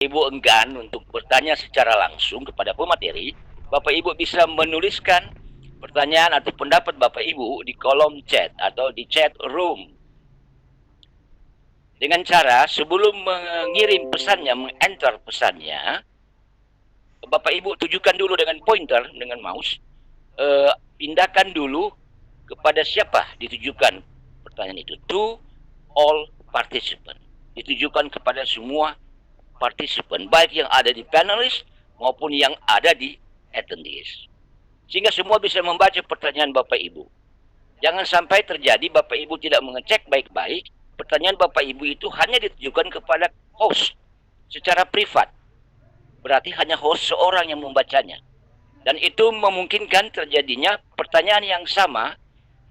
Ibu enggan untuk bertanya secara langsung kepada pemateri, Bapak Ibu bisa menuliskan pertanyaan atau pendapat Bapak Ibu di kolom chat atau di chat room. Dengan cara sebelum mengirim pesannya, meng-enter pesannya, Bapak Ibu tujukan dulu dengan pointer, dengan mouse, pindahkan dulu kepada siapa ditujukan pertanyaan itu. To all participant. Ditujukan kepada semua partisipan, baik yang ada di panelis maupun yang ada di attendees. Sehingga semua bisa membaca pertanyaan Bapak Ibu. Jangan sampai terjadi Bapak Ibu tidak mengecek baik-baik, pertanyaan Bapak Ibu itu hanya ditujukan kepada host secara privat. Berarti hanya host seorang yang membacanya. Dan itu memungkinkan terjadinya pertanyaan yang sama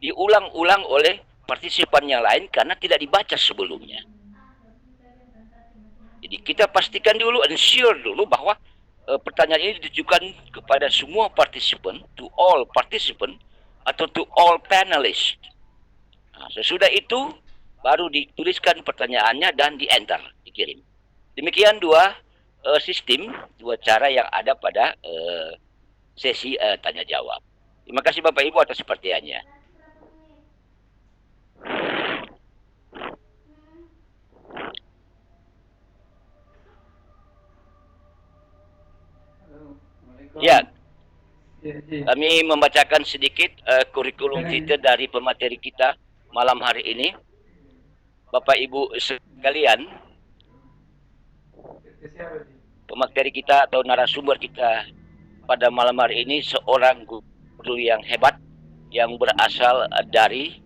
diulang-ulang oleh partisipan yang lain karena tidak dibaca sebelumnya. Jadi kita pastikan dulu, ensure dulu bahwa pertanyaan ini ditujukan kepada semua partisipan, to all participant atau to all panelists. Nah, sesudah itu baru dituliskan pertanyaannya dan di-enter, dikirim. Demikian dua sistem, dua cara yang ada pada sesi tanya jawab. Terima kasih Bapak Ibu atas perhatiannya. Ya, kami membacakan sedikit kurikulum kita dari pemateri kita malam hari ini. Bapak Ibu sekalian, pemateri kita atau narasumber kita pada malam hari ini seorang guru yang hebat yang berasal dari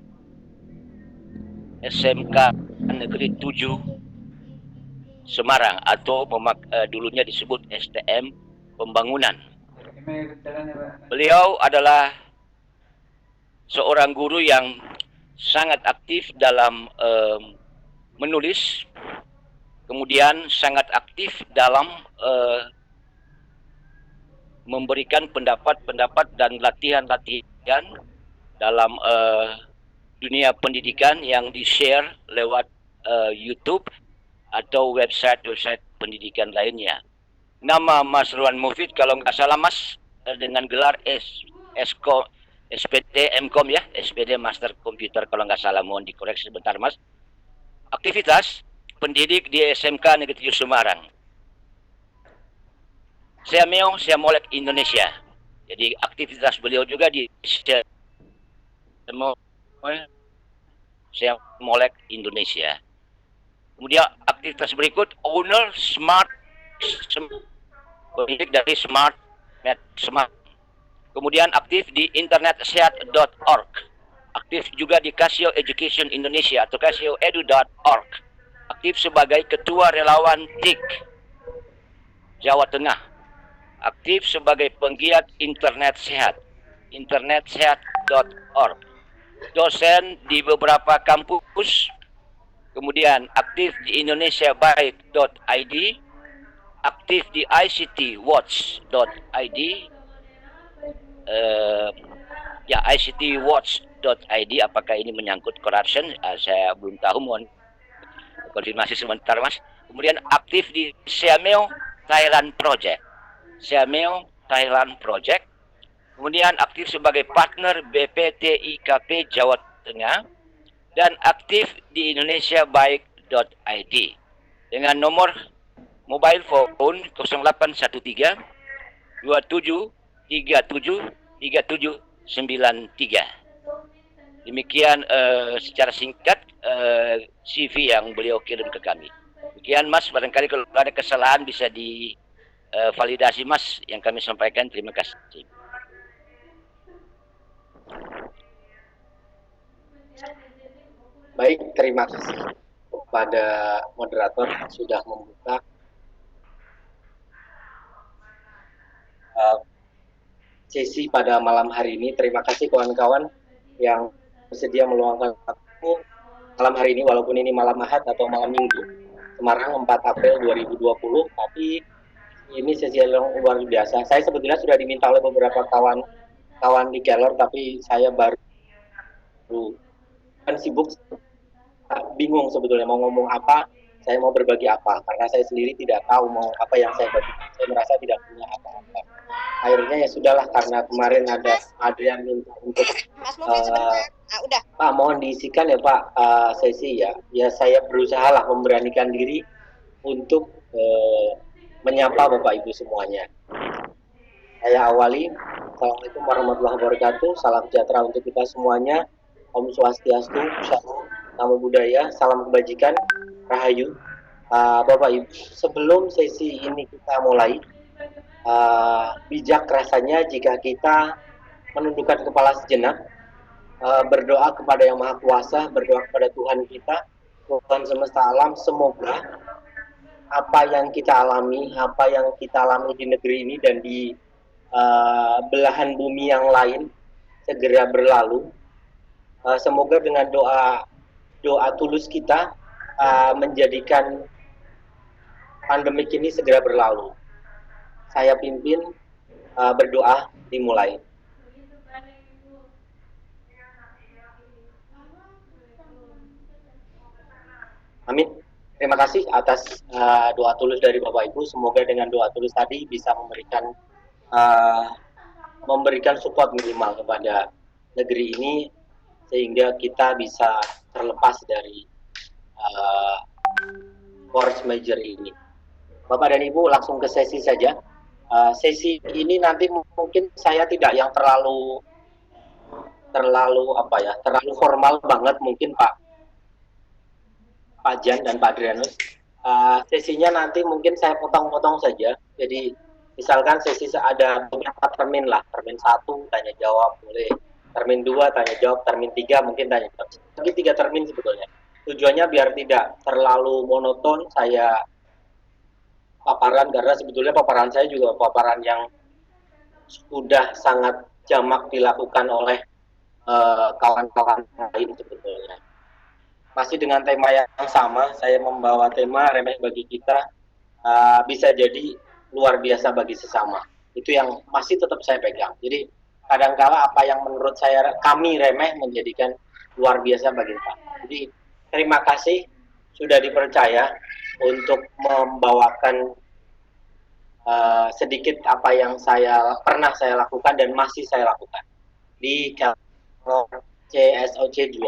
SMK Negeri 7 Semarang atau dulunya disebut STM Pembangunan. Beliau adalah seorang guru yang sangat aktif dalam menulis, kemudian sangat aktif dalam memberikan pendapat-pendapat dan latihan-latihan dalam dunia pendidikan yang di-share lewat YouTube atau website-website pendidikan lainnya. Nama Mas Ruan Mufid, kalau nggak salah Mas, dengan gelar SPD MCom ya, SPD Master Komputer kalau nggak salah, mohon dikoreksi sebentar Mas. Aktivitas pendidik di SMK Negeri 7 Semarang. Saya Molek Indonesia. Jadi aktivitas beliau juga di Saya Molek Indonesia. Kemudian aktivitas berikut, owner Smart, pendidik dari Smart. Kemudian aktif di internetsehat.org. Aktif juga di Casio Education Indonesia atau casioedu.org. Aktif sebagai ketua relawan TIK Jawa Tengah. Aktif sebagai penggiat internet sehat, internetsehat.org. Dosen di beberapa kampus. Kemudian aktif di indonesiabaik.id, aktif di ictwatch.id, ictwatch.id. Apakah ini menyangkut corruption? Saya belum tahu, mohon konfirmasi sebentar Mas. Kemudian aktif di Siameo Thailand Project. Kemudian aktif sebagai partner BPTIKP Jawa Tengah. Dan aktif di indonesiabaik.id dengan nomor mobile phone 0813 27 37 3793. Demikian secara singkat CV yang beliau kirim ke kami. Demikian Mas, barangkali kalau ada kesalahan bisa divalidasi Mas yang kami sampaikan. Terima kasih. Baik, terima kasih kepada moderator yang sudah membuka sesi pada malam hari ini. Terima kasih kawan-kawan yang bersedia meluangkan waktu malam hari ini, walaupun ini malam Ahad atau malam Minggu. Semarang 4 April 2020, tapi ini sesi yang luar biasa. Saya sebetulnya sudah diminta oleh beberapa kawan di Keller, tapi saya baru kan sibuk, bingung sebetulnya mau ngomong apa. saya mau berbagi apa, karena saya sendiri tidak tahu mau apa yang saya bagi. Saya merasa tidak punya apa-apa. Akhirnya ya sudahlah, karena kemarin ada Adrian minta untuk Mas Mufid sebentar. Udah. Pak, mohon diisikan ya Pak, sesi ya. Ya saya berusaha lah memberanikan diri untuk menyapa Bapak Ibu semuanya. Saya awali. Assalamualaikum warahmatullahi wabarakatuh. Salam sejahtera untuk kita semuanya. Om Swastiastu, Shalom, Namo Buddhaya, salam kebajikan, Rahayu. Bapak Ibu, sebelum sesi ini kita mulai, bijak rasanya jika kita menundukkan kepala sejenak, berdoa kepada Yang Maha Kuasa, berdoa kepada Tuhan kita, Tuhan semesta alam. Semoga apa yang kita alami di negeri ini dan di belahan bumi yang lain segera berlalu. Semoga dengan doa tulus kita menjadikan pandemik ini segera berlalu. Saya pimpin berdoa, dimulai. Amin. Terima kasih atas doa tulus dari Bapak Ibu. Semoga dengan doa tulus tadi bisa memberikan support minimal kepada negeri ini, sehingga kita bisa terlepas dari force major ini. Bapak dan Ibu, langsung ke sesi saja. Sesi ini nanti mungkin saya tidak yang terlalu formal banget mungkin Pak Jan dan Pak Adrianus. Sesinya nanti mungkin saya potong-potong saja. Jadi misalkan sesi ada beberapa termin lah, termin 1 tanya jawab boleh, termin 2 tanya jawab, termin 3 mungkin tanya jawab. Lagi 3 termin sebetulnya. Tujuannya biar tidak terlalu monoton saya paparan, karena sebetulnya paparan saya juga paparan yang sudah sangat jamak dilakukan oleh kawan-kawan lain sebetulnya. Masih dengan tema yang sama, saya membawa tema remeh bagi kita, bisa jadi luar biasa bagi sesama. Itu yang masih tetap saya pegang. Jadi kadangkala apa yang menurut kami remeh menjadikan luar biasa bagi kita. Jadi terima kasih sudah dipercaya untuk membawakan sedikit apa yang pernah saya lakukan dan masih saya lakukan di CSOC 12.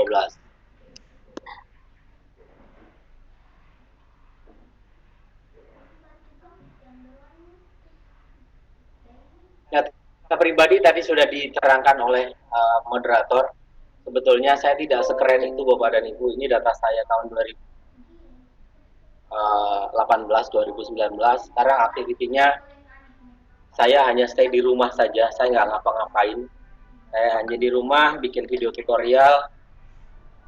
Data pribadi tadi sudah diterangkan oleh moderator. Sebetulnya saya tidak sekeren itu Bapak dan Ibu. Ini data saya tahun 2018-2019. Sekarang aktivitinya saya hanya stay di rumah saja. Saya nggak ngapa-ngapain. Saya hanya di rumah bikin video tutorial.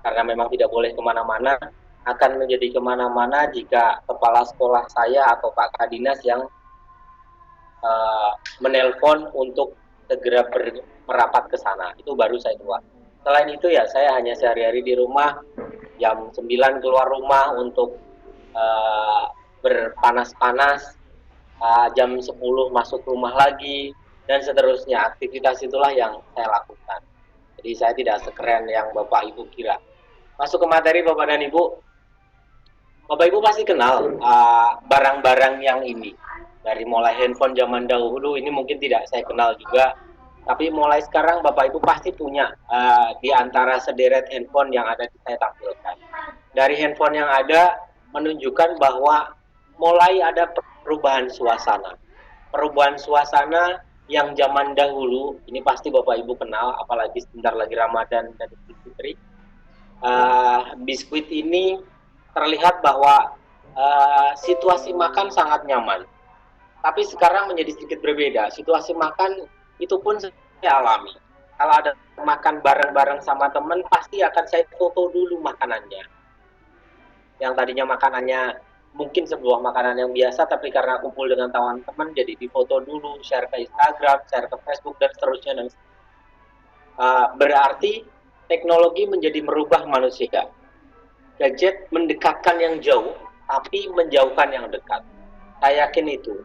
Karena memang tidak boleh kemana-mana. Akan menjadi kemana-mana jika kepala sekolah saya atau Pak Kadinas yang menelpon untuk segera merapat ke sana. Itu baru saya keluar. Selain itu ya saya hanya sehari-hari di rumah, jam 9 keluar rumah untuk berpanas-panas, jam 10 masuk rumah lagi, dan seterusnya. Aktivitas itulah yang saya lakukan. Jadi saya tidak sekeren yang Bapak Ibu kira. Masuk ke materi Bapak dan Ibu. Bapak Ibu pasti kenal barang-barang yang ini. Dari mulai handphone zaman dahulu ini mungkin tidak saya kenal juga, tapi mulai sekarang Bapak Ibu pasti punya di antara sederet handphone yang ada saya tampilkan. Dari handphone yang ada menunjukkan bahwa mulai ada perubahan suasana. Perubahan suasana yang zaman dahulu ini pasti Bapak Ibu kenal, apalagi sebentar lagi Ramadan dan Idul Fitri. Biskuit ini terlihat bahwa situasi makan sangat nyaman. Tapi sekarang menjadi sedikit berbeda. Situasi makan itu pun saya alami. Kalau ada makan bareng-bareng sama teman, pasti akan saya foto dulu makanannya. Yang tadinya makanannya mungkin sebuah makanan yang biasa, tapi karena kumpul dengan teman-teman, jadi difoto dulu, share ke Instagram, share ke Facebook, dan seterusnya. Berarti teknologi menjadi merubah manusia. Gadget mendekatkan yang jauh, tapi menjauhkan yang dekat. Saya yakin itu.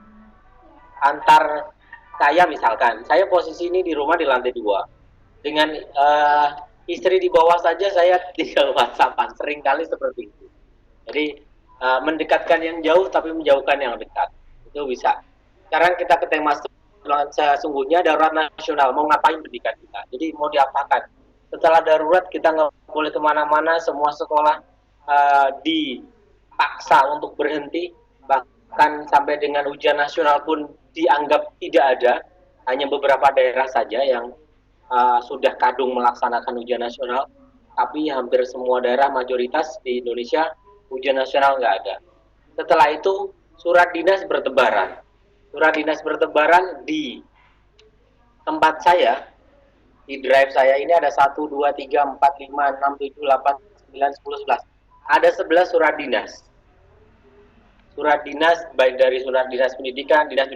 Antar saya misalkan, saya posisi ini di rumah di lantai 2. Dengan istri di bawah saja saya tinggal WhatsApp-an, seringkali seperti itu. Jadi mendekatkan yang jauh tapi menjauhkan yang dekat. Itu bisa. Sekarang kita ke tema sesungguhnya darurat nasional. Mau ngapain pendidikan kita? Jadi mau diapakan? Setelah darurat kita nggak boleh kemana-mana. Semua sekolah dipaksa untuk berhenti. Bahkan sampai dengan ujian nasional pun dianggap tidak ada. Hanya beberapa daerah saja yang sudah kadung melaksanakan ujian nasional. Tapi hampir semua daerah mayoritas di Indonesia ujian nasional nggak ada. Setelah itu surat dinas bertebaran. Surat dinas bertebaran di tempat saya, di drive saya ini ada 1, 2, 3, 4, 5, 6, 7, 8, 9, 10, 11. Ada 11 surat dinas. Surat dinas baik dari surat dinas pendidikan, dinas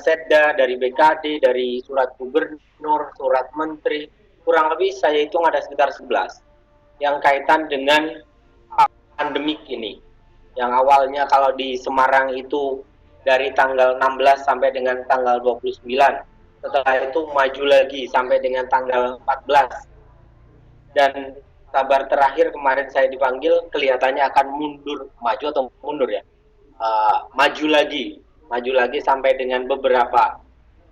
Setda, dari BKD, dari surat gubernur, surat menteri, kurang lebih saya hitung ada sekitar 11 yang kaitan dengan pandemik ini. Yang awalnya kalau di Semarang itu dari tanggal 16 sampai dengan tanggal 29. Setelah itu maju lagi sampai dengan tanggal 14. Dan kabar terakhir kemarin saya dipanggil kelihatannya akan maju atau mundur ya. Maju lagi sampai dengan beberapa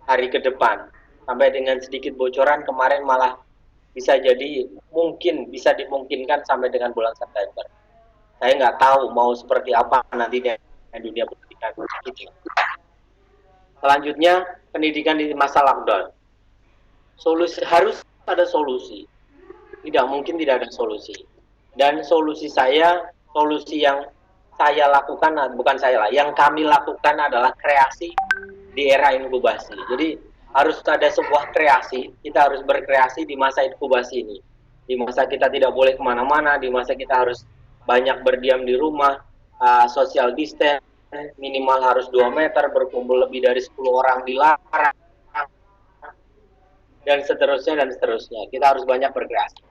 hari ke depan. Sampai dengan sedikit bocoran kemarin malah bisa jadi mungkin bisa dimungkinkan sampai dengan bulan September. Saya nggak tahu mau seperti apa nantinya dunia pendidikan. Selanjutnya pendidikan di masa lockdown. Harus ada solusi. Tidak mungkin tidak ada solusi. Dan solusi yang saya lakukan, bukan saya lah, yang kami lakukan adalah kreasi di era inkubasi. Jadi harus ada sebuah kreasi, kita harus berkreasi di masa inkubasi ini. Di masa kita tidak boleh kemana-mana, di masa kita harus banyak berdiam di rumah, social distance, minimal harus 2 meter, berkumpul lebih dari 10 orang dilarang, dan seterusnya. Kita harus banyak berkreasi.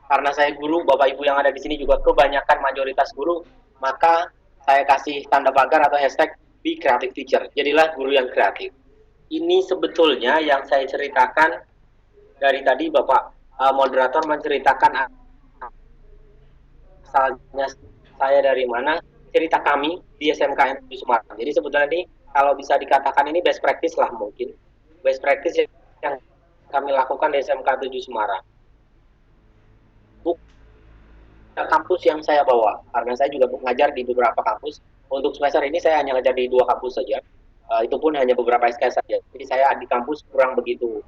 Karena saya guru, Bapak Ibu yang ada di sini juga kebanyakan mayoritas guru, maka saya kasih tanda pagar atau hashtag be creative teacher. Jadilah guru yang kreatif. Ini sebetulnya yang saya ceritakan dari tadi Bapak moderator menceritakan asalnya saya dari mana, cerita kami di SMKN 7 Semarang. Jadi sebetulnya ini kalau bisa dikatakan ini best practice lah mungkin. Best practice yang kami lakukan di SMK 7 Semarang. Kampus yang saya bawa, karena saya juga mengajar di beberapa kampus. Untuk semester ini saya hanya ngajar di 2 kampus saja. Itu pun hanya beberapa SKS saja. Jadi saya di kampus kurang begitu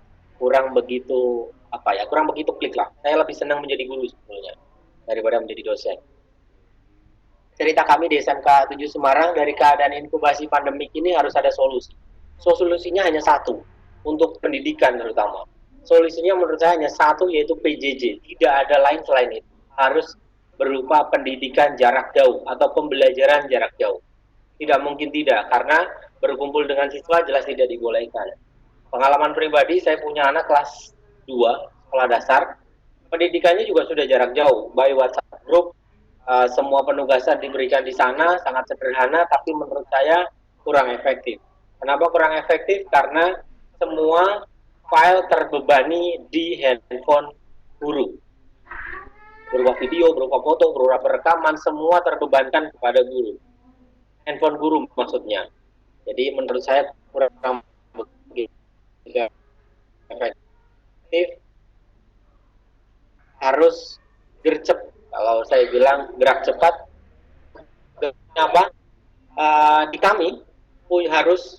klik lah. Saya lebih senang menjadi guru sebetulnya daripada menjadi dosen. Cerita kami di SMK 7 Semarang, dari keadaan inkubasi pandemik ini harus ada solusi. Solusinya hanya satu, untuk pendidikan terutama. Solusinya menurut saya hanya satu, yaitu PJJ. Tidak ada lain selain itu. Harus berupa pendidikan jarak jauh atau pembelajaran jarak jauh. Tidak mungkin tidak, karena berkumpul dengan siswa jelas tidak dibolehkan. Pengalaman pribadi, saya punya anak kelas 2, sekolah dasar. Pendidikannya juga sudah jarak jauh, by WhatsApp group. Semua penugasan diberikan di sana, sangat sederhana, tapi menurut saya kurang efektif. Kenapa kurang efektif? Karena semua file terbebani di handphone guru. Berupa video, berupa foto, berupa rekaman, semua terbebankan kepada guru. Handphone guru maksudnya. Jadi menurut saya kurang efektif. Harus gercep. Kalau saya bilang gerak cepat. Kenapa? Di kami harus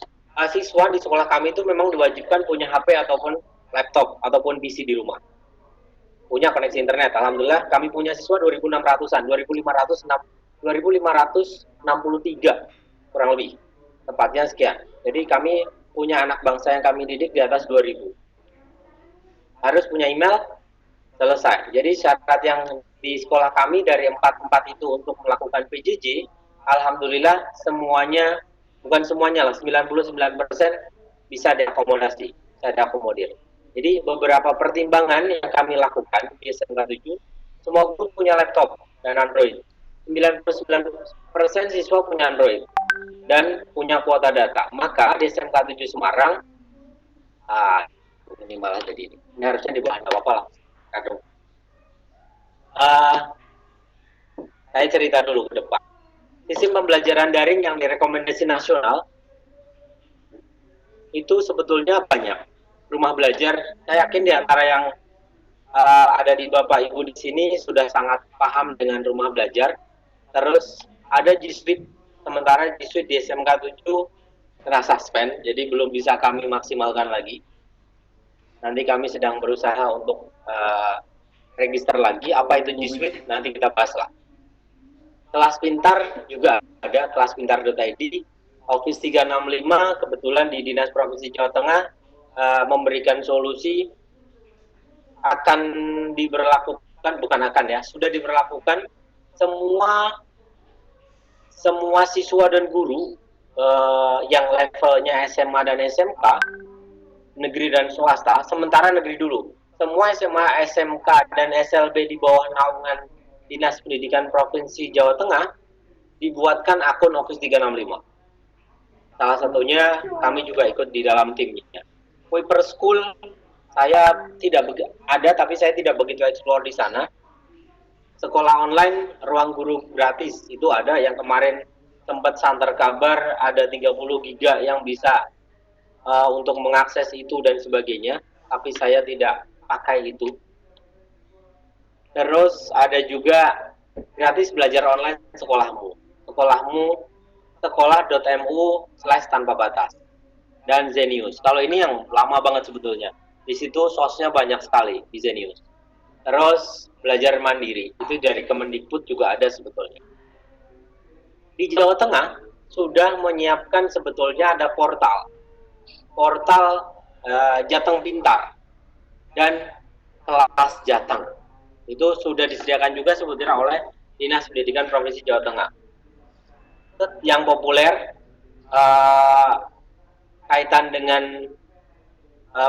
siswa di sekolah kami itu memang diwajibkan punya HP ataupun laptop ataupun PC di rumah. Punya koneksi internet. Alhamdulillah kami punya siswa 2.600-an, 2.563 kurang lebih. Tepatnya sekian. Jadi kami punya anak bangsa yang kami didik di atas 2.000. Harus punya email, selesai. Jadi syarat yang di sekolah kami dari 4 itu untuk melakukan PJJ, alhamdulillah semuanya, bukan semuanya lah, 99% bisa diakomodasi, Jadi beberapa pertimbangan yang kami lakukan di SMK 7, semua guru punya laptop dan Android. 99% siswa punya Android dan punya kuota data. Maka di SMK 7 Semarang, ini malah jadi ini harusnya dibahas, apa-apa lah. Saya cerita dulu ke depan. Sistem pembelajaran daring yang direkomendasi nasional itu sebetulnya banyak. Rumah belajar, saya yakin di antara yang ada di Bapak Ibu di sini sudah sangat paham dengan rumah belajar. Terus ada G Suite, sementara G Suite di SMK 7 kena suspend, jadi belum bisa kami maksimalkan lagi. Nanti kami sedang berusaha untuk register lagi. Apa itu G Suite? Nanti kita bahas lah. Kelas pintar juga ada, kelaspintar.id. Office 365 kebetulan di Dinas Provinsi Jawa Tengah memberikan solusi, akan diberlakukan, bukan akan ya, sudah diberlakukan semua siswa dan guru yang levelnya SMA dan SMK, negeri dan swasta, sementara negeri dulu. Semua SMA, SMK, dan SLB di bawah naungan Dinas Pendidikan Provinsi Jawa Tengah dibuatkan akun Office 365. Salah satunya kami juga ikut di dalam timnya. Kuiper School saya tidak ada, tapi saya tidak begitu explore di sana. Sekolah online, ruang guru gratis itu ada, yang kemarin sempat santer kabar ada 30 giga yang bisa untuk mengakses itu dan sebagainya, tapi saya tidak pakai itu. Terus ada juga gratis belajar online sekolahmu sekolah.mu/tanpa batas dan Zenius. Kalau ini yang lama banget sebetulnya. Di situ sosnya banyak sekali di Zenius. Terus belajar mandiri itu dari Kemendikbud juga ada sebetulnya. Di Jawa Tengah sudah menyiapkan sebetulnya ada portal Jateng Pintar dan kelas Jateng. Itu sudah disediakan juga sebetulnya oleh Dinas Pendidikan Provinsi Jawa Tengah. Yang populer kaitan dengan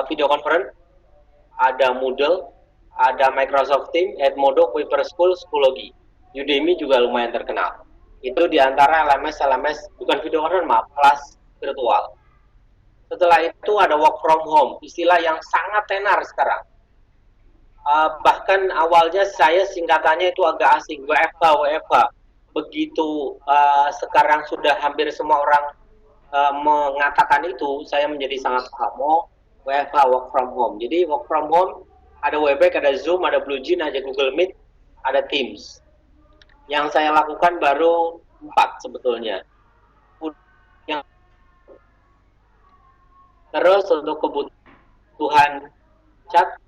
video conference, ada Moodle, ada Microsoft Teams, Edmodo, Kuiper School, Schoology. Udemy juga lumayan terkenal. Itu diantara LMS, bukan video conference, maaf, kelas virtual. Setelah itu ada work from home, istilah yang sangat tenar sekarang. Bahkan awalnya saya singkatannya itu agak asing, WFH. Begitu sekarang sudah hampir semua orang mengatakan itu, saya menjadi sangat paham. WFH, work from home. Jadi work from home ada Webex, ada Zoom, ada BlueJeans, ada Google Meet, ada Teams. Yang saya lakukan baru 4 sebetulnya. Terus untuk kebutuhan chat,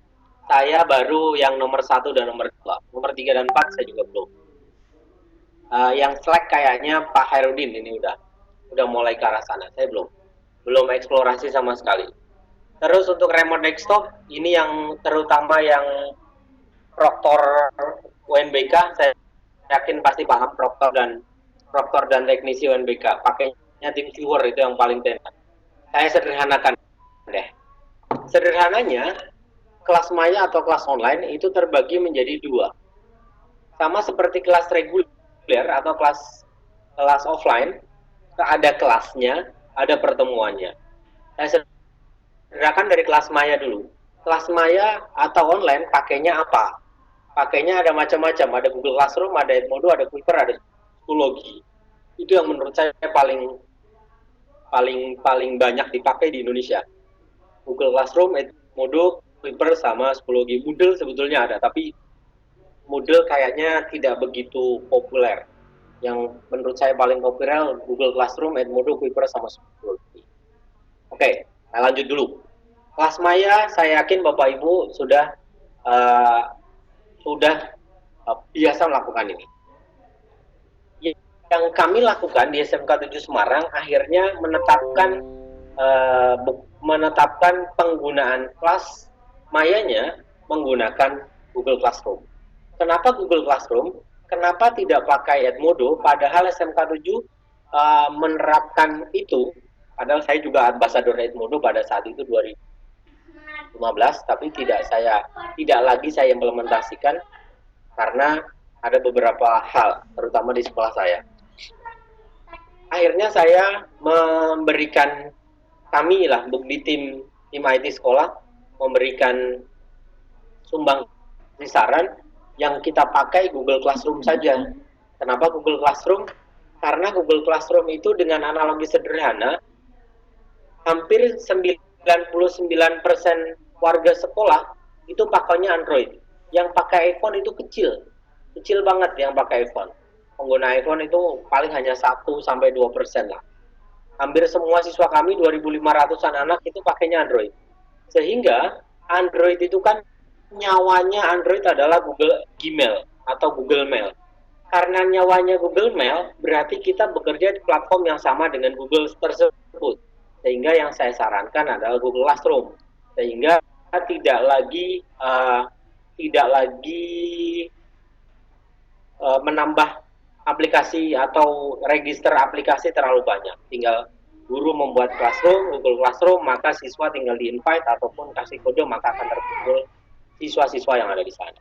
saya baru yang nomor 1 dan nomor 2. Nomor 3 dan 4 saya juga belum. Yang Slack kayaknya Pak Hairudin ini udah mulai ke arah sana. Saya belum eksplorasi sama sekali. Terus untuk remote desktop, ini yang terutama yang proktor UNBK, saya yakin pasti paham proktor dan teknisi UNBK. Pakainya TeamViewer itu yang paling tenar. Saya sederhanakan deh. Sederhananya, kelas maya atau kelas online itu terbagi menjadi 2. Sama seperti kelas reguler atau kelas offline, ada kelasnya, ada pertemuannya. Saya sederhanakan dari kelas maya dulu. Kelas maya atau online pakainya apa? Pakainya ada macam-macam, ada Google Classroom, ada Edmodo, ada Kuiper, ada Schoology. Itu yang menurut saya paling banyak dipakai di Indonesia. Google Classroom, Edmodo, Kuiper sama Schoology. Moodle sebetulnya ada, tapi Moodle kayaknya tidak begitu populer. Yang menurut saya paling populer Google Classroom, Edmodo, Kuiper sama Schoology. Oke, saya lanjut dulu. Kelas maya, saya yakin Bapak Ibu sudah biasa melakukan ini. Yang kami lakukan di SMK 7 Semarang akhirnya menetapkan penggunaan kelas mayanya menggunakan Google Classroom. Kenapa Google Classroom? Kenapa tidak pakai Edmodo? Padahal SMK 7 menerapkan itu. Padahal saya juga ambasador Edmodo pada saat itu 2015, tapi tidak lagi saya implementasikan karena ada beberapa hal, terutama di sekolah saya. Akhirnya saya memberikan, kami lah di tim IT sekolah memberikan sumbang saran yang kita pakai Google Classroom saja. Kenapa Google Classroom? Karena Google Classroom itu dengan analogi sederhana, hampir 99% warga sekolah itu pakainya Android. Yang pakai iPhone itu kecil banget yang pakai iPhone. Pengguna iPhone itu paling hanya 1-2% lah. Hampir semua siswa kami 2.500-an anak itu pakainya Android. Sehingga Android itu kan nyawanya Android adalah Google Gmail atau Google Mail. Karena nyawanya Google Mail, berarti kita bekerja di platform yang sama dengan Google tersebut. Sehingga yang saya sarankan adalah Google Classroom. Sehingga tidak lagi menambah aplikasi atau register aplikasi terlalu banyak. Tinggal guru membuat Classroom, Google Classroom, maka siswa tinggal di-invite ataupun kasih kode, maka akan terkumpul siswa-siswa yang ada di sana.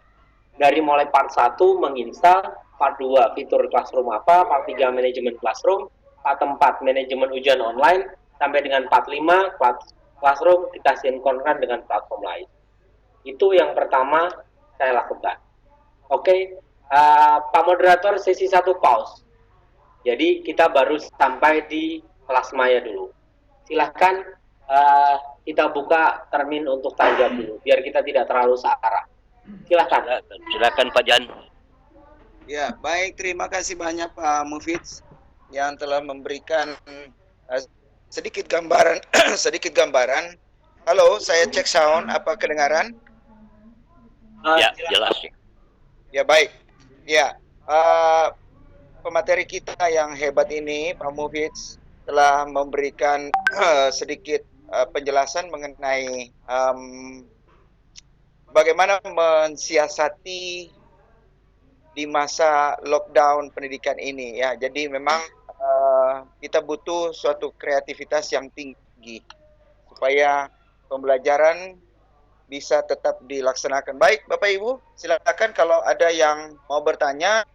Dari mulai part 1 menginstal, part 2 fitur Classroom apa, part 3 manajemen Classroom, part 4 manajemen ujian online, sampai dengan part 5 Classroom kita sinkronkan dengan platform lain. Itu yang pertama saya lakukan. Oke, Pak Moderator, sesi 1 pause. Jadi kita baru sampai di kelas maya dulu. Silahkan kita buka termin untuk tanya jawab dulu, biar kita tidak terlalu searah. Silakan Pak Jan. Ya, baik. Terima kasih banyak Pak Mufiz yang telah memberikan sedikit gambaran. sedikit gambaran. Halo, saya cek sound. Apa kedengaran? Ya, jelas. Ya, baik. Ya, pemateri kita yang hebat ini, Pak Mufiz, telah memberikan sedikit penjelasan mengenai bagaimana mensiasati di masa lockdown pendidikan ini ya. Jadi memang kita butuh suatu kreativitas yang tinggi supaya pembelajaran bisa tetap dilaksanakan. Baik, Bapak Ibu, silakan kalau ada yang mau bertanya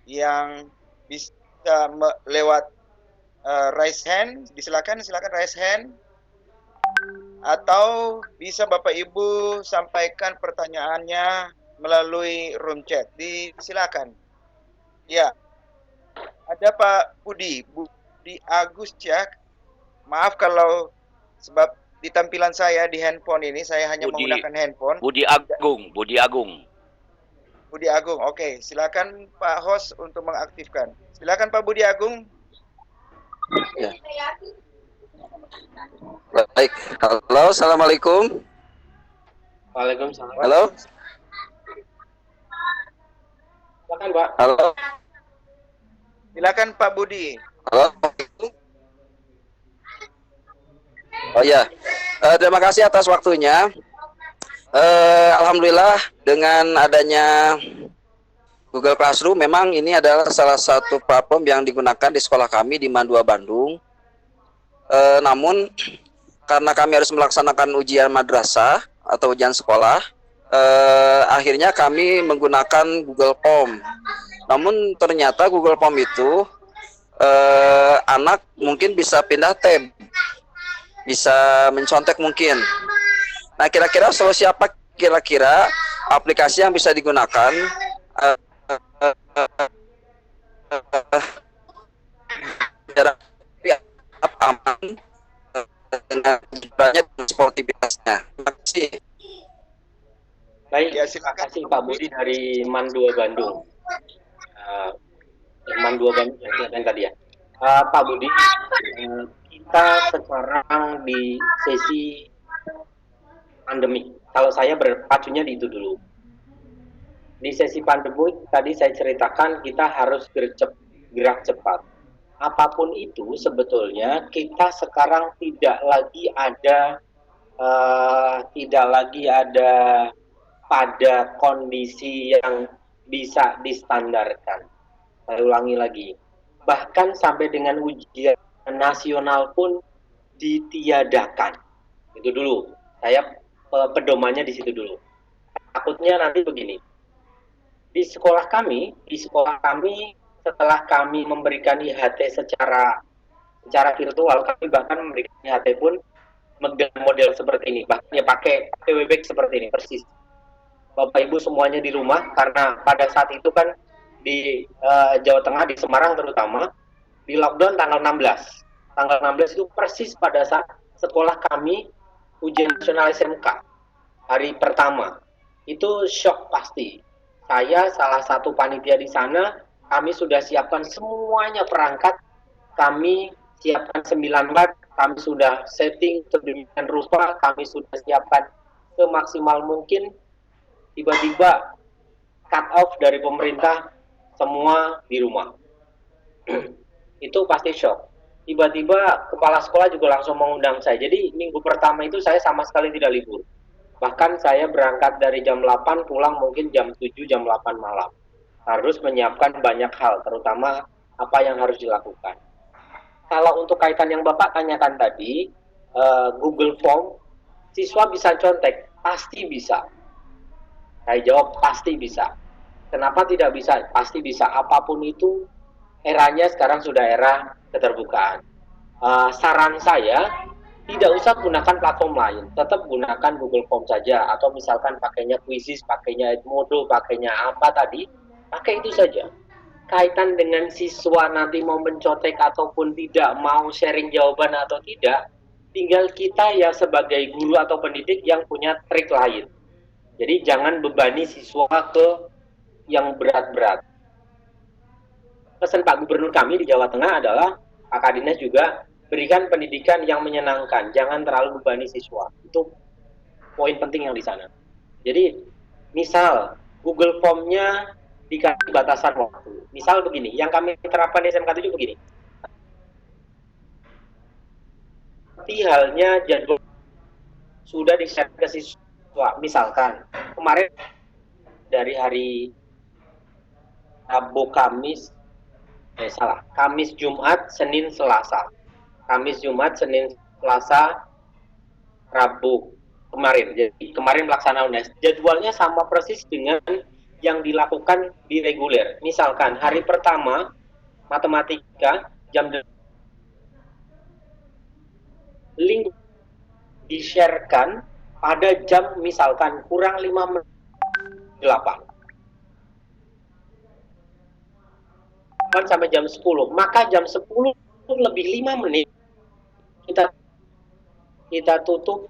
yang bisa lewat raise hand, silakan raise hand. Atau bisa Bapak Ibu sampaikan pertanyaannya melalui room chat. Silakan. Ya. Ada Pak Budi Agus ya. Maaf kalau sebab di tampilan saya di handphone ini saya hanya menggunakan handphone. Budi Agung. Budi Agung. Oke, silakan Pak host untuk mengaktifkan. Silakan Pak Budi Agung. Ya. Baik, halo, assalamualaikum. Waalaikumsalam. Halo. Silakan Pak. Halo. Silakan Pak Budi. Halo. Oh ya, terima kasih atas waktunya. Alhamdulillah dengan adanya Google Classroom, memang ini adalah salah satu platform yang digunakan di sekolah kami di Mandua, Bandung. Namun karena kami harus melaksanakan ujian madrasah atau ujian sekolah, akhirnya kami menggunakan Google Form. Namun ternyata Google Form itu anak mungkin bisa pindah tab, bisa mencontek mungkin. Nah, kira-kira solusi apa kira-kira aplikasi yang bisa digunakan aman dengan sportivitasnya. Terima kasih. Baik, Ya, terima silakan. kasih Pak Budi dari Mandua, Bandung. Mandua, Bandung yang tadi ya. Pak Budi, kita sekarang di sesi pandemi. Kalau saya berpacunya di itu dulu. Di sesi pandemi tadi saya ceritakan kita harus gerak cepat. Apapun itu sebetulnya kita sekarang tidak lagi ada pada kondisi yang bisa distandarkan. Saya ulangi lagi. Bahkan sampai dengan ujian nasional pun ditiadakan. Itu dulu. Saya pedomannya di situ dulu. Takutnya nanti begini. Di sekolah kami setelah kami memberikan IHT secara virtual, kami bahkan memberikan IHT pun model seperti ini, bahkan ya pakai Webex seperti ini persis. Bapak Ibu semuanya di rumah, karena pada saat itu kan di Jawa Tengah, di Semarang terutama, di lockdown tanggal 16. Tanggal 16 itu persis pada saat sekolah kami ujian nasional SMK hari pertama. Itu shock pasti. Saya salah satu panitia di sana, kami sudah siapkan semuanya perangkat, kami siapkan 9 mat, kami sudah setting sedemikian rupa, kami sudah siapkan semaksimal mungkin. Tiba-tiba cut off dari pemerintah, semua di rumah. Itu pasti shock. Tiba-tiba kepala sekolah juga langsung mengundang saya. Jadi minggu pertama itu saya sama sekali tidak libur. Bahkan saya berangkat dari jam 8, pulang mungkin jam 7, jam 8 malam. Harus menyiapkan banyak hal, terutama apa yang harus dilakukan. Kalau untuk kaitan yang Bapak tanyakan tadi, Google Form, siswa bisa contek? Pasti bisa. Saya jawab pasti bisa. Kenapa tidak bisa? Pasti bisa. Apapun itu, eranya sekarang sudah era keterbukaan. Saran saya, tidak usah gunakan platform lain, tetap gunakan Google Form saja, atau misalkan pakainya Quizzes, pakainya Edmodo, pakainya apa tadi, pakai itu saja. Kaitan dengan siswa nanti mau mencontek ataupun tidak, mau sharing jawaban atau tidak, tinggal kita ya sebagai guru atau pendidik yang punya trik lain. Jadi jangan bebani siswa ke yang berat-berat. Pesan Pak Gubernur kami di Jawa Tengah adalah, Pak Kadinus juga, berikan pendidikan yang menyenangkan, jangan terlalu bebani siswa. Itu poin penting yang di sana. Jadi, misal Google Form-nya dikasih batasan waktu. Misal begini, yang kami terapkan di SMK 7 begini. Seperti halnya jadwal sudah di-share ke siswa. Misalkan, kemarin dari hari Rabu, Kamis, Kamis, Jumat, Senin, Selasa. Kamis, Jumat, Senin, Selasa, Rabu kemarin. Jadi kemarin pelaksanaan UNES. Jadwalnya sama persis dengan yang dilakukan di reguler. Misalkan hari pertama matematika jam link di-sharekan pada jam misalkan kurang 5 menit 8. Sampai jam 10, maka jam 10 lebih 5 menit kita tutup,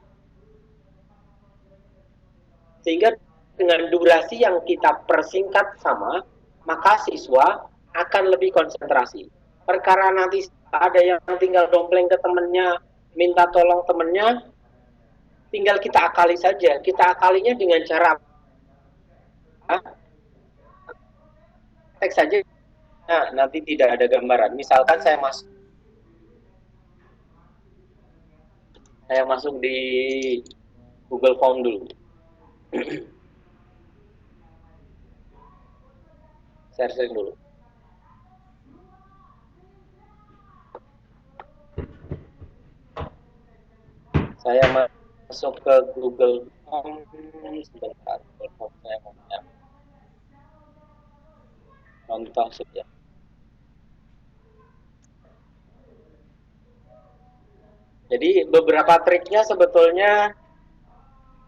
sehingga dengan durasi yang kita persingkat sama, maka siswa akan lebih konsentrasi. Perkara nanti ada yang tinggal dompleng ke temennya, minta tolong temennya, tinggal kita akali saja. Kita akalinya dengan cara teks saja. Nah, nanti tidak ada gambaran. Misalkan saya masuk di Google Form dulu. Share dulu. Saya masuk ke Google Form. Sebentar, Google Form saya mau contoh saja. Jadi beberapa triknya sebetulnya,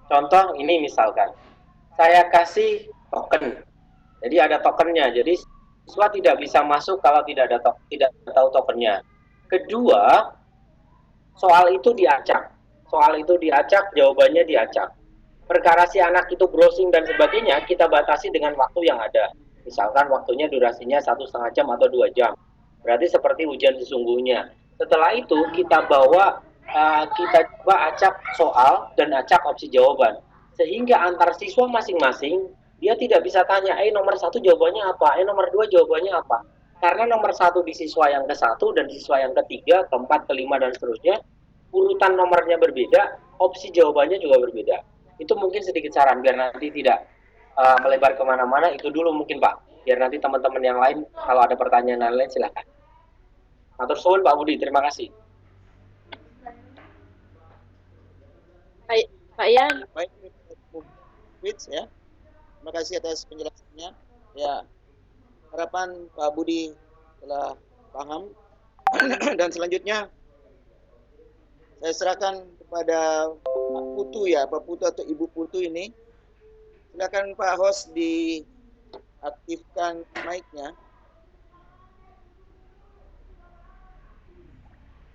contoh ini misalkan, saya kasih token. Jadi ada tokennya. Jadi siswa tidak bisa masuk kalau tidak tahu tokennya. Kedua, soal itu diacak. Jawabannya diacak. Perkara si anak itu browsing dan sebagainya, kita batasi dengan waktu yang ada. Misalkan waktunya durasinya 1,5 jam atau 2 jam. Berarti seperti ujian sesungguhnya. Setelah itu kita coba acak soal dan acak opsi jawaban. Sehingga antar siswa masing-masing, dia tidak bisa tanya, nomor 1 jawabannya apa, nomor 2 jawabannya apa. Karena nomor 1 di siswa yang ke-1 dan siswa yang ke-3, ke-4, ke-5, dan seterusnya, urutan nomornya berbeda, opsi jawabannya juga berbeda. Itu mungkin sedikit saran, biar nanti tidak melebar kemana-mana. Itu dulu mungkin Pak, biar nanti teman-teman yang lain, kalau ada pertanyaan lain, silakan. Matur suwun Pak Budi, terima kasih. Pak Yan. Baik, ya. Terima kasih atas penjelasannya. Ya, harapan Pak Budi telah paham. Dan selanjutnya saya serahkan kepada Pak Putu ya, Pak Putu atau Ibu Putu ini. Silakan Pak host aktifkan mic-nya.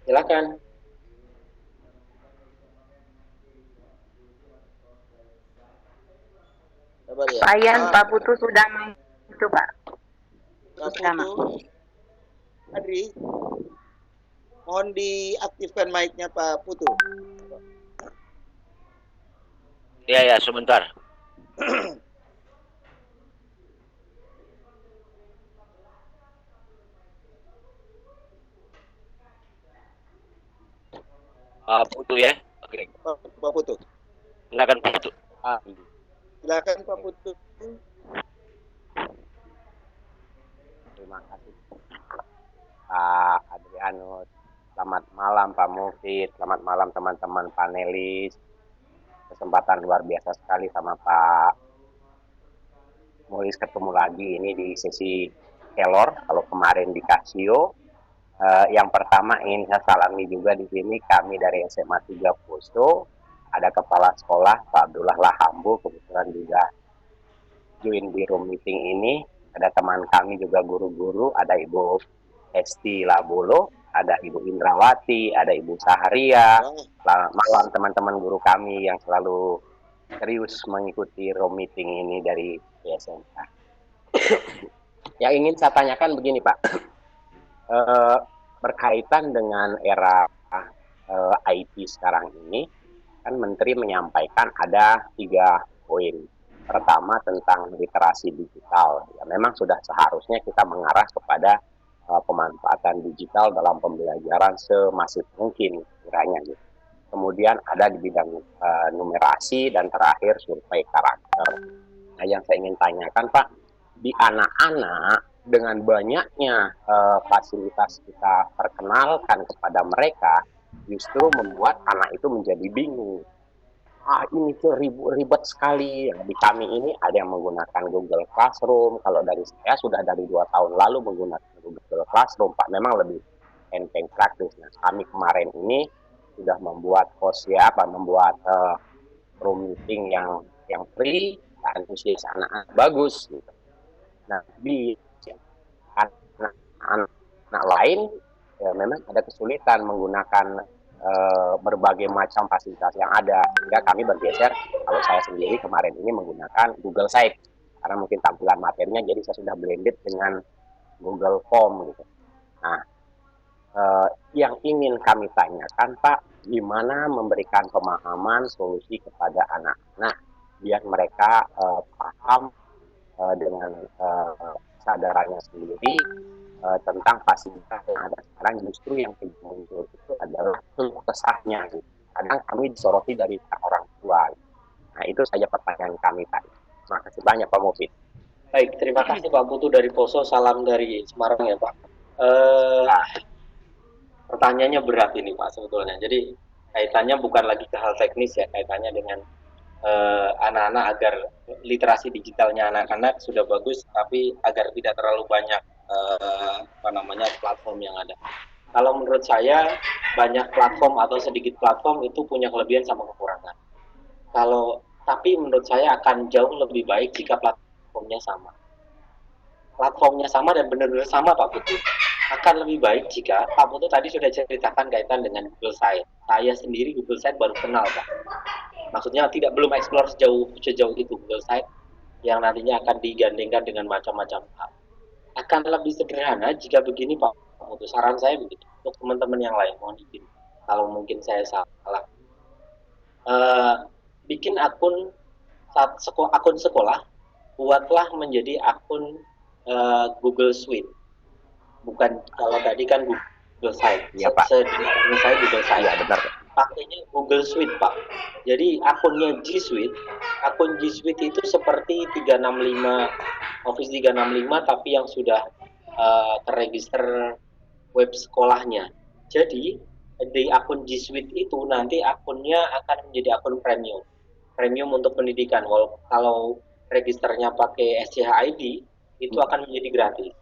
Silakan. Sabar ya. Pak Putu sudah itu Pak. Pak Putu, Adri, mohon diaktifkan mic-nya Pak Putu. Ya, sebentar. Putu ya. Oke. Pak Putu. Silakan Putu. Silakan Pak Putu. Terima kasih Pak Adrianus. Selamat malam Pak Mufid. Selamat malam teman-teman panelis. Kesempatan luar biasa sekali sama Pak Mulis ketemu lagi ini di sesi Kelor. Kalau kemarin di Casio. Yang pertama ingin saya salami juga di sini kami dari SMA 3 Poso. Ada kepala sekolah Pak Abdullah Lahambu, kebetulan juga join di room meeting ini. Ada teman kami juga guru-guru, ada Ibu Esti Labolo, ada Ibu Indrawati, ada Ibu Saharia. Selamat malam teman-teman guru kami yang selalu serius mengikuti room meeting ini dari SMK. Yang ingin saya tanyakan begini Pak, berkaitan dengan era IT sekarang ini, kan Menteri menyampaikan ada 3 poin. Pertama tentang literasi digital. Ya, memang sudah seharusnya kita mengarah kepada pemanfaatan digital dalam pembelajaran semasif mungkin kiranya. Gitu. Kemudian ada di bidang numerasi dan terakhir survei karakter. Nah, yang saya ingin tanyakan Pak, di anak-anak dengan banyaknya fasilitas kita perkenalkan kepada mereka, justru membuat anak itu menjadi bingung. Ini tuh ribet sekali. Di kami ini ada yang menggunakan Google Classroom. Kalau dari saya sudah dari 2 tahun lalu menggunakan Google Classroom, Pak. Memang lebih enteng praktis. Nah, kami kemarin ini sudah membuat membuat room meeting yang free, antusias anak-anak bagus. Gitu. Nah, di anak lain ya, memang ada kesulitan menggunakan berbagai macam fasilitas yang ada, sehingga kami bergeser. Kalau saya sendiri kemarin ini menggunakan Google Site karena mungkin tampilan materinya, jadi saya sudah blended dengan Google Form gitu. Nah, yang ingin kami tanyakan Pak, gimana memberikan pemahaman solusi kepada anak-anak biar mereka paham dengan kesadarannya sendiri tentang fasilitas yang ada sekarang. Justru yang muncul itu adalah keluh kesahnya. Kadang kami disoroti dari orang tua. Nah, itu saja pertanyaan kami Pak. Terima kasih banyak Pak Mufid. Baik, terima kasih Pak Putu dari Poso, salam dari Semarang ya Pak. Pertanyaannya berat ini Pak sebetulnya. Jadi kaitannya bukan lagi ke hal teknis ya, kaitannya dengan anak-anak agar literasi digitalnya anak-anak sudah bagus, tapi agar tidak terlalu banyak platform yang ada. Kalau menurut saya banyak platform atau sedikit platform itu punya kelebihan sama kekurangan. Tapi menurut saya akan jauh lebih baik jika platformnya sama. Platformnya sama dan benar-benar sama Pak Putu. Akan lebih baik jika Pak Putu tadi sudah ceritakan kaitan dengan Google Site. Saya sendiri Google Site baru kenal Pak. Maksudnya belum explore sejauh itu Google Site yang nantinya akan digandengkan dengan macam-macam hal. Akan lebih sederhana jika begini Pak Putu. Saran saya begitu untuk teman-teman yang lain, mohon izin kalau mungkin saya salah. Bikin akun sekolah, buatlah menjadi akun Google Suite. Bukan kalau tadi kan Google Site. Iya Pak. Saya Google Site. Iya benar. Pakainya Google Suite Pak. Jadi akunnya G Suite, akun G Suite itu seperti 365 Office 365 tapi yang sudah terregister web sekolahnya. Jadi di akun G Suite itu nanti akunnya akan menjadi akun premium untuk pendidikan. Kalau registernya pakai SCHID itu akan menjadi gratis.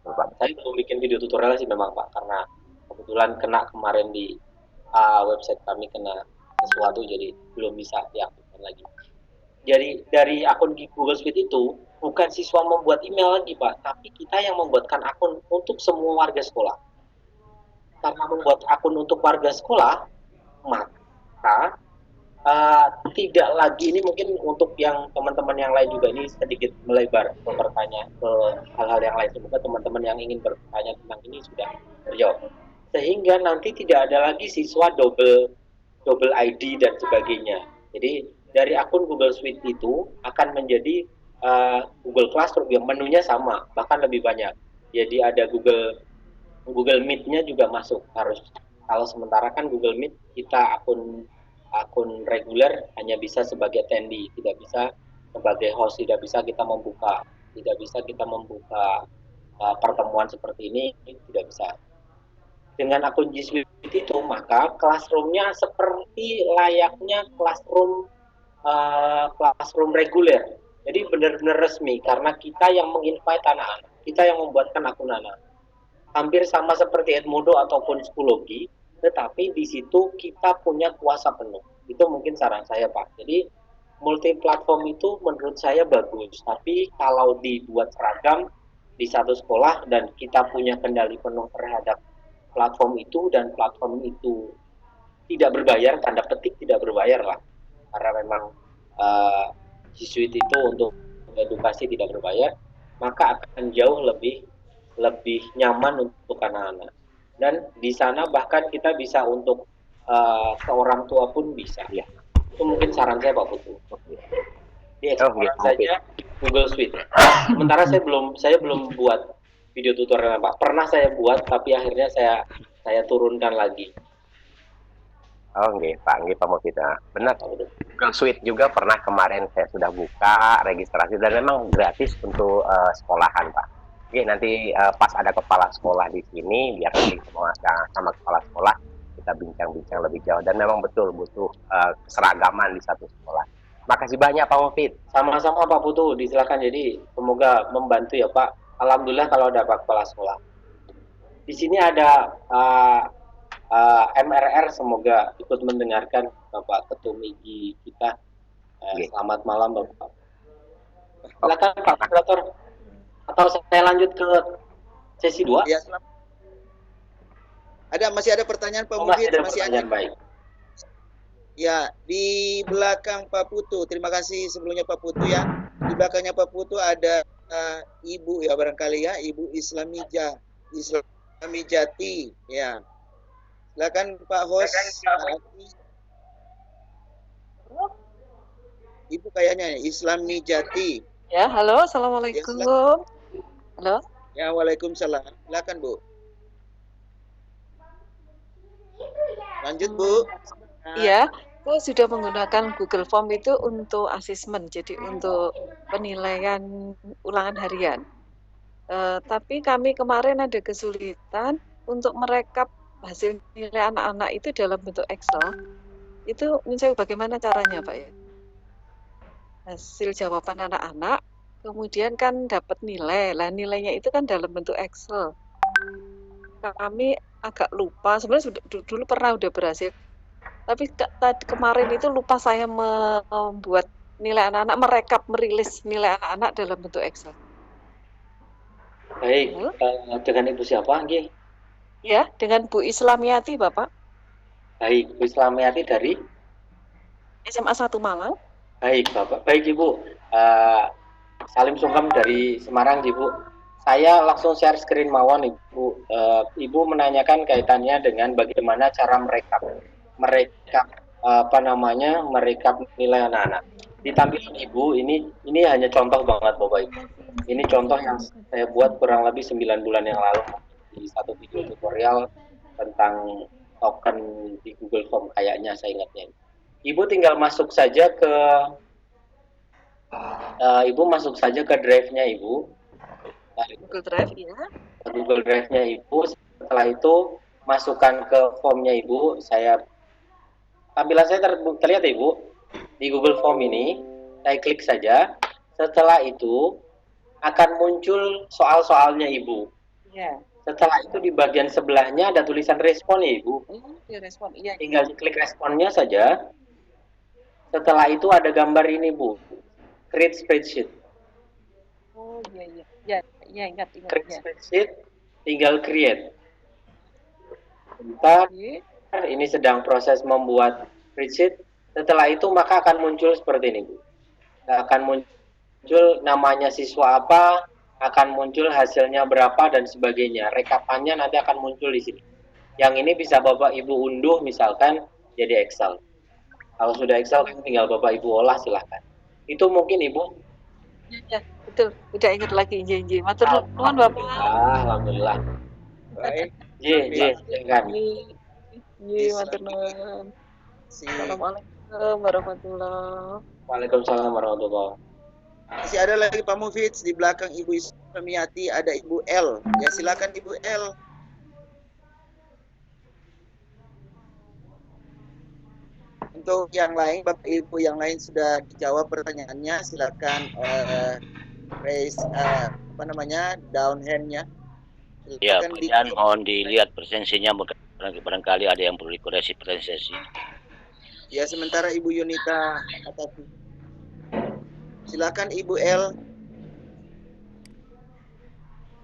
Pak, saya belum bikin video tutorial sih memang Pak, karena kebetulan kena kemarin di website kami kena sesuatu, jadi belum bisa diaktifkan lagi. Jadi dari akun Google Suite itu bukan siswa membuat email lagi Pak, tapi kita yang membuatkan akun untuk semua warga sekolah. Karena membuat akun untuk warga sekolah, maka tidak lagi, ini mungkin untuk yang teman-teman yang lain juga, ini sedikit melebar ke bertanya ke hal-hal yang lain. Semoga teman-teman yang ingin bertanya tentang ini sudah terjawab. Sehingga nanti tidak ada lagi siswa double ID dan sebagainya. Jadi dari akun Google Suite itu akan menjadi Google Classroom yang menunya sama, bahkan lebih banyak. Jadi ada Google Meet-nya juga masuk harus. Kalau sementara kan Google Meet kita akun reguler hanya bisa sebagai attendee, tidak bisa sebagai host, tidak bisa kita membuka pertemuan seperti ini, tidak bisa. Dengan akun G Suite itu, maka classroom-nya seperti layaknya classroom reguler. Jadi benar-benar resmi karena kita yang menginvite anak-anak, kita yang membuatkan akun anak. Hampir sama seperti Edmodo ataupun Schoology, tetapi di situ kita punya kuasa penuh. Itu mungkin saran saya Pak. Jadi multi platform itu menurut saya bagus, tapi kalau dibuat seragam di satu sekolah dan kita punya kendali penuh terhadap platform itu, dan platform itu tidak berbayar, tanda petik tidak berbayar lah, karena memang G Suite itu untuk edukasi tidak berbayar, maka akan jauh lebih nyaman untuk anak-anak. Dan di sana bahkan kita bisa untuk ke orang tua pun bisa. Ya. Itu mungkin saran saya Pak Putu. Dieksplor saja Google Suite. Sementara saya belum buat video tutorial Pak. Pernah saya buat tapi akhirnya saya turunkan lagi. Pak Mufid. Benar. Google Suite juga pernah kemarin saya sudah buka registrasi dan memang gratis untuk sekolahan Pak. Oke, nanti pas ada kepala sekolah di sini, biar nanti sama kepala sekolah kita bincang-bincang lebih jauh. Dan memang betul butuh keseragaman di satu sekolah. Makasih banyak Pak Mufid. Sama-sama Pak Putu, disilakan. Jadi semoga membantu ya Pak. Alhamdulillah kalau ada Pak Kepala Sekolah. Di sini ada MRR, semoga ikut mendengarkan Bapak Ketum IGI kita. Selamat malam Bapak. Silakan Pak Moderator. Atau saya lanjut ke sesi 2? Ya, masih ada pertanyaan Pak Mufid? Masih ada. Baik. Ya, di belakang Pak Putu, terima kasih sebelumnya Pak Putu ya. Di belakangnya Pak Putu ada Ibu ya barangkali ya, Ibu Islami Jati ya. Silakan Pak host. Ibu kayaknya Islami Jati. Ya, halo, assalamualaikum. Halo. Ya, waalaikumsalam. Silakan Bu. Lanjut Bu. Iya, saya sudah menggunakan Google Form itu untuk asesmen, jadi untuk penilaian ulangan harian. Tapi kami kemarin ada kesulitan untuk merekap hasil nilai anak-anak itu dalam bentuk Excel. Itu misalnya bagaimana caranya Pak ya? Hasil jawaban anak-anak, kemudian kan dapat nilai. Lah nilainya itu kan dalam bentuk Excel. Kami agak lupa, sebenarnya dulu pernah udah berhasil. Tapi kemarin itu lupa saya membuat nilai anak-anak, merilis nilai anak-anak dalam bentuk Excel. Baik, dengan Ibu siapa? Ya, dengan Bu Islamiati, Bapak. Baik, Bu Islamiati dari SMA 1 Malang. Baik, Bapak. Baik, Ibu. Salim Sungkem dari Semarang, Ibu. Saya langsung share screen mawon, Ibu. Ibu menanyakan kaitannya dengan bagaimana cara merekap nilai anak-anak. Di tampilan Ibu, ini hanya contoh banget, Bapak Ibu. Ini contoh yang saya buat kurang lebih 9 bulan yang lalu di satu video tutorial tentang token di Google Form kayaknya, saya ingatnya. Ibu tinggal masuk saja ke drive-nya Ibu. Google Drive ya. Google Drive-nya Ibu. Setelah itu masukkan ke formnya Ibu. Tampilan saya terlihat Ibu di Google Form ini. Saya klik saja. Setelah itu akan muncul soal-soalnya Ibu. Ya. Setelah itu di bagian sebelahnya ada tulisan respon ya Ibu. Respon, iya. Tinggal klik responnya saja. Setelah itu ada gambar ini Bu, create spreadsheet. Oh iya iya. Ya, ya ingat Create ya. spreadsheet, tinggal create. Bentar, Oke. ini sedang proses membuat spreadsheet. Setelah itu maka akan muncul seperti ini, Bu. Akan muncul namanya siswa apa, akan muncul hasilnya berapa dan sebagainya. Rekapannya nanti akan muncul di sini. Yang ini bisa Bapak Ibu unduh misalkan jadi Excel. Kalau sudah Excel kan tinggal Bapak Ibu olah silahkan. Itu mungkin Ibu. Ya, betul. Udah ingat lagi. Iya. Matur nuwun Bapak. Alhamdulillah. Baik. Silakan. Iya, matur nuwun. Assalamualaikum warahmatullahi. Waalaikumsalam warahmatullahi. Masih ada lagi Pak Mufid di belakang Ibu Ismiati ada Ibu L. Ya silakan Ibu L. Untuk yang lain, Bapak Ibu yang lain sudah dijawab pertanyaannya, silakan raise down hand-nya. Ya, kemudian mohon dilihat presensinya, barangkali ada yang perlu dikoreksi presensi. Ya, sementara Ibu Yunita atas. Silakan Ibu L.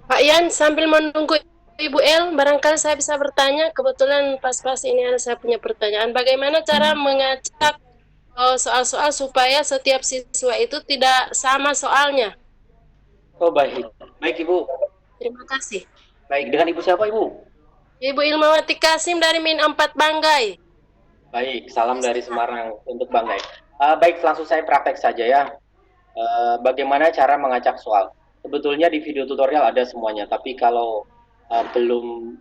Pak Yan, sambil menunggu Ibu L, barangkali saya bisa bertanya. Kebetulan pas-pas ini saya punya pertanyaan. Bagaimana cara mengacak soal-soal supaya setiap siswa itu tidak sama soalnya? Oh baik, baik Ibu. Terima kasih. Baik, dengan Ibu siapa Ibu? Ibu Ilmawati Kasim dari Min 4 Banggai. Baik, salam dari Semarang untuk Banggai. Baik, langsung saya praktek saja ya. Bagaimana cara mengacak soal? Sebetulnya di video tutorial ada semuanya, tapi kalau belum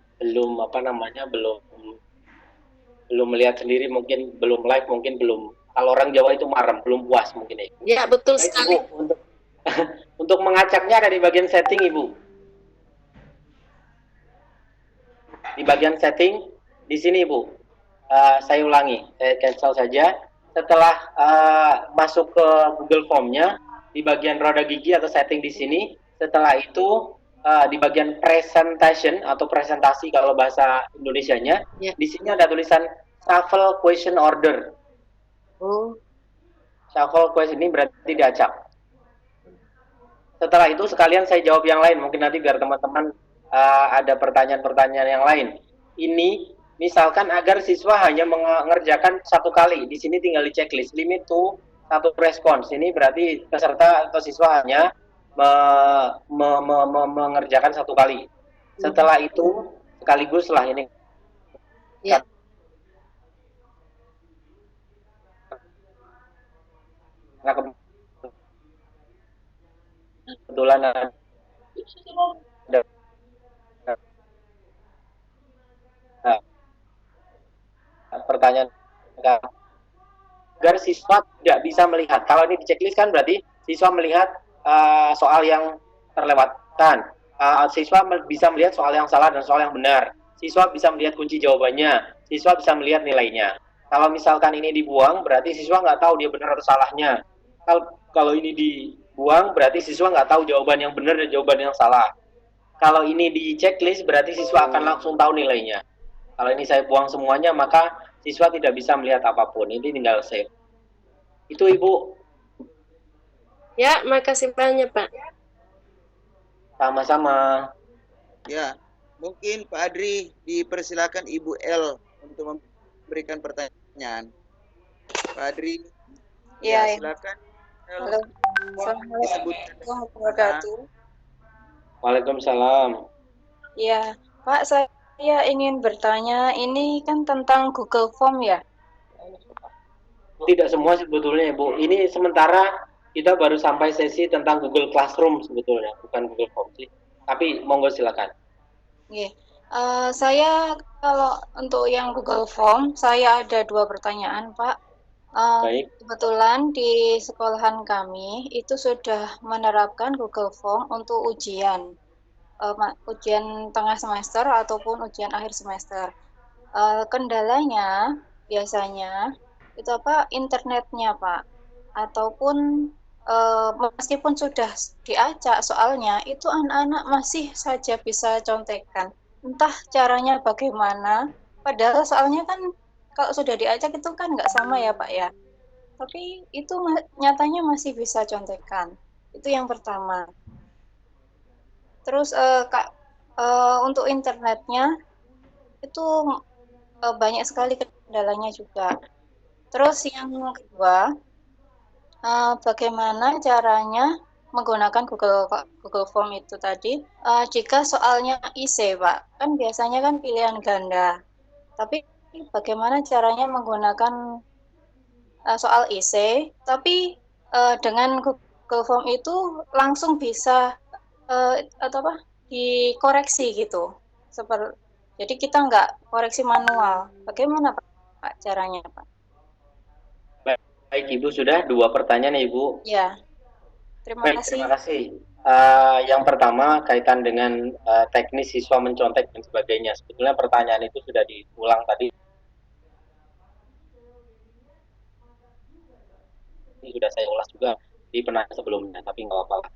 melihat sendiri, mungkin belum live, mungkin belum. Kalau orang Jawa itu marem, belum puas mungkin ya. Ya betul Baik, sekali. Ibu, untuk mengacaknya ada di bagian setting Ibu. Di bagian setting di sini Ibu. Saya ulangi, saya cancel saja. Setelah masuk ke Google Form-nya, di bagian roda gigi atau setting di sini, setelah itu di bagian presentation atau presentasi kalau bahasa Indonesianya, di sini ada tulisan shuffle question order. Oh. Shuffle question ini berarti diacak. Setelah itu sekalian saya jawab yang lain, mungkin nanti biar teman-teman ada pertanyaan-pertanyaan yang lain. Ini misalkan agar siswa hanya mengerjakan satu kali, di sini tinggal di checklist, limit to satu respons. Ini berarti peserta atau siswa hanya mengerjakan satu kali. Setelah itu sekaligus setelah ini kebetulan ada pertanyaan agar siswa tidak bisa melihat. Kalau ini di checklist kan berarti siswa melihat soal yang terlewatkan. Siswa bisa melihat soal yang salah dan soal yang benar. Siswa bisa melihat kunci jawabannya. Siswa bisa melihat nilainya. Kalau misalkan ini dibuang, berarti siswa nggak tahu dia benar atau salahnya. Kalau ini dibuang, berarti siswa nggak tahu jawaban yang benar dan jawaban yang salah. Kalau ini di checklist, berarti siswa akan langsung tahu nilainya. Kalau ini saya buang semuanya, maka siswa tidak bisa melihat apapun. Ini tinggal save. Itu Ibu. Ya, makasih banyak Pak. Sama-sama. Ya, mungkin Pak Adri dipersilakan Ibu L untuk memberikan pertanyaan. Pak Adri. Ya, silakan. Halo. Assalamualaikum warahmatullahi wabarakatuh. Waalaikumsalam. Ya, Pak, saya ingin bertanya, ini kan tentang Google Form ya? Tidak semua sebetulnya, Bu. Ini sementara kita baru sampai sesi tentang Google Classroom sebetulnya, bukan Google Form sih. Tapi monggo silakan. Saya kalau untuk yang Google Form, saya ada 2 pertanyaan, Pak. Baik. Kebetulan di sekolahan kami itu sudah menerapkan Google Form untuk ujian tengah semester ataupun ujian akhir semester. Kendalanya biasanya itu internetnya Pak, ataupun meskipun sudah diacak soalnya itu anak-anak masih saja bisa contekan, entah caranya bagaimana, padahal soalnya kan kalau sudah diacak itu kan nggak sama ya Pak ya, tapi itu nyatanya masih bisa contekan. Itu yang pertama. Terus untuk internetnya itu banyak sekali kendalanya juga. Terus yang kedua, bagaimana caranya menggunakan Google Form itu tadi? Jika soalnya IC, Pak, kan biasanya kan pilihan ganda. Tapi bagaimana caranya menggunakan soal IC, tapi dengan Google Form itu langsung bisa atau apa dikoreksi gitu. Jadi kita nggak koreksi manual. Bagaimana Pak caranya, Pak? Baik, Ibu, sudah 2 pertanyaan, Ibu. Ya, terima Baik, kasih. terima kasih. Yang pertama kaitan dengan teknis siswa mencontek dan sebagainya. Sebetulnya pertanyaan itu sudah diulang tadi. Ini sudah saya ulas juga di penanya sebelumnya, tapi nggak apa-apa.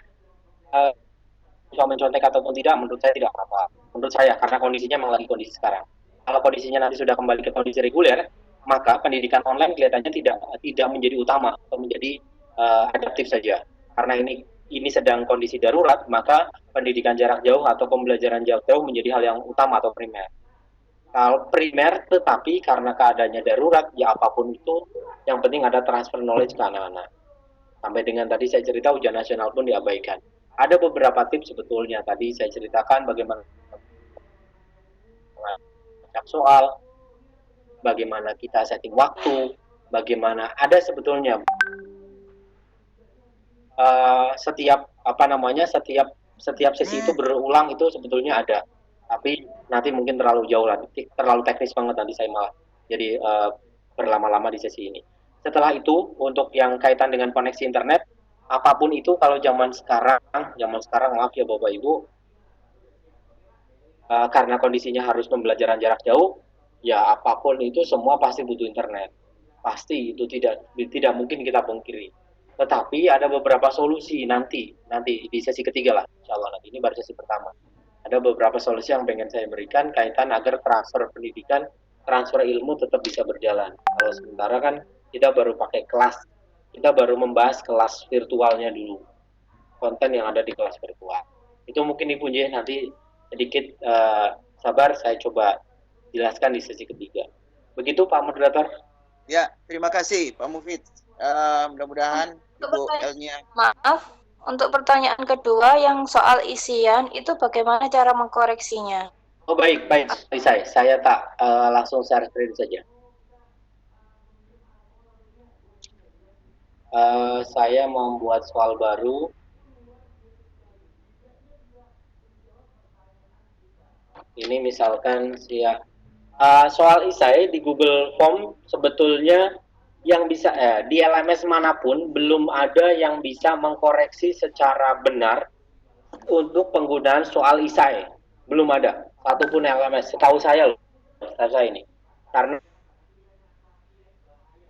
Siswa mencontek ataupun tidak, menurut saya tidak apa-apa. Menurut saya, karena kondisinya memang lagi kondisi sekarang. Kalau kondisinya nanti sudah kembali ke kondisi reguler, maka pendidikan online kelihatannya tidak menjadi utama atau menjadi adaptif saja. Karena ini sedang kondisi darurat, maka pendidikan jarak jauh atau pembelajaran jarak jauh menjadi hal yang utama atau primer. Kalau primer, tetapi karena keadaannya darurat, ya apapun itu, yang penting ada transfer knowledge ke anak-anak. Sampai dengan tadi saya cerita ujian nasional pun diabaikan. Ada beberapa tips sebetulnya tadi saya ceritakan bagaimana soal, bagaimana kita setting waktu, bagaimana ada sebetulnya setiap sesi itu berulang itu sebetulnya ada, tapi nanti mungkin terlalu jauh lah, terlalu teknis banget nanti saya malah jadi berlama-lama di sesi ini. Setelah itu untuk yang kaitan dengan koneksi internet, apapun itu kalau zaman sekarang maaf ya Bapak Ibu, karena kondisinya harus pembelajaran jarak jauh, ya apapun itu semua pasti butuh internet. Pasti itu tidak mungkin kita pungkiri. Tetapi ada beberapa solusi nanti di sesi ketiga lah, insya Allah nanti ini baru sesi pertama. Ada beberapa solusi yang pengen saya berikan kaitan agar transfer pendidikan, transfer ilmu tetap bisa berjalan. Kalau sementara kan kita baru pakai kelas, kita baru membahas kelas virtualnya dulu, konten yang ada di kelas virtual. Itu mungkin Ibu J nanti sedikit sabar, saya coba jelaskan di sesi ketiga. Begitu Pak Moderator. Ya, terima kasih Pak Mufid. Mudah-mudahan Ibu L-nya. Maaf, untuk pertanyaan kedua yang soal isian itu bagaimana cara mengkoreksinya? Oh baik, saya tak langsung share screen saja. Saya membuat soal baru. Ini misalkan soal isai di Google Form sebetulnya yang bisa di LMS manapun belum ada yang bisa mengkoreksi secara benar untuk penggunaan soal isai. Belum ada satupun LMS setahu saya ini. Karena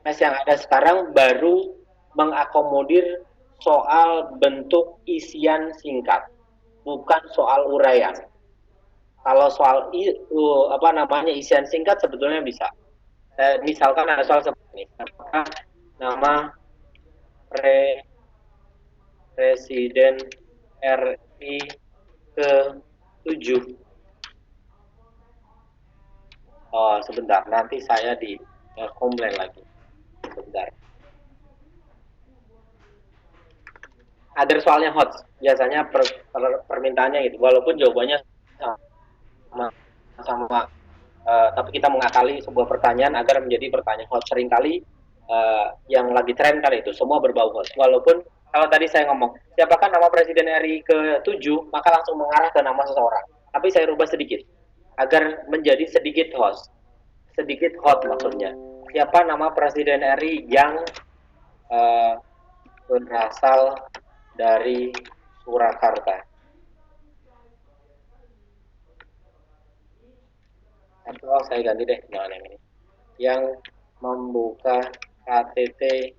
LMS yang ada sekarang baru mengakomodir soal bentuk isian singkat, bukan soal uraian. Kalau soal isian singkat sebetulnya bisa. Misalkan ada soal seperti ini, nama Presiden RI ke-7. Oh, sebentar, nanti saya di komplain lagi. Sebentar. Agar soalnya hot, biasanya permintaannya gitu, walaupun jawabannya sama tapi kita mengakali sebuah pertanyaan agar menjadi pertanyaan hot. Seringkali yang lagi tren kali itu semua berbau hot, walaupun kalau tadi saya ngomong siapakah nama Presiden RI ke-7, maka langsung mengarah ke nama seseorang, tapi saya rubah sedikit agar menjadi sedikit hot maksudnya, siapa nama Presiden RI yang berasal dari Surakarta. Atau saya ganti deh dengan yang ini, yang membuka KTT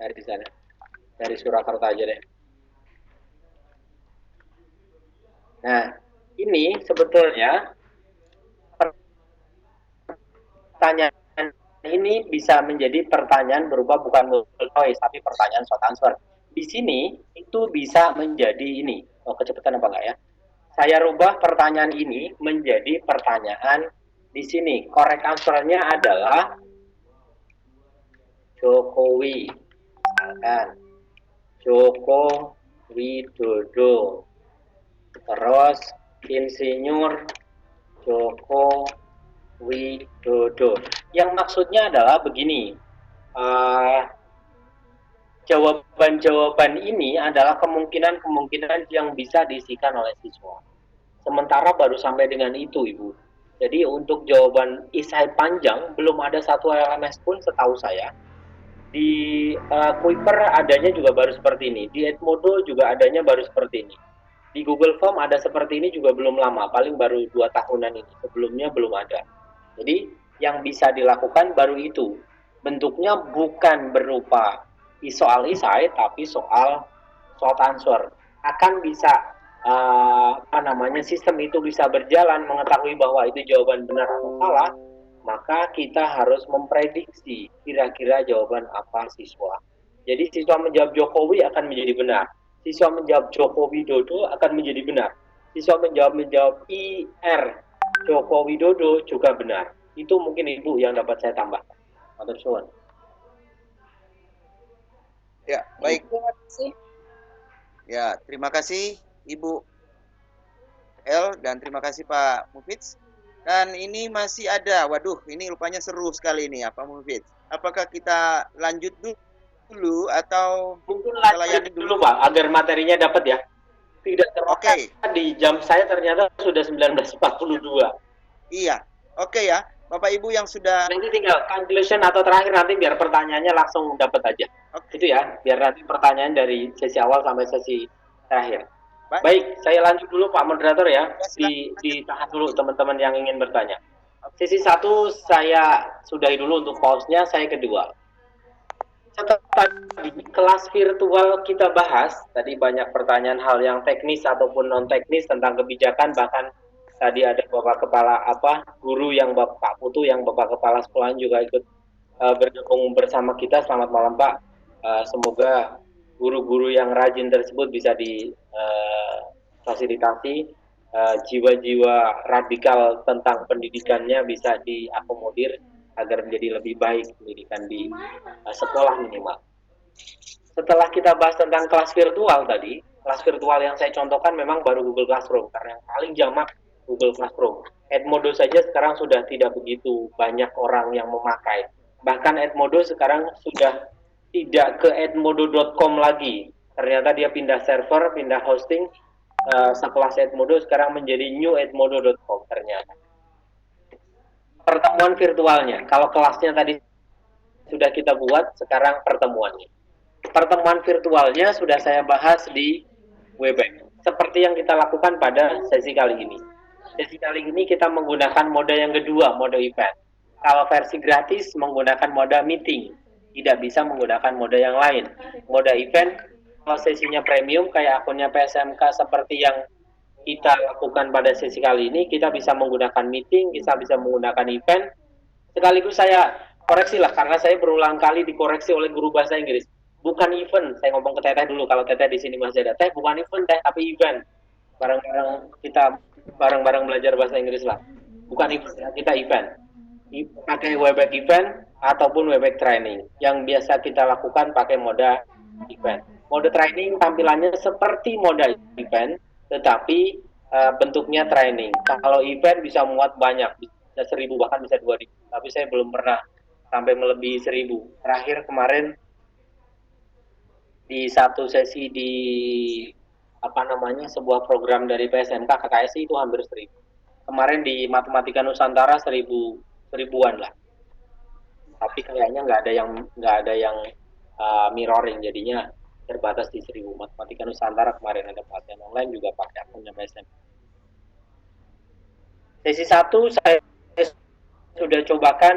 dari sana, dari Surakarta aja deh. Nah, ini sebetulnya pertanyaan ini bisa menjadi pertanyaan berupa bukan multiple choice tapi pertanyaan short answer. Di sini itu bisa menjadi ini. Oh, kecepatan apa enggak ya? Saya rubah pertanyaan ini menjadi pertanyaan di sini. Correct answer-nya adalah Jokowi. Misalkan Joko Widodo. Terus Insinyur Joko Widodo. Yang maksudnya adalah begini, jawaban-jawaban ini adalah kemungkinan-kemungkinan yang bisa diisikan oleh siswa. Sementara baru sampai dengan itu, Ibu. Jadi untuk jawaban isai panjang belum ada satu LMS pun setahu saya. Di Kuiper adanya juga baru seperti ini. Di Edmodo juga adanya baru seperti ini. Di Google Form ada seperti ini juga belum lama, paling baru 2 tahunan ini. Sebelumnya belum ada. Jadi yang bisa dilakukan baru itu. Bentuknya bukan berupa soal isai, tapi soal short answer. Akan bisa sistem itu bisa berjalan, mengetahui bahwa itu jawaban benar atau salah, maka kita harus memprediksi kira-kira jawaban apa siswa. Jadi siswa menjawab Jokowi akan menjadi benar. Siswa menjawab Joko Widodo akan menjadi benar. Siswa menjawab IR Joko Widodo juga benar. Itu mungkin Ibu yang dapat saya tambahkan. Matur suwun. Ya, baik. Terima kasih. Ya, terima kasih Ibu L dan terima kasih Pak Mufiz. Dan ini masih ada, waduh, ini rupanya seru sekali ini ya Pak Mufiz. Apakah kita lanjut dulu atau mungkin lanjut dulu Pak, agar materinya dapat ya. Tidak terasa di jam saya ternyata sudah 19.42. Iya, oke ya. Bapak Ibu yang sudah... Nanti tinggal conclusion atau terakhir nanti biar pertanyaannya langsung dapat aja. Itu ya, biar nanti pertanyaan dari sesi awal sampai sesi terakhir. Baik, saya lanjut dulu Pak Moderator ya. Ditahan dulu teman-teman yang ingin bertanya. Sesi 1 saya sudahi dulu untuk pause-nya, saya kedua. Setelah di kelas virtual kita bahas, tadi banyak pertanyaan hal yang teknis ataupun non-teknis tentang kebijakan, bahkan tadi ada Bapak Kepala guru yang Bapak Putu, yang Bapak Kepala Sekolahan juga ikut bergabung bersama kita. Selamat malam Pak. Semoga guru-guru yang rajin tersebut bisa difasilitasi, jiwa-jiwa radikal tentang pendidikannya bisa diakomodir agar menjadi lebih baik pendidikan di sekolah minimal. Setelah kita bahas tentang kelas virtual tadi, kelas virtual yang saya contohkan memang baru Google Classroom, karena yang paling jamak Google Classroom. Edmodo saja sekarang sudah tidak begitu banyak orang yang memakai. Bahkan Edmodo sekarang sudah tidak ke edmodo.com lagi. Ternyata dia pindah server, pindah hosting. Sekelas Edmodo sekarang menjadi newedmodo.com ternyata. Pertemuan virtualnya, kalau kelasnya tadi sudah kita buat, sekarang pertemuannya. Pertemuan virtualnya sudah saya bahas di Webex. Seperti yang kita lakukan pada sesi kali ini. Sesi kali ini kita menggunakan mode yang kedua, mode event. Kalau versi gratis menggunakan mode meeting, tidak bisa menggunakan mode yang lain. Mode event, kalau sesinya premium kayak akunnya PSMK seperti yang kita lakukan pada sesi kali ini, kita bisa menggunakan meeting, kita bisa menggunakan event. Sekaligus saya koreksi lah, karena saya berulang kali dikoreksi oleh guru bahasa Inggris. Bukan event, saya ngomong ke Teteh dulu, kalau Teteh di sini masih ada. Teh, bukan event Teh, tapi event. Bareng-bareng kita bareng-bareng belajar bahasa Inggris lah. Bukan event, kita event. Pakai Webex event ataupun Webex training. Yang biasa kita lakukan pakai mode event. Mode training tampilannya seperti mode event, tetapi bentuknya training. Kalau event bisa muat banyak, bisa 1.000 bahkan bisa 2.000. Tapi saya belum pernah sampai melebihi 1.000. Terakhir kemarin di satu sesi di sebuah program dari PSMK KKSI itu hampir 1.000. Kemarin di Matematika Nusantara 1.000-an lah. Tapi kayaknya nggak ada yang mirroring, jadinya terbatas di 1.000. Matematika Nusantara kemarin ada pelatihan online juga pakai akunnya PSMK. Sesi 1 saya sudah cobakan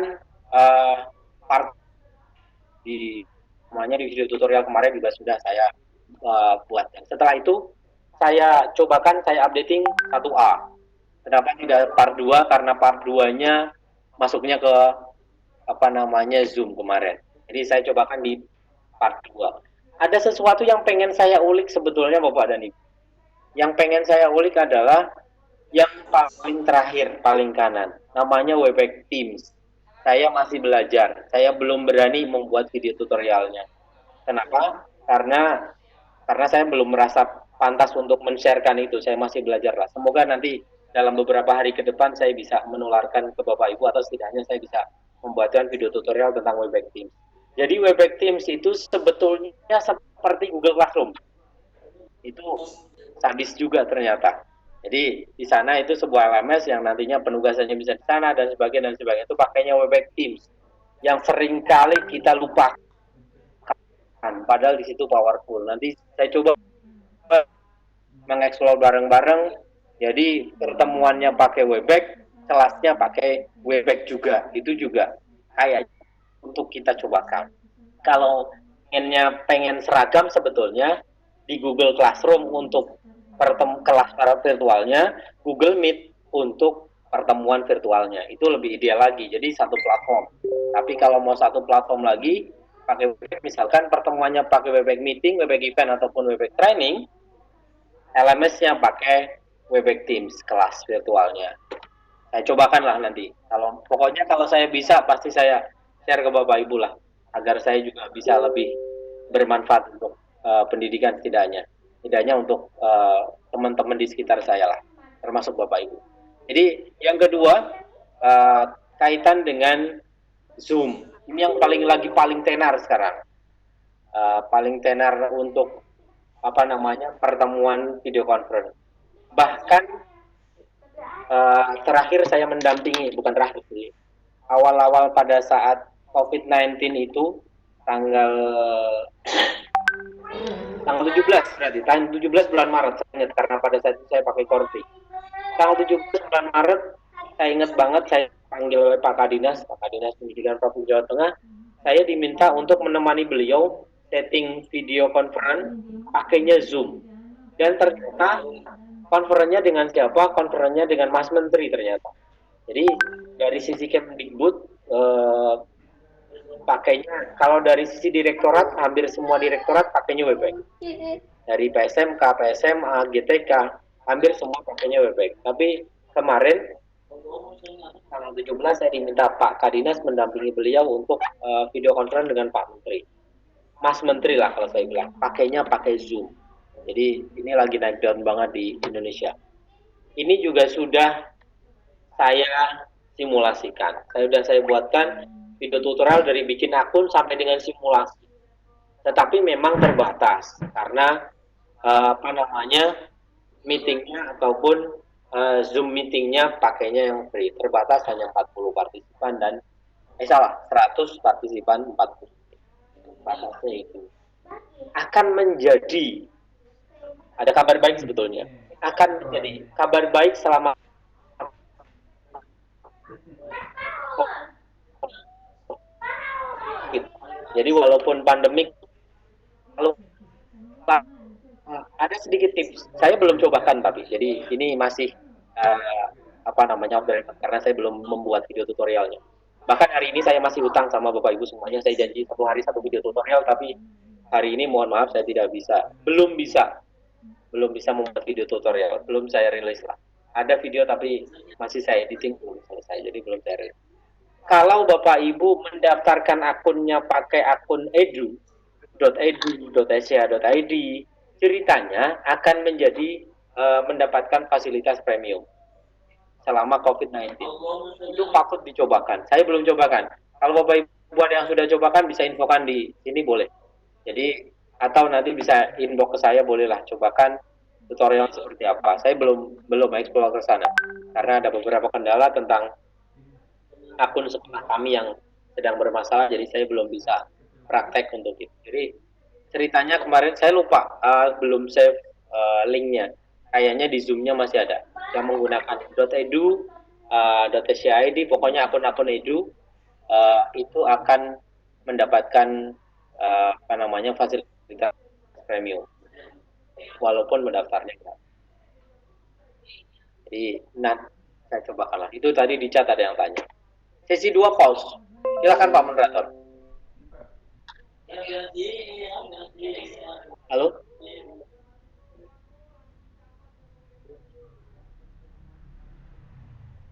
part di video tutorial kemarin juga sudah saya buat. Setelah itu saya cobakan, saya updating 1A. Kenapa tidak part 2? Karena part 2-nya masuknya ke Zoom kemarin. Jadi saya cobakan di part 2. Ada sesuatu yang pengen saya ulik sebetulnya Bapak dan Ibu. Yang pengen saya ulik adalah yang paling terakhir, paling kanan. Namanya Webex Teams. Saya masih belajar. Saya belum berani membuat video tutorialnya. Kenapa? Karena saya belum merasa pantas untuk men-sharekan itu. Saya masih belajar lah. Semoga nanti dalam beberapa hari ke depan saya bisa menularkan ke Bapak Ibu, atau setidaknya saya bisa membuatkan video tutorial tentang Webex Teams. Jadi Webex Teams itu sebetulnya seperti Google Classroom. Itu sadis juga ternyata. Jadi di sana itu sebuah LMS yang nantinya penugasannya bisa di sana dan sebagainya. Itu pakainya Webex Teams yang seringkali kita lupakan. Padahal di situ powerful. Nanti saya coba mengeksplor bareng-bareng. Jadi pertemuannya pakai Webex, kelasnya pakai Webex juga. Itu juga kayak untuk kita cobakan. Kalau pengen seragam sebetulnya di Google Classroom untuk kelas virtualnya, Google Meet untuk pertemuan virtualnya. Itu lebih ideal lagi. Jadi satu platform. Tapi kalau mau satu platform lagi, pakai Webex, misalkan pertemuannya pakai Webex Meeting, Webex Event, ataupun Webex Training, LMS-nya pakai Webex Teams, kelas virtualnya. Saya cobakan lah nanti. Pokoknya kalau saya bisa, pasti saya share ke Bapak Ibu lah, agar saya juga bisa lebih bermanfaat untuk pendidikan setidaknya untuk teman-teman di sekitar saya lah, termasuk Bapak Ibu. Jadi yang kedua, kaitan dengan Zoom. Ini yang paling tenar sekarang. Paling tenar untuk pertemuan video conference. Bahkan terakhir saya mendampingi, bukan terakhir sih, awal-awal pada saat COVID-19 itu tanggal 17 berarti, tanggal 17 bulan Maret saya ingat, karena pada saat itu saya pakai Korpi. Tanggal 17 bulan Maret saya ingat banget, saya panggil Pak Kadinas Pendidikan Provinsi Jawa Tengah. Saya diminta untuk menemani beliau setting video conference pakainya Zoom. Dan ternyata konferennya dengan siapa? Konferennya dengan Mas Menteri ternyata. Jadi dari sisi Kemdikbud pakainya, kalau dari sisi direktorat, hampir semua direktorat pakainya Webex. Dari PSMK, PSMA, GTK, hampir semua pakainya Webex. Tapi kemarin tanggal 17 saya diminta Pak Kadinas mendampingi beliau untuk video conference dengan Pak Menteri. Mas Menteri lah kalau saya bilang, pakainya pakai Zoom. Jadi ini lagi naik daun banget di Indonesia. Ini juga sudah saya simulasikan. Saya buatkan video tutorial dari bikin akun sampai dengan simulasi. Tetapi memang terbatas karena meetingnya ataupun Zoom meetingnya pakainya yang free. Terbatas hanya 40 partisipan dan 100 partisipan 40. Batasnya itu. Akan menjadi, ada kabar baik sebetulnya, akan menjadi kabar baik selama jadi walaupun pandemik, kalau ada sedikit tips, saya belum cobakan tapi jadi ini masih karena saya belum membuat video tutorialnya. Bahkan hari ini saya masih hutang sama Bapak Ibu semuanya, saya janji satu hari satu video tutorial, tapi hari ini mohon maaf saya belum bisa membuat video tutorial, belum saya rilis lah. Ada video tapi masih saya editing, belum selesai, jadi belum saya rilis. Kalau Bapak Ibu mendaftarkan akunnya pakai akun edu.edu.sca.id, ceritanya akan menjadi mendapatkan fasilitas premium selama COVID-19. Itu patut dicobakan. Saya belum cobakan. Kalau Bapak Ibu ada yang sudah cobakan, bisa infokan di sini boleh. Jadi atau nanti bisa inbox ke saya, bolehlah cobakan tutorial seperti apa. Saya belum eksplor ke sana karena ada beberapa kendala tentang akun sekolah kami yang sedang bermasalah, jadi saya belum bisa praktek untuk itu. Jadi ceritanya kemarin saya lupa belum save linknya. Kayaknya di Zoom-nya masih ada yang menggunakan .edu, .sca.id, pokoknya akun-akun edu itu akan mendapatkan fasilitas premium walaupun mendaftarnya gratis. Jadi saya cobakanlah. Itu tadi di chat ada yang tanya. Sesi 2 pause. Silakan Pak Moderator. Halo?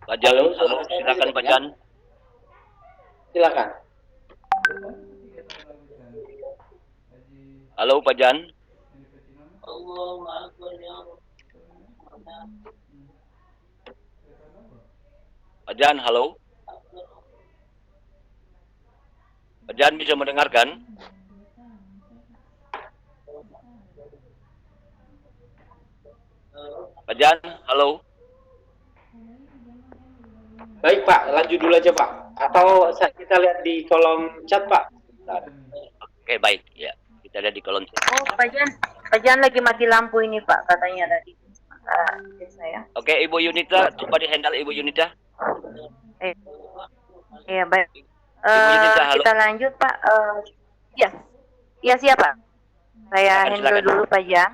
Pak Jan, halo, silakan Pak Jan. Silakan. Halo Pak Jan. Pak Jan, halo. Pak Jan bisa mendengarkan? Pak Jan, halo. Baik Pak, lanjut dulu aja Pak. Atau kita lihat di kolom chat Pak. Bentar. Oke, baik. Ya, kita lihat di kolom chat. Oh, Pak Jan lagi mati lampu ini Pak, katanya tadi. Saya. Oke, Ibu Yunita, coba di-handle Ibu Yunita. Iya, baik. Ibu Yunita, halo. Kita lanjut Pak. Iya siapa? Saya Silakan, handle silakan. dulu Pak Jan.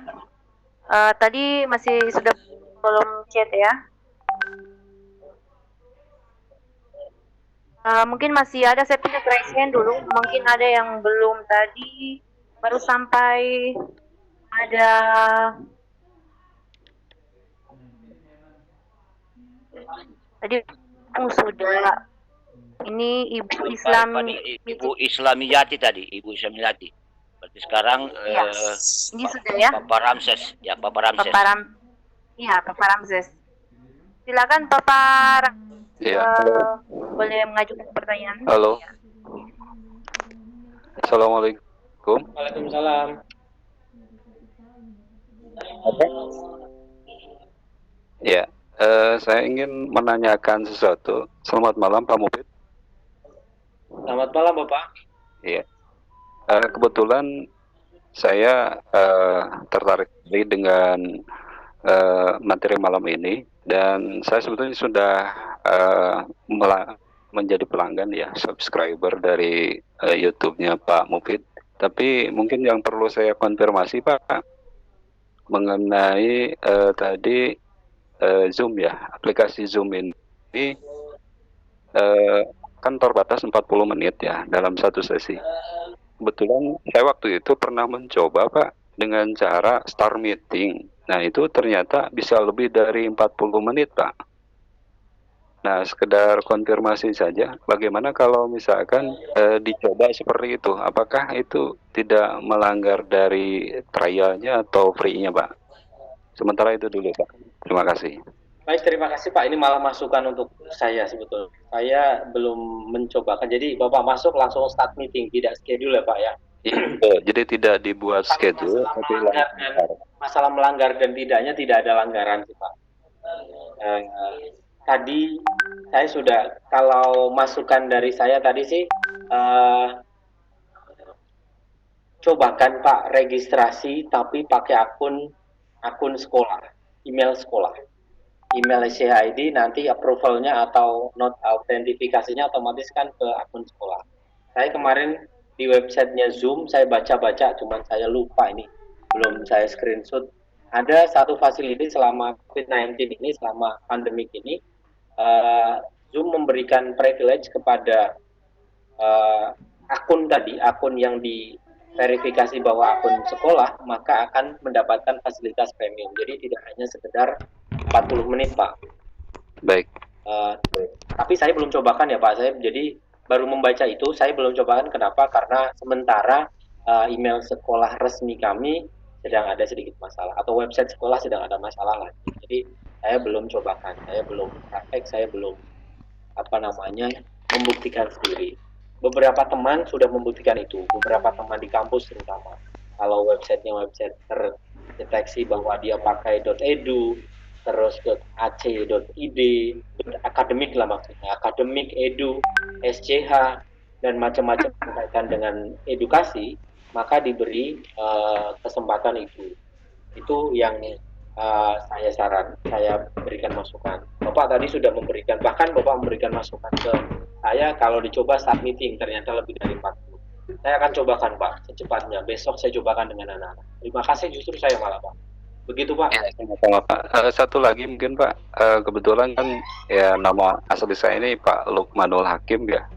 Tadi masih sudah kolom chat ya. Mungkin masih ada, saya punya raise hand dulu. Mungkin ada yang belum tadi, baru sampai ada tadi sudah ini Ibu Islam. Ibu Islamiyati tadi, Ibu Islamiyati. Berarti sekarang ini sudah ya. Papa Ramses, ya Papa Ramses. Papa Ramses. Silakan Papa boleh mengajukan pertanyaan. Halo. Assalamualaikum. Waalaikumsalam. Ya, saya ingin menanyakan sesuatu. Selamat malam Pak Mufid. Selamat malam Bapak. Iya. Kebetulan saya tertarik dengan materi malam ini, dan saya sebetulnya sudah menjadi pelanggan ya, subscriber dari YouTube-nya Pak Mufid. Tapi mungkin yang perlu saya konfirmasi Pak mengenai tadi Zoom ya, aplikasi Zoom ini kan terbatas 40 menit ya dalam satu sesi. Kebetulan saya waktu itu pernah mencoba Pak dengan cara start meeting. Nah itu ternyata bisa lebih dari 40 menit Pak. Nah sekedar konfirmasi saja, bagaimana kalau misalkan dicoba seperti itu? Apakah itu tidak melanggar dari trialnya atau free-nya Pak? Sementara itu dulu Pak. Terima kasih. Baik, terima kasih Pak. Ini malah masukan untuk saya sebetulnya. Saya belum mencobakan. Jadi Bapak masuk langsung start meeting, tidak schedule ya Pak ya? Jadi tidak dibuat schedule. Masalah melanggar dan tidaknya tidak ada langgaran sih Pak. Tadi saya sudah, kalau masukan dari saya tadi sih, cobakan Pak registrasi tapi pakai akun sekolah, email sekolah. Email SCHID, nanti approvalnya atau not autentifikasinya otomatis kan ke akun sekolah. Saya kemarin di websitenya Zoom saya baca-baca, cuman saya lupa ini, belum saya screenshot. Ada satu fasilitas selama COVID-19 ini, selama pandemik ini, Zoom memberikan privilege kepada akun tadi, akun yang diverifikasi bahwa akun sekolah, maka akan mendapatkan fasilitas premium. Jadi tidak hanya sekedar 40 menit Pak. Baik. Tapi saya belum cobakan ya Pak. Saya jadi baru membaca itu. Saya belum cobakan. Kenapa? Karena sementara email sekolah resmi kami sedang ada sedikit masalah, atau website sekolah sedang ada masalah lagi. Jadi saya belum cobakan. Saya belum praktek. Saya belum membuktikan sendiri. Beberapa teman sudah membuktikan itu. Beberapa teman di kampus terutama. Kalau websitenya website terdeteksi bahwa dia pakai .edu, terus .ac.id, akademik lah maksudnya, akademik, edu, SCH, dan macam-macam berkaitan dengan edukasi, maka diberi kesempatan itu. Itu yang saya berikan masukan. Bapak tadi sudah memberikan, bahkan Bapak memberikan masukan ke saya kalau dicoba start meeting ternyata lebih dari 40. Saya akan cobakan Pak secepatnya. Besok saya cobakan dengan anak-anak. Terima kasih, justru saya malah Pak. Begitu Pak. Ya, sama Pak. Satu lagi mungkin Pak, kebetulan kan ya nama asli saya ini Pak Lukmanul Hakim ya.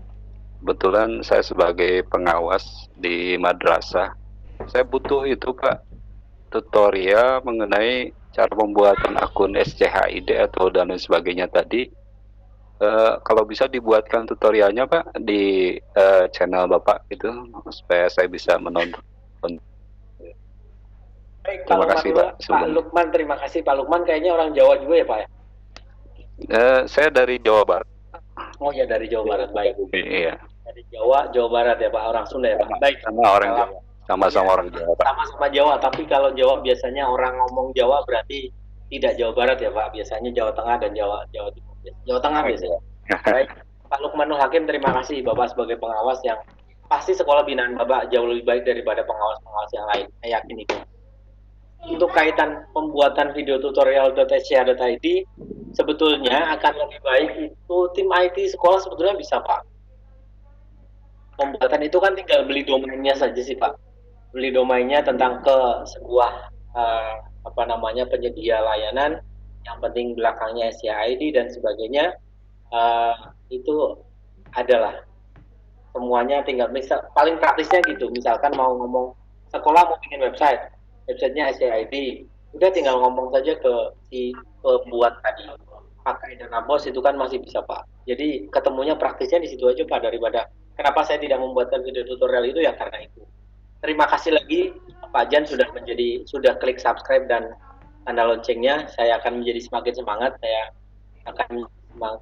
Kebetulan saya sebagai pengawas di madrasah, saya butuh itu Pak, tutorial mengenai cara pembuatan akun SCHID atau dan lain sebagainya tadi. Kalau bisa dibuatkan tutorialnya Pak di channel Bapak itu supaya saya bisa menonton. Baik, Terima kasih Pak. Pak Lukman, terima kasih Pak Lukman. Kayaknya orang Jawa juga ya Pak ya? Saya dari Jawa Barat. Oh ya, dari Jawa Barat, baik. Iya. Dari Jawa Barat ya Pak, orang Sunda ya Pak. Baik. Sama orang Jawa. Sama-sama orang Jawa Pak. Sama-sama Jawa, tapi kalau Jawa biasanya orang ngomong Jawa berarti tidak Jawa Barat ya Pak. Biasanya Jawa Tengah dan Jawa Timur. Jawa Tengah biasanya. Baik. Pak Lukmanul Hakim, terima kasih Bapak sebagai pengawas yang pasti sekolah binaan Bapak jauh lebih baik daripada pengawas-pengawas yang lain. Saya yakin itu. Untuk kaitan pembuatan video tutorial.scha.id, sebetulnya akan lebih baik itu tim IT sekolah sebetulnya bisa Pak. Pembuatan itu kan tinggal beli domainnya saja sih Pak. Beli domainnya tentang ke sebuah penyedia layanan, yang penting belakangnya SCHID dan sebagainya, itu adalah semuanya tinggal paling praktisnya gitu. Misalkan mau ngomong sekolah mau bikin websitenya SCHID, udah tinggal ngomong saja ke si pembuat tadi, pakai dana bos itu kan masih bisa Pak. Jadi ketemunya praktisnya di situ aja Pak, daripada kenapa saya tidak membuatkan video tutorial itu ya karena itu. Terima kasih lagi Pak Jan sudah klik subscribe dan tanda loncengnya. Saya akan menjadi semakin semangat. Saya akan semangat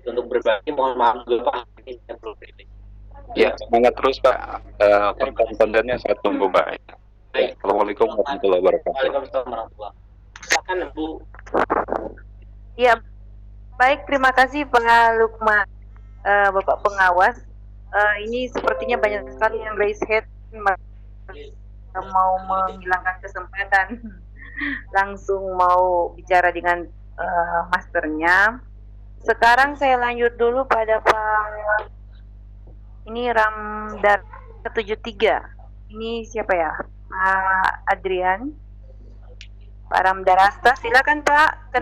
untuk berbagi. Mohon maaf juga Pak, ini saya perlu kritik. Ya, semangat terus Pak. Konten-kontennya saya tunggu Pak. Ya, Assalamualaikum warahmatullahi wabarakatuh. Waalaikumsalam warahmatullahi wabarakatuh. Silakan Bu. Ya, baik, terima kasih Pak Lukman, Bapak pengawas. Ini sepertinya banyak sekali yang raise hand, mau menghilangkan kesempatan, langsung mau bicara dengan masternya. Sekarang saya lanjut dulu pada Pak ini Ramdar 73. Ini siapa ya? Pak Adrian. Pak Ramdarasta, silakan Pak,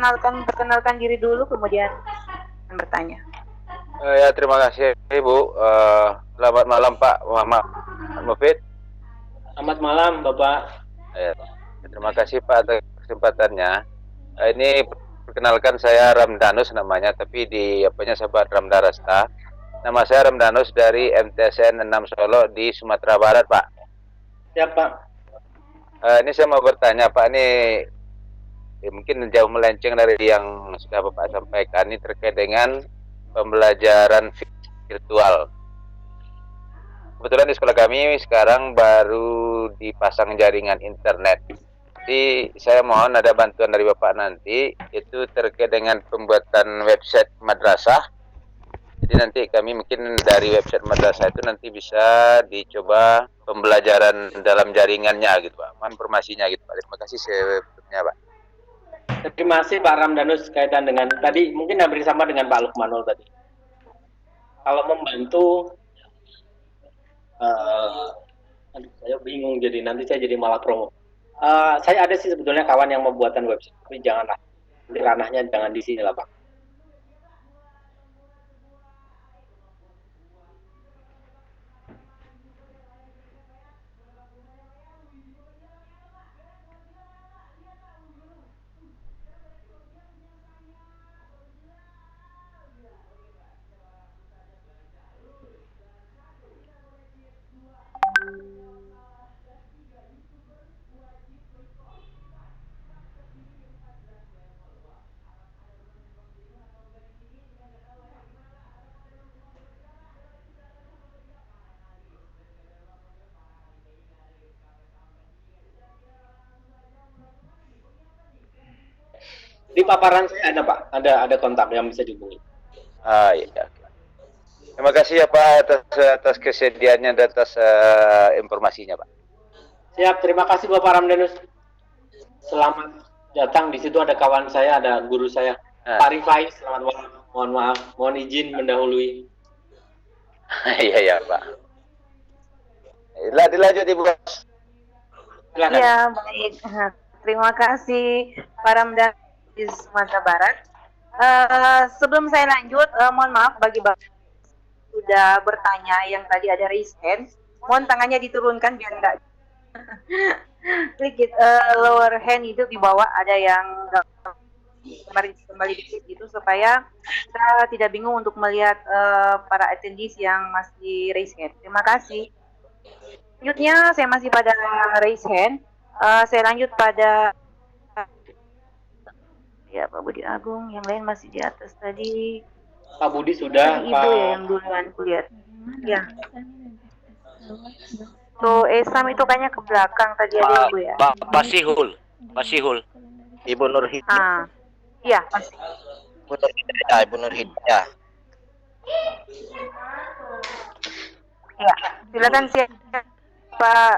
perkenalkan diri dulu kemudian bertanya. Ya, terima kasih Ibu. Selamat malam Pak Muhammad Mufid. Selamat malam Bapak. Ya, terima kasih Pak atas kesempatannya. Ini perkenalkan saya Ramdanus namanya, tapi di sahabat Ramdarasta. Nama saya Ramdanus dari MTSN 6 Solo di Sumatera Barat Pak. Siap Pak. Ini saya mau bertanya Pak, ini mungkin jauh melenceng dari yang sudah Bapak sampaikan, ini terkait dengan pembelajaran virtual. Kebetulan di sekolah kami sekarang baru dipasang jaringan internet. Jadi saya mohon ada bantuan dari Bapak nanti, itu terkait dengan pembuatan website madrasah. Jadi nanti kami mungkin dari website madrasah itu nanti bisa dicoba pembelajaran dalam jaringannya gitu Pak. Mohon informasinya gitu Pak. Terima kasih sebelumnya Pak. Terima kasih Pak Ramdanus kaitan dengan tadi mungkin hampir sama dengan Pak Lukmanul tadi. Kalau membantu, saya bingung jadi nanti saya jadi malah promo. Saya ada sih sebetulnya kawan yang membuatkan website, tapi janganlah nanti ranahnya jangan di sini lah Pak. Di paparan saya ada Pak, ada kontak yang bisa dihubungi. Iya. Terima kasih ya Pak atas kesediaannya dan atas informasinya Pak. Siap, terima kasih Bapak Ramdanus. Selamat datang. Di situ ada kawan saya, ada guru saya, Pak Rifai. Selamat malam. Mohon maaf, mohon izin mendahului. Iya Pak. Dilanjut Ibu. Iya, baik. Terima kasih Pak Ramdan di Sumatera Barat. Sebelum saya lanjut, mohon maaf bagi Bapak sudah bertanya yang tadi ada raise hand, mohon tangannya diturunkan biar enggak klik lower hand itu di bawah ada yang kembali dikit gitu supaya kita tidak bingung untuk melihat para attendees yang masih raise hand. Terima kasih. Selanjutnya saya masih pada raise hand. Saya lanjut pada ya Pak Budi Agung, yang lain masih di atas tadi. Pak Budi sudah. Ibu Pak... ya yang duluan kulihat. Ya. Tuh Esam itu kayaknya ke belakang tadi ada Ibu ya. Pak Sihul. Ibu Nurhid. Iya, pasti. Ibu Nurhid. Ya. Ya, silakan Pak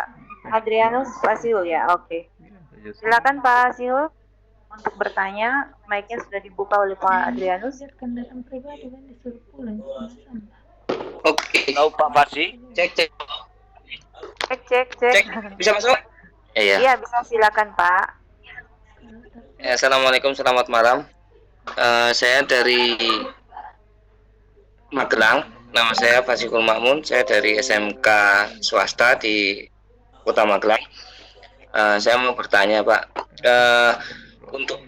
Adrianus, Pak Sihul ya. Oke. Silakan Pak Sihul untuk bertanya. Mic-nya sudah dibuka oleh Pak Adrianus. Oke. Tahu Pak Farsi? Cek. Bisa masuk? Iya, bisa, silakan Pak. Assalamualaikum, selamat malam. Saya dari Magelang. Nama saya Fasikul Makmun. Saya dari SMK swasta di Kota Magelang. Saya mau bertanya Pak, untuk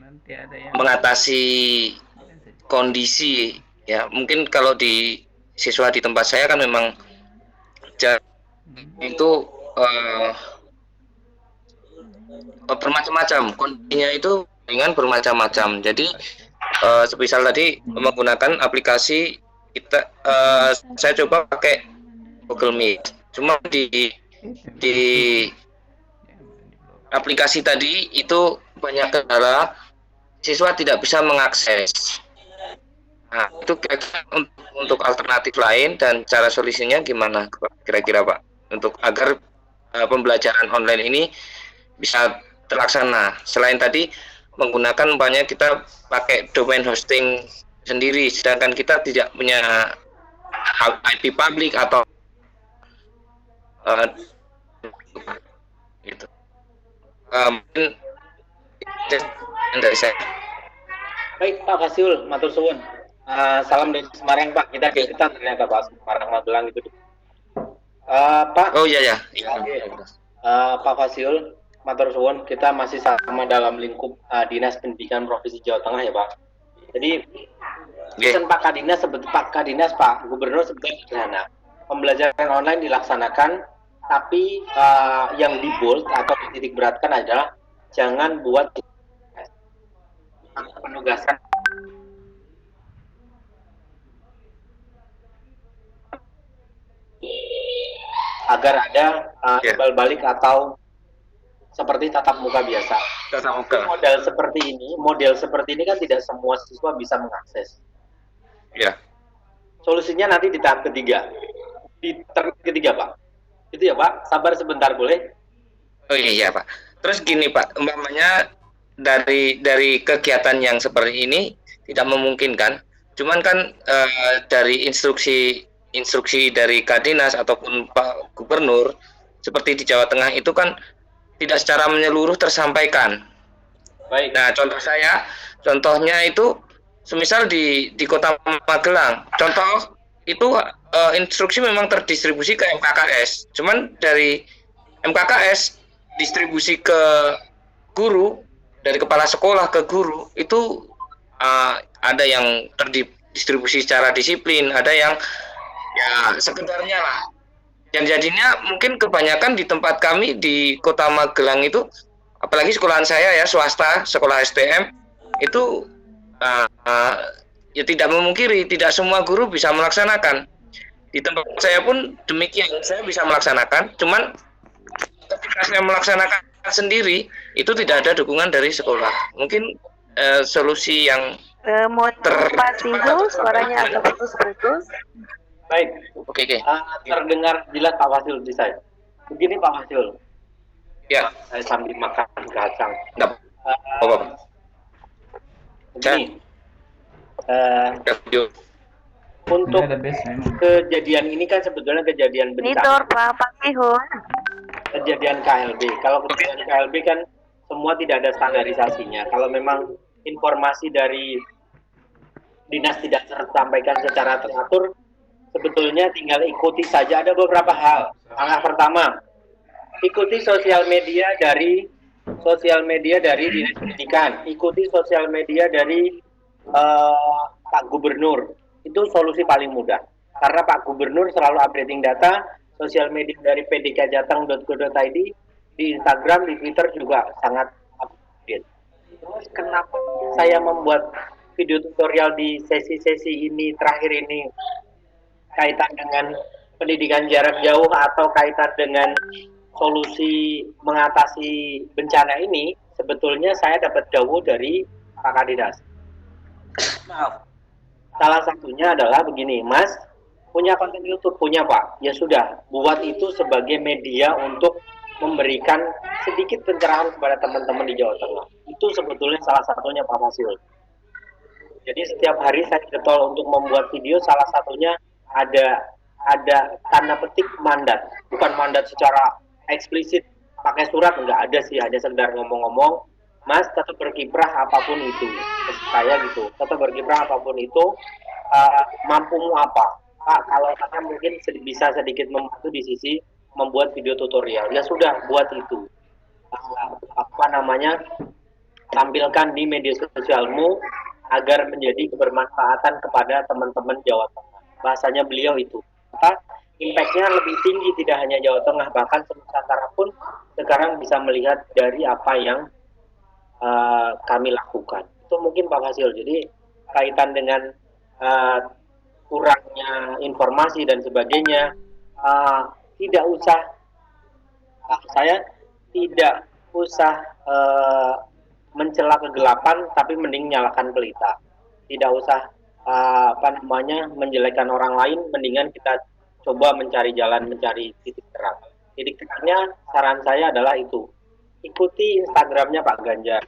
mengatasi kondisi ya, mungkin kalau di siswa di tempat saya kan memang itu bermacam-macam, kondisinya itu dengan bermacam-macam. Jadi semisal tadi menggunakan aplikasi kita, saya coba pakai Google Meet. Cuma di aplikasi tadi itu banyak kendala, siswa tidak bisa mengakses. Nah, itu kira-kira untuk alternatif lain dan cara solusinya gimana kira-kira Pak? Untuk agar pembelajaran online ini bisa terlaksana. Selain tadi menggunakan banyak kita pakai domain hosting sendiri, sedangkan kita tidak punya IP public atau gitu. Mungkin dari saya. Baik Pak Fasil, matur suwun. Salam dari Semarang Pak. Kita ternyata Pak Semarang Magelang itu. Pak. Oh iya. Pak Fasil, matur suwun. Kita masih sama dalam lingkup Dinas Pendidikan Provinsi Jawa Tengah ya Pak. Jadi pesan Pak Kadinas, Pak Gubernur sebetulnya sederhana. Pembelajaran online dilaksanakan, tapi yang di bold atau dititik beratkan adalah jangan buat penugasan agar ada imbal balik atau seperti tatap muka biasa. Model seperti ini kan tidak semua siswa bisa mengakses. Ya. Solusinya nanti di tahap ketiga. Di tahap ketiga Pak. Itu ya Pak. Sabar sebentar boleh? Oh iya Pak. Terus gini Pak, umpamanya dari kegiatan yang seperti ini tidak memungkinkan. Cuman kan dari instruksi dari Kadinas ataupun Pak Gubernur seperti di Jawa Tengah itu kan tidak secara menyeluruh tersampaikan. Baik. Nah, contohnya itu semisal di Kota Magelang. Contoh itu instruksi memang terdistribusi ke MKKS. Cuman dari MKKS distribusi ke guru, dari kepala sekolah ke guru itu ada yang terdistribusi secara disiplin, ada yang ya sekedarnya lah. Dan jadinya mungkin kebanyakan di tempat kami di Kota Magelang itu, apalagi sekolahan saya ya swasta, sekolah STM itu ya tidak memungkiri tidak semua guru bisa melaksanakan. Di tempat saya pun demikian, saya bisa melaksanakan, cuman ketika saya melaksanakan sendiri itu tidak ada dukungan dari sekolah. Mungkin solusi yang Pak Sihul, suaranya agak putus-putus. Baik. Oke. Terdengar jelas Pak Fasil di saya. Begini Pak Fasil. Ya. Saya sambil makan kacang. Apa? Begini. Untuk kejadian ini kan sebetulnya kejadian bencana. Monitor Pak Sihul. Kejadian KLB. Kalau kejadian KLB kan semua tidak ada standarisasinya. Kalau memang informasi dari dinas tidak tersampaikan secara teratur, sebetulnya tinggal ikuti saja. Ada beberapa hal. Langkah pertama, ikuti sosial media dari Dinas Pendidikan, ikuti sosial media dari Pak Gubernur. Itu solusi paling mudah. Karena Pak Gubernur selalu updating data, sosial media dari pdkjateng.go.id, di Instagram, di Twitter juga sangat update. Terus kenapa saya membuat video tutorial di sesi-sesi ini terakhir ini kaitan dengan pendidikan jarak jauh atau kaitan dengan solusi mengatasi bencana ini? Sebetulnya saya dapat dawuh dari Pak Kadidas. Maaf. Salah satunya adalah begini, Mas, punya konten YouTube, punya Pak. Ya sudah, buat itu sebagai media untuk memberikan sedikit pencerahan kepada teman-teman di Jawa Tengah. Itu sebetulnya salah satunya Pak Fasil. Jadi setiap hari saya getol untuk membuat video, salah satunya ada tanda petik mandat, bukan mandat secara eksplisit pakai surat, enggak ada sih, hanya sekedar ngomong-ngomong, Mas tetap berkiprah apapun itu, saya gitu, tetap berkiprah apapun itu, mampumu apa? Pak, kalau saya mungkin bisa sedikit membantu di sisi membuat video tutorial, ya sudah buat itu, tampilkan di media sosialmu agar menjadi kebermanfaatan kepada teman-teman Jawa Tengah. Bahasanya beliau itu, impact-nya lebih tinggi, tidak hanya Jawa Tengah, bahkan Nusantara pun sekarang bisa melihat dari apa yang kami lakukan. Itu mungkin Pak Fasil. Jadi kaitan dengan kurangnya informasi dan sebagainya, tidak usah, saya tidak usah mencela kegelapan, tapi mending nyalakan pelita. Tidak usah menjelekkan orang lain, mendingan kita coba mencari jalan, mencari titik terang. Titik terangnya saran saya adalah itu, ikuti Instagramnya Pak Ganjar,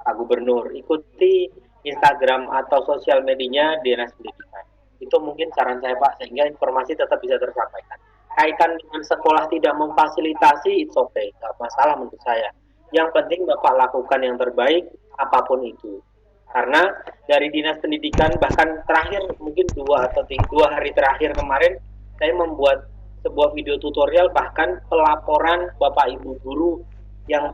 Pak Gubernur, ikuti Instagram atau sosial medianya Dinas Pendidikan. Itu mungkin saran saya Pak, sehingga informasi tetap bisa tersampaikan. Kaitan dengan sekolah tidak memfasilitasi, it's okay, nggak masalah menurut saya. Yang penting Bapak lakukan yang terbaik, apapun itu. Karena dari Dinas Pendidikan, bahkan terakhir mungkin 2 hari terakhir kemarin, saya membuat sebuah video tutorial, bahkan pelaporan Bapak Ibu Guru yang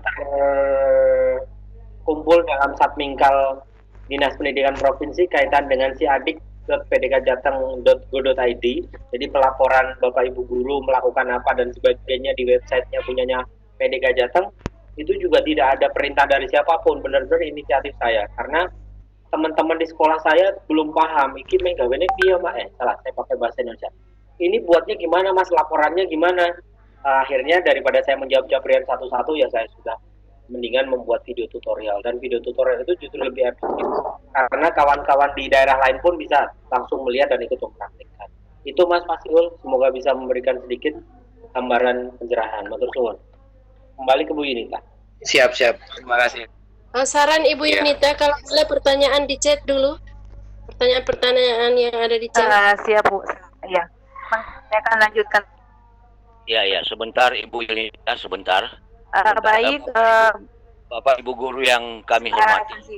terkumpul dalam Satmingkal Dinas Pendidikan Provinsi kaitan dengan si adik.pdkjateng.go.id. Jadi pelaporan Bapak Ibu Guru melakukan apa dan sebagainya di websitenya punyanya PDK Jateng, itu juga tidak ada perintah dari siapapun, benar-benar inisiatif saya. Karena teman-teman di sekolah saya belum paham, iki menggawennya piye Mbak, salah, saya pakai bahasa Indonesia. Ini buatnya gimana Mas, laporannya gimana? Akhirnya daripada saya menjawab japrian satu-satu, ya saya sudah mendingan membuat video tutorial, dan video tutorial itu justru lebih efektif karena kawan-kawan di daerah lain pun bisa langsung melihat dan ikut mempraktikkan. Itu Mas Fasil, semoga bisa memberikan sedikit gambaran pencerahan. Matur suwun. Kembali ke Bu Yunita. Siap, terima kasih. Saran Ibu Yunita, kalau boleh pertanyaan di chat dulu, pertanyaan-pertanyaan yang ada di chat. Siap Bu, ya, saya akan lanjutkan. Ya, sebentar Ibu Yunita, sebentar. Baik, Bapak Ibu Guru yang kami hormati,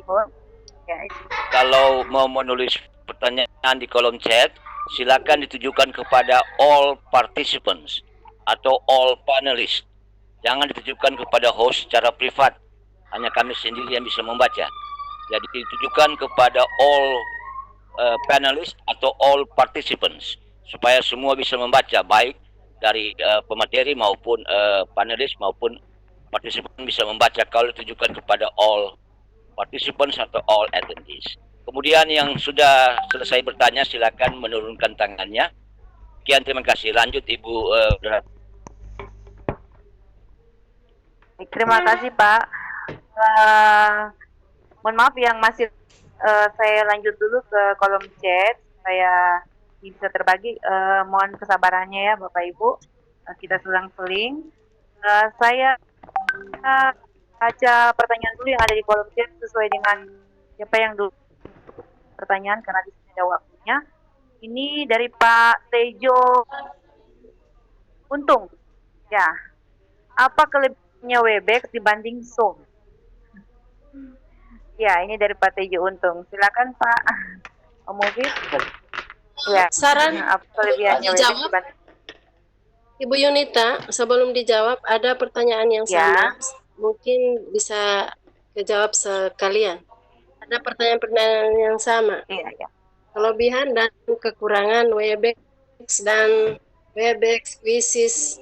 kalau mau menulis pertanyaan di kolom chat, silakan ditujukan kepada all participants atau all panelists. Jangan ditujukan kepada host secara privat, hanya kami sendiri yang bisa membaca. Jadi ditujukan kepada all panelists atau all participants, supaya semua bisa membaca, baik dari pemateri maupun panelis maupun partisipan bisa membaca. Kalau ditujukan kepada all participants atau all attendees. Kemudian yang sudah selesai bertanya silakan menurunkan tangannya. Sekian, terima kasih. Lanjut Ibu. Terima kasih Pak. Mohon maaf yang masih saya lanjut dulu ke kolom chat supaya bisa terbagi. Mohon kesabarannya ya Bapak Ibu. Kita selang-seling. Saya baca pertanyaan dulu yang ada di kolom chat sesuai dengan siapa yang dulu pertanyaan karena di sini ada waktunya. Ini dari Pak Tejo Untung. Ya, apa kelebihannya Webex dibanding Zoom? Ya, ini dari Pak Tejo Untung. Silakan Pak Mufid. Ya. Saran Apa kelebihannya WebEx dijawab, dibanding? Ibu Yunita, sebelum dijawab ada pertanyaan yang Ya. sama, mungkin bisa dijawab sekalian. Ada pertanyaan-pertanyaan yang sama. Iya, ya. Kelebihan dan kekurangan WebEx dan WebEx, Quizzes,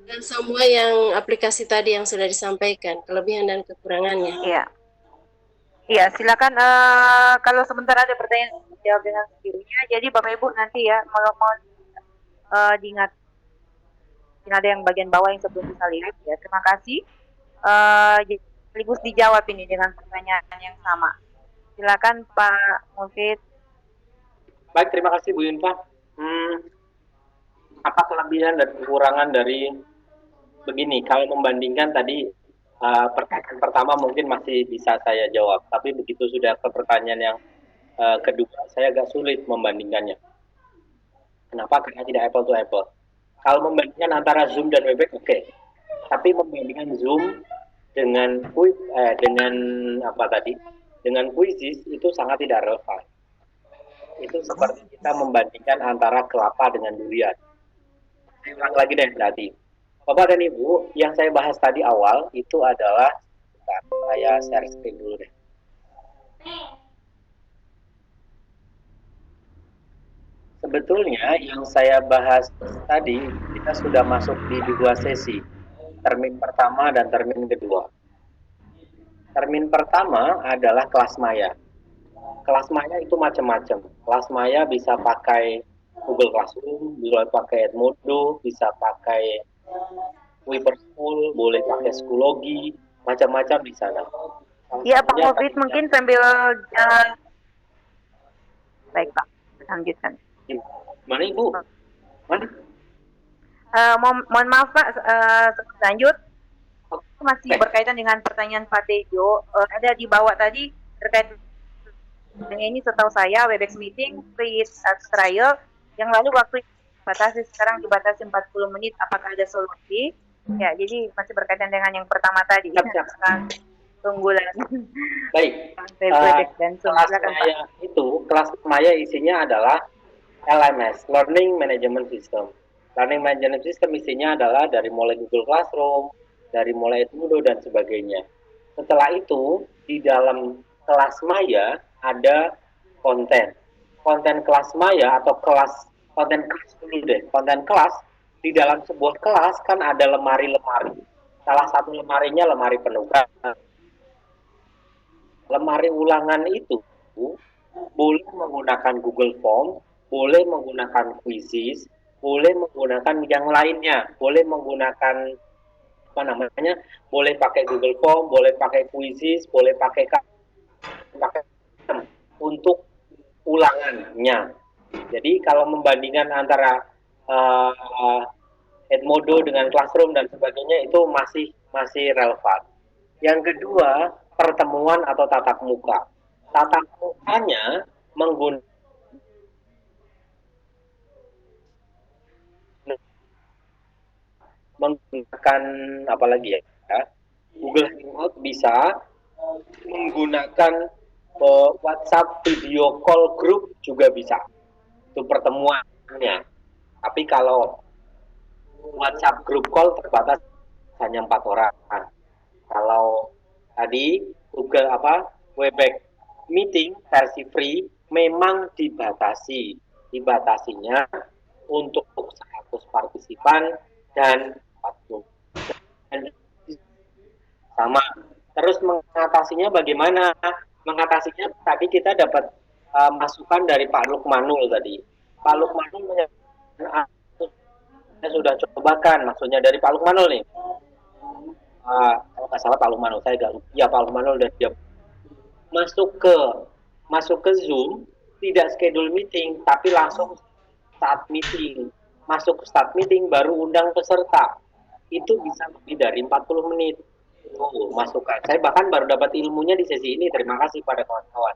dan semua yang aplikasi tadi yang sudah disampaikan, kelebihan dan kekurangannya. Iya. Iya, silakan kalau sebentar ada pertanyaan jawab dengan sendirinya. Jadi Bapak Ibu nanti ya mohon diingat ada yang bagian bawah yang sebelum bisa lihat ya. Terima kasih. Sekaligus dijawab ini dengan pertanyaan yang sama. Silakan Pak Mufid. Baik, terima kasih Bu Yunfa. Apa kelebihan dan kekurangan dari begini? Kalau membandingkan tadi pertanyaan pertama mungkin masih bisa saya jawab, tapi begitu sudah ke pertanyaan yang kedua, saya agak sulit membandingkannya. Kenapa? Karena tidak apple to apple. Kalau membandingkan antara Zoom dan WebEx, oke. Tapi membandingkan Zoom dengan dengan Quizzes itu sangat tidak relevan. Itu seperti kita membandingkan antara kelapa dengan durian. Saya ulang lagi deh tadi. Bapak dan Ibu, yang saya bahas tadi awal itu adalah, saya share screen dulu deh. Sebetulnya yang saya bahas tadi, kita sudah masuk di 2 sesi. Termin pertama dan termin kedua. Termin pertama adalah kelas maya. Kelas maya itu macam-macam. Kelas maya bisa pakai Google Classroom, bisa pakai Edmodo, bisa pakai Wiperschool, boleh pakai Schoology, macam-macam di sana. Iya Pak Mufid, mungkin sambil baik Pak, lanjutkan. Mana Ibu? Mana? Mohon maaf Pak, lanjut. Masih berkaitan dengan pertanyaan Pak Tejo. Ada di bawah tadi terkait dengan ini, setahu saya WebEx meeting free trial yang lalu waktu dibatasi, sekarang dibatasi 40 menit. Apakah ada solusi? Ya, jadi masih berkaitan dengan yang pertama tadi. Tunggulah. Baik. Kelas maya itu, kelas maya isinya adalah LMS, Learning Management System. Learning Management System isinya adalah dari mulai Google Classroom, dari mulai Edmodo dan sebagainya. Setelah itu, di dalam kelas maya ada konten. Konten kelas maya atau konten kelas dulu deh. Konten kelas, di dalam sebuah kelas kan ada lemari-lemari. Salah satu lemarinya lemari penugas. Lemari ulangan itu boleh menggunakan Google Form, boleh menggunakan Quizzes, boleh menggunakan yang lainnya, boleh menggunakan boleh pakai Google Form, boleh pakai Quizzes, boleh pakai untuk ulangannya. Jadi kalau membandingkan antara Edmodo dengan Classroom dan sebagainya itu masih relevan. Yang kedua, pertemuan atau tatap muka. Tatap mukanya menggunakan apa lagi ya? Google Hangout bisa, menggunakan WhatsApp video call group juga bisa. Itu pertemuannya. Tapi kalau WhatsApp group call terbatas hanya 4 orang. Kalau tadi Google WebEx meeting versi free memang dibatasinya untuk 100 partisipan dan 40 sama. Terus mengatasinya bagaimana? Mengatasinya tadi kita dapat masukan dari Pak Lukmanul tadi. Pak Lukmanul saya sudah cobakan, maksudnya dari Pak Lukmanul nih. Kalau nggak salah Pak Lukmanul, saya nggak lupa. Ya Pak Lukmanul dan dia masuk ke Zoom, tidak schedule meeting, tapi langsung start meeting. Masuk ke start meeting baru undang peserta. Itu bisa lebih dari 40 menit. Masukan. Saya bahkan baru dapat ilmunya di sesi ini. Terima kasih pada kawan-kawan.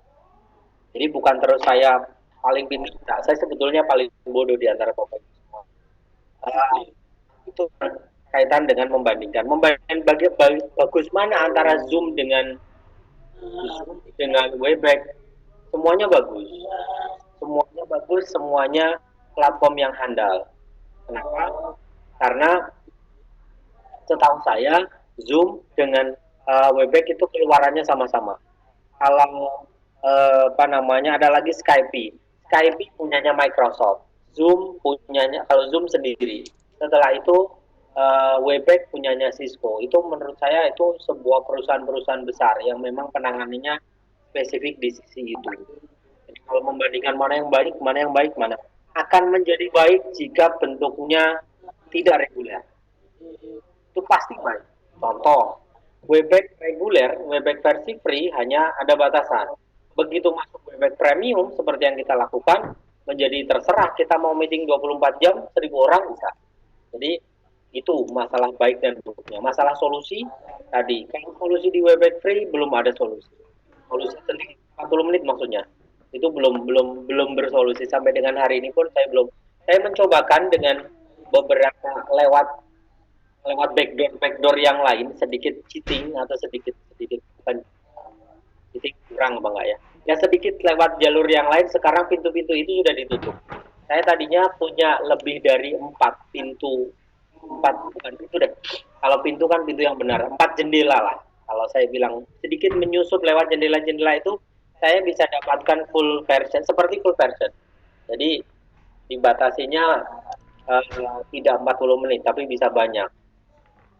Jadi bukan terus saya paling pintar. Nah, saya sebetulnya paling bodoh di antara Bapak Ibu semua. Itu kaitan dengan membandingkan bagus mana antara Zoom dengan WebEx. Semuanya bagus. semuanya bagus, semuanya platform yang handal. Kenapa? Karena setahu saya Zoom dengan Webex itu keluarannya sama-sama. Kalau ada lagi Skype. Skype punyanya Microsoft, Zoom punyanya, kalau Zoom sendiri. Setelah itu Webex punyanya Cisco. Itu menurut saya itu sebuah perusahaan-perusahaan besar yang memang penanganannya spesifik di sisi itu. Jadi kalau membandingkan mana yang baik, mana akan menjadi baik jika bentuknya tidak reguler. Itu pasti baik. Contoh, Webex reguler, Webex versi free hanya ada batasan. Begitu masuk Webex premium seperti yang kita lakukan, menjadi terserah kita mau meeting 24 jam, 1000 orang bisa. Jadi itu masalah baik dan buruknya. Masalah solusi tadi, kalau solusi di Webex free belum ada solusi. Solusi sendiri 40 menit maksudnya. Itu belum bersolusi sampai dengan hari ini pun saya mencobakan dengan beberapa lewat backdoor yang lain, sedikit cheating atau sedikit bukan cheating, kurang apa enggak ya? Ya sedikit lewat jalur yang lain. Sekarang pintu-pintu itu sudah ditutup. Saya tadinya punya lebih dari 4 pintu, bukan pintu deh. Kalau pintu kan pintu yang benar, 4 jendela lah. Kalau saya bilang sedikit menyusup lewat jendela-jendela itu, saya bisa dapatkan full version, seperti full version. Jadi dibatasinya tidak 40 menit, tapi bisa banyak.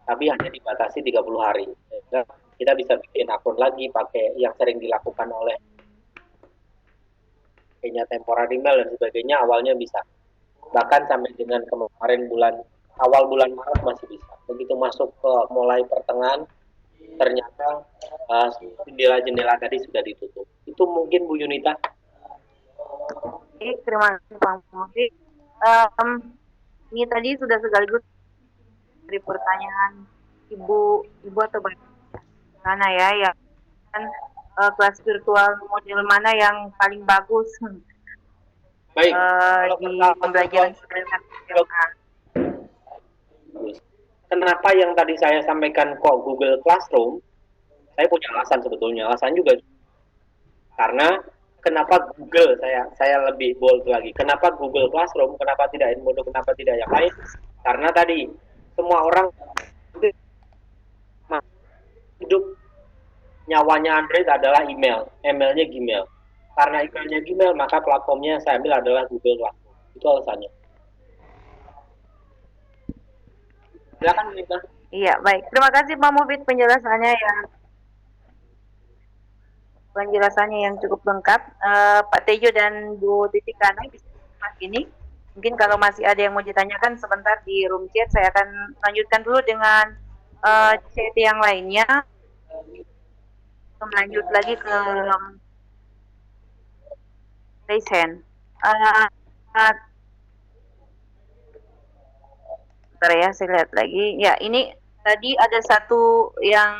Tapi hanya dibatasi 30 hari. Sehingga kita bisa bikin akun lagi pakai yang sering dilakukan oleh kayaknya temporary mail dan sebagainya, awalnya bisa. Bahkan sampai dengan kemarin awal bulan Maret masih bisa. Begitu masuk ke mulai pertengahan, ternyata jendela-jendela tadi sudah ditutup. Itu mungkin Bu Yunita. Terima kasih Pak Mufi. Ini tadi sudah sekaligus dari pertanyaan ibu atau bagaimana ya kan kelas virtual model mana yang paling bagus Baik. Di pembelajaran SMA. Kenapa yang tadi saya sampaikan kok Google Classroom? Saya punya alasan sebetulnya. Alasan juga karena kenapa Google, saya lebih bold lagi. Kenapa Google Classroom? Kenapa tidak Edmodo? Kenapa tidak yang lain? Karena tadi semua orang hidup nyawanya Android adalah emailnya Gmail. Karena emailnya Gmail, maka platformnya saya ambil adalah Google Classroom. Itu alasannya. Silakan Nita. Iya, baik. Terima kasih Pak Mufid penjelasannya yang cukup lengkap. Pak Tejo dan Bu Titikana bisa ini. Mungkin kalau masih ada yang mau ditanyakan sebentar di room chat, saya akan lanjutkan dulu dengan chat yang lainnya. Lanjut lagi ke raise hand. Bentar ya, saya lihat lagi. Ya, ini tadi ada satu yang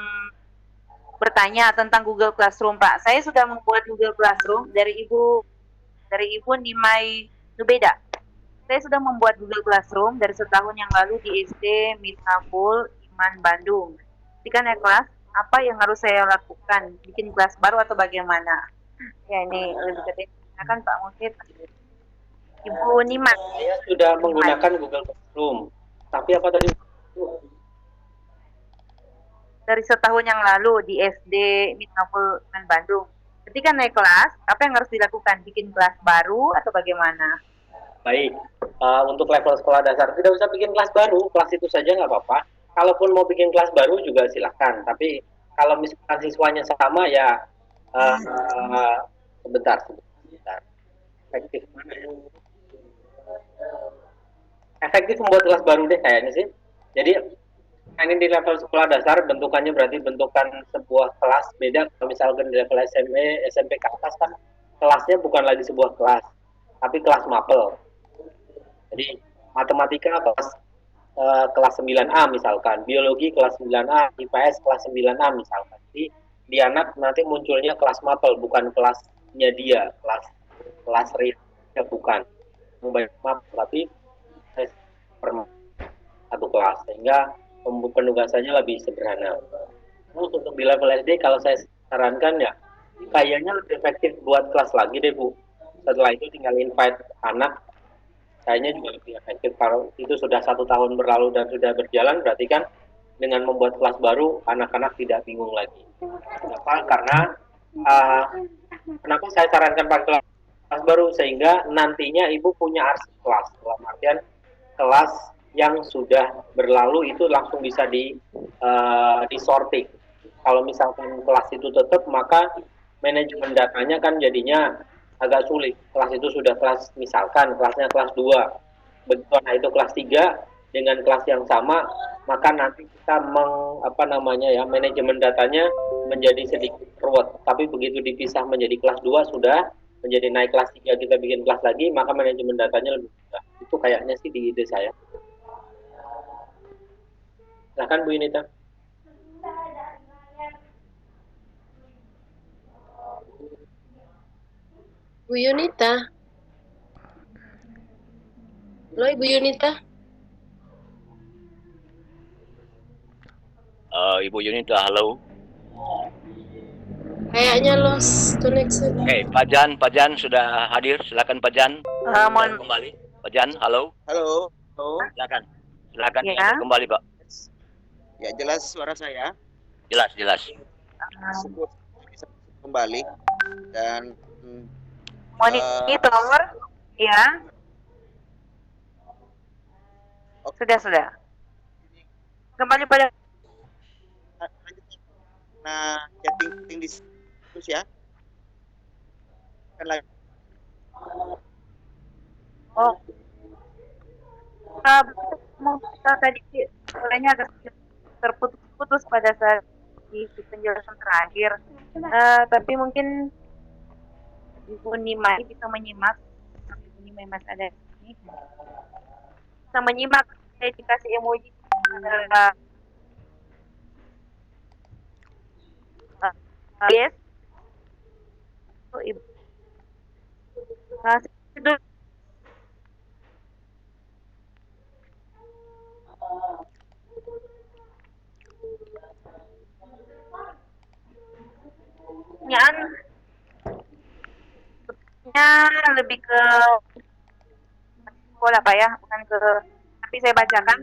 bertanya tentang Google Classroom, Pak. Saya sudah membuat Google Classroom dari Ibu Nimai Nubeda. Saya sudah membuat Google Classroom dari setahun yang lalu di SD Mitnaful Iman Bandung. Ketika naik kelas, apa yang harus saya lakukan? Bikin kelas baru atau bagaimana? Ya, ini lebih detail Pak Mufid. Ibu Nimai. Saya sudah menggunakan Google Classroom. Tapi apa tadi? Dari setahun yang lalu di SD Mitnaful Iman Bandung. Ketika naik kelas, apa yang harus dilakukan? Bikin kelas baru atau bagaimana? Baik, untuk level sekolah dasar tidak usah bikin kelas baru, kelas itu saja nggak apa-apa. Kalaupun mau bikin kelas baru juga silahkan. Tapi kalau misalkan siswanya sama ya sebentar. Efektif mana ya? Efektif membuat kelas baru deh kayaknya sih. Jadi ini di level sekolah dasar bentukannya berarti bentukan sebuah kelas beda. Kalau misalkan di level SMP ke atas kan kelasnya bukan lagi sebuah kelas, tapi kelas mapel. Jadi matematika kelas 9A misalkan, biologi kelas 9A, IPS kelas 9A misalkan. Jadi di anak nanti munculnya kelas mapel, bukan kelasnya dia, kelas real bukan. Banyak mapel, tapi per satu kelas, sehingga penugasannya lebih sederhana. Untuk di level SD kalau saya sarankan ya kayaknya lebih efektif buat kelas lagi deh Bu. setelah itu tinggal invite anak, kayaknya juga lebih efektif. Kalau itu sudah 1 tahun berlalu dan sudah berjalan, berarti kan dengan membuat kelas baru, anak-anak tidak bingung lagi. Kenapa? Karena kenapa saya sarankan pakai kelas baru, sehingga nantinya ibu punya arsip kelas, dalam artian kelas yang sudah berlalu itu langsung bisa disorting. Kalau misalkan kelas itu tetap, maka manajemen datanya kan jadinya agak sulit. Kelas itu sudah kelas, misalkan kelasnya kelas 2, begitu nah itu kelas 3 dengan kelas yang sama, maka nanti kita manajemen datanya menjadi sedikit ruwet. Tapi begitu dipisah menjadi kelas 2 sudah menjadi naik kelas 3 kita bikin kelas lagi, maka manajemen datanya lebih mudah. Itu kayaknya sih di ide saya. Silakan Bu Yunita. Bu Yunita. Halo Ibu Yunita. Ibu Yunita, halo. Kayaknya lost connection. Oke, Pak Jan sudah hadir. Silakan Pak Jan. Mohon Kembali. Pak Jan, halo. Halo. Silakan Ya. diangkat kembali, Pak. Ya, jelas suara saya. Jelas. Syukur bisa kembali dan monitor, ya. Sudah. Kembali pada chatting di terus ya. Kan lagi. Tadi suaranya agak terputus pada saat di penjelasan terakhir. Tapi mungkin Ibu Nimai bisa menyimak. Ibu Nimai Mas ada ini. Bisa menyimak. Saya dikasih emoji. Yes. Ibu. Pertanyaannya lebih ke sekolah Pak ya, bukan ke, tapi saya bacakan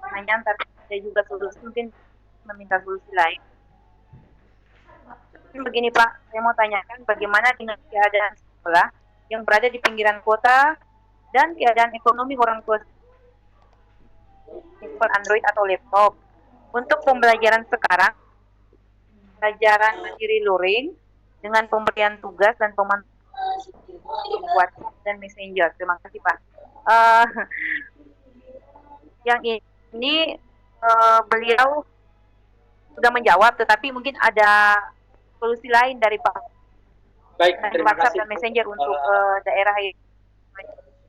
pertanyaan, tapi saya juga solusi, mungkin meminta solusi lain. Begini Pak, saya mau tanyakan bagaimana dengan keadaan sekolah yang berada di pinggiran kota dan keadaan ekonomi orang tua Android atau laptop. Untuk pembelajaran sekarang, pelajaran mandiri luring dengan pemberian tugas dan pemantauan WhatsApp dan Messenger. Terima kasih Pak. Yang ini beliau sudah menjawab, tetapi mungkin ada solusi lain dari Pak. Baik, terima WhatsApp kasih dan Messenger untuk daerah yang.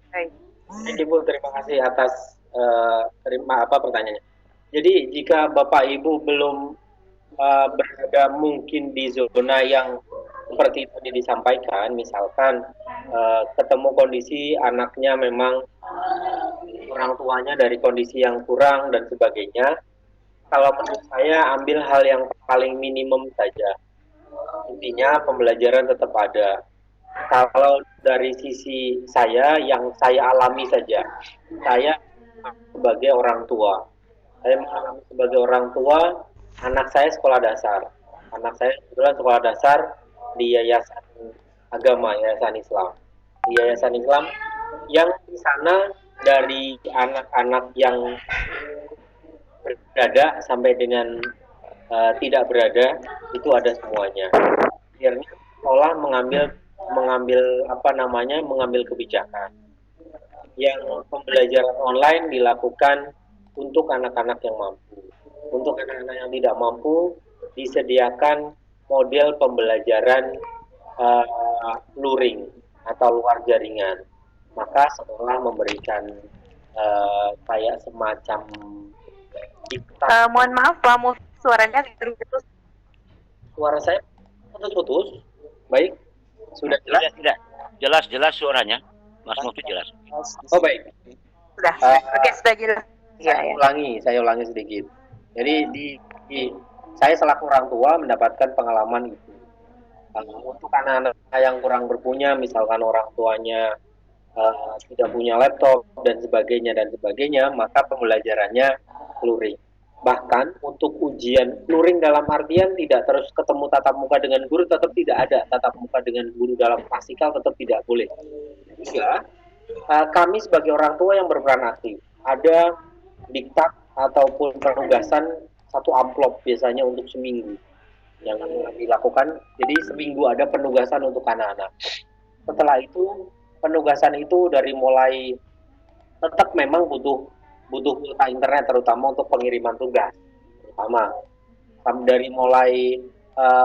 Baik. Ibu, terima kasih atas pertanyaannya. Jadi jika Bapak Ibu belum berada mungkin di zona yang seperti tadi disampaikan, misalkan ketemu kondisi anaknya memang orang tuanya dari kondisi yang kurang dan sebagainya, kalau menurut saya ambil hal yang paling minimum saja. Intinya pembelajaran tetap ada. Kalau dari sisi saya, yang saya alami saja, saya sebagai orang tua, saya mengalami sebagai orang tua, anak saya sekolah dasar. Anak saya kebetulan sekolah dasar di Yayasan Agama, Yayasan Islam. Di Yayasan Islam yang di sana dari anak-anak yang berada sampai dengan tidak berada, itu ada semuanya. Akhirnya sekolah mengambil kebijakan yang pembelajaran online dilakukan untuk anak-anak yang mampu. Untuk anak-anak yang tidak mampu disediakan model pembelajaran luring atau luar jaringan. Maka sekolah memberikan kayak semacam mohon maaf Pak, suaranya terputus. Suara saya putus-putus. Baik, sudah jelas? Tidak. Jelas suaranya. Mas Mufti jelas. Oh baik. Sudah. Oke, sudah jelas. Saya ulangi sedikit. Jadi saya selaku orang tua mendapatkan pengalaman itu. Untuk anak-anak yang kurang berpunya, misalkan orang tuanya tidak punya laptop dan sebagainya, maka pembelajarannya luring. Bahkan untuk ujian luring dalam artian tidak terus ketemu tatap muka dengan guru, tetap tidak ada tatap muka dengan guru dalam klasikal, tetap tidak boleh. Sehingga kami sebagai orang tua yang berperan aktif, ada diktat ataupun penugasan satu amplop biasanya untuk seminggu yang kami lakukan. Jadi seminggu ada penugasan untuk anak-anak. Setelah itu penugasan itu dari mulai tetap memang butuh kuota internet, terutama untuk pengiriman tugas, terutama dari mulai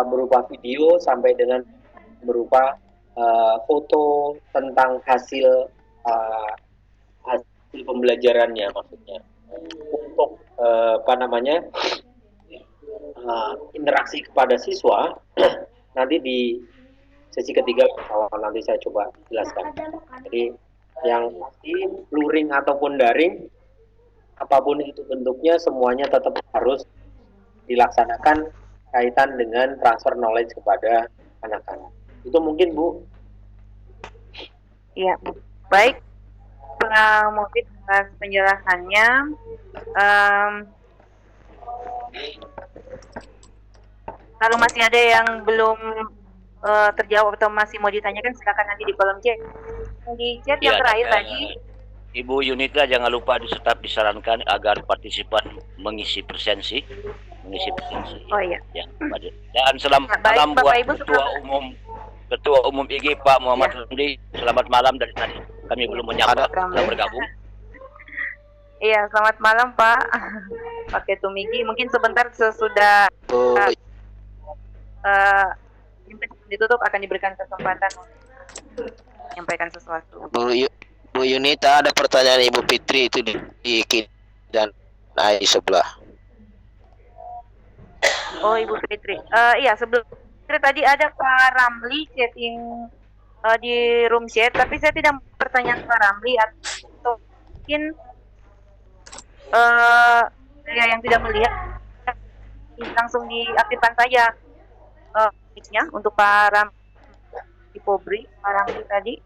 berupa video sampai dengan berupa foto tentang hasil pembelajarannya, maksudnya untuk interaksi kepada siswa. Nanti di sesi ketiga nanti saya coba jelaskan. Jadi yang pasti luring ataupun daring, apapun itu bentuknya, semuanya tetap harus dilaksanakan kaitan dengan transfer knowledge kepada anak-anak. Itu mungkin, Bu. Iya, baik. Mungkin atas penjelasannya. Kalau masih ada yang belum terjawab atau masih mau ditanyakan, silakan nanti di kolom chat. Di chat yang terakhir tadi, Ibu Yunita jangan lupa tetap disarankan agar partisipan mengisi presensi. Oh iya. Ya, dan selamat malam buat Ketua Umum IG Pak Muhammad Ramli. Selamat malam dari tadi. Kami belum menyapa telah bergabung. Iya, selamat malam Pak. Pak Ketum IG. Mungkin sebentar sesudah ditutup akan diberikan kesempatan menyampaikan sesuatu. Bu Yunita, ada pertanyaan Ibu Fitri itu di dan di sebelah. Oh, Ibu Fitri. Iya, sebelum tadi ada Pak Ramli chatting di room chat, tapi saya tidak bertanya Pak Ramli, atau mungkin saya yang tidak melihat, langsung diaktifkan saja mic-nya untuk Pak Ramli di Pobri. Pak Ramli tadi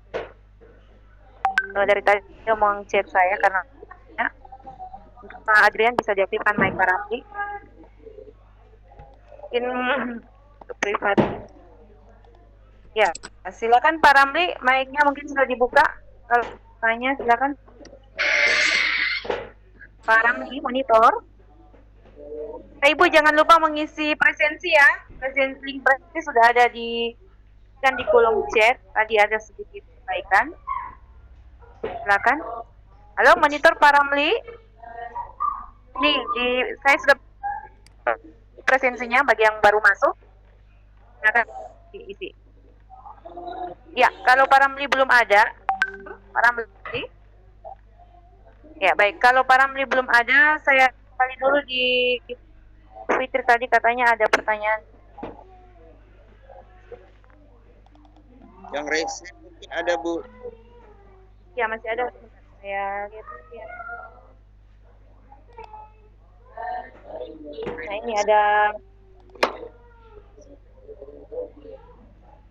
dari tadi dia mau chat saya karena untuk Pak Adrian bisa diaktifkan mic Pak Ramli. Mungkin privasi. Ya, silakan Pak Ramli, mic-nya mungkin sudah dibuka. Kalau tanya silakan. Pak Ramli, monitor. Ibu jangan lupa mengisi presensi ya. Link presensi sudah ada di kolom chat. Tadi ada sedikit perbaikan. Silakan. Halo, monitor Pak Ramli. Nih, saya sudah presensinya bagi yang baru masuk. Silakan diisi. Ya, kalau Pak Ramli belum ada, Pak Ramli. Ya, baik. Kalau Pak Ramli belum ada, saya kali dulu di Fitri tadi katanya ada pertanyaan. Yang raise mungkin ada, Bu. Ya, masih ada. Saya lihat ya. Nah, ini ada.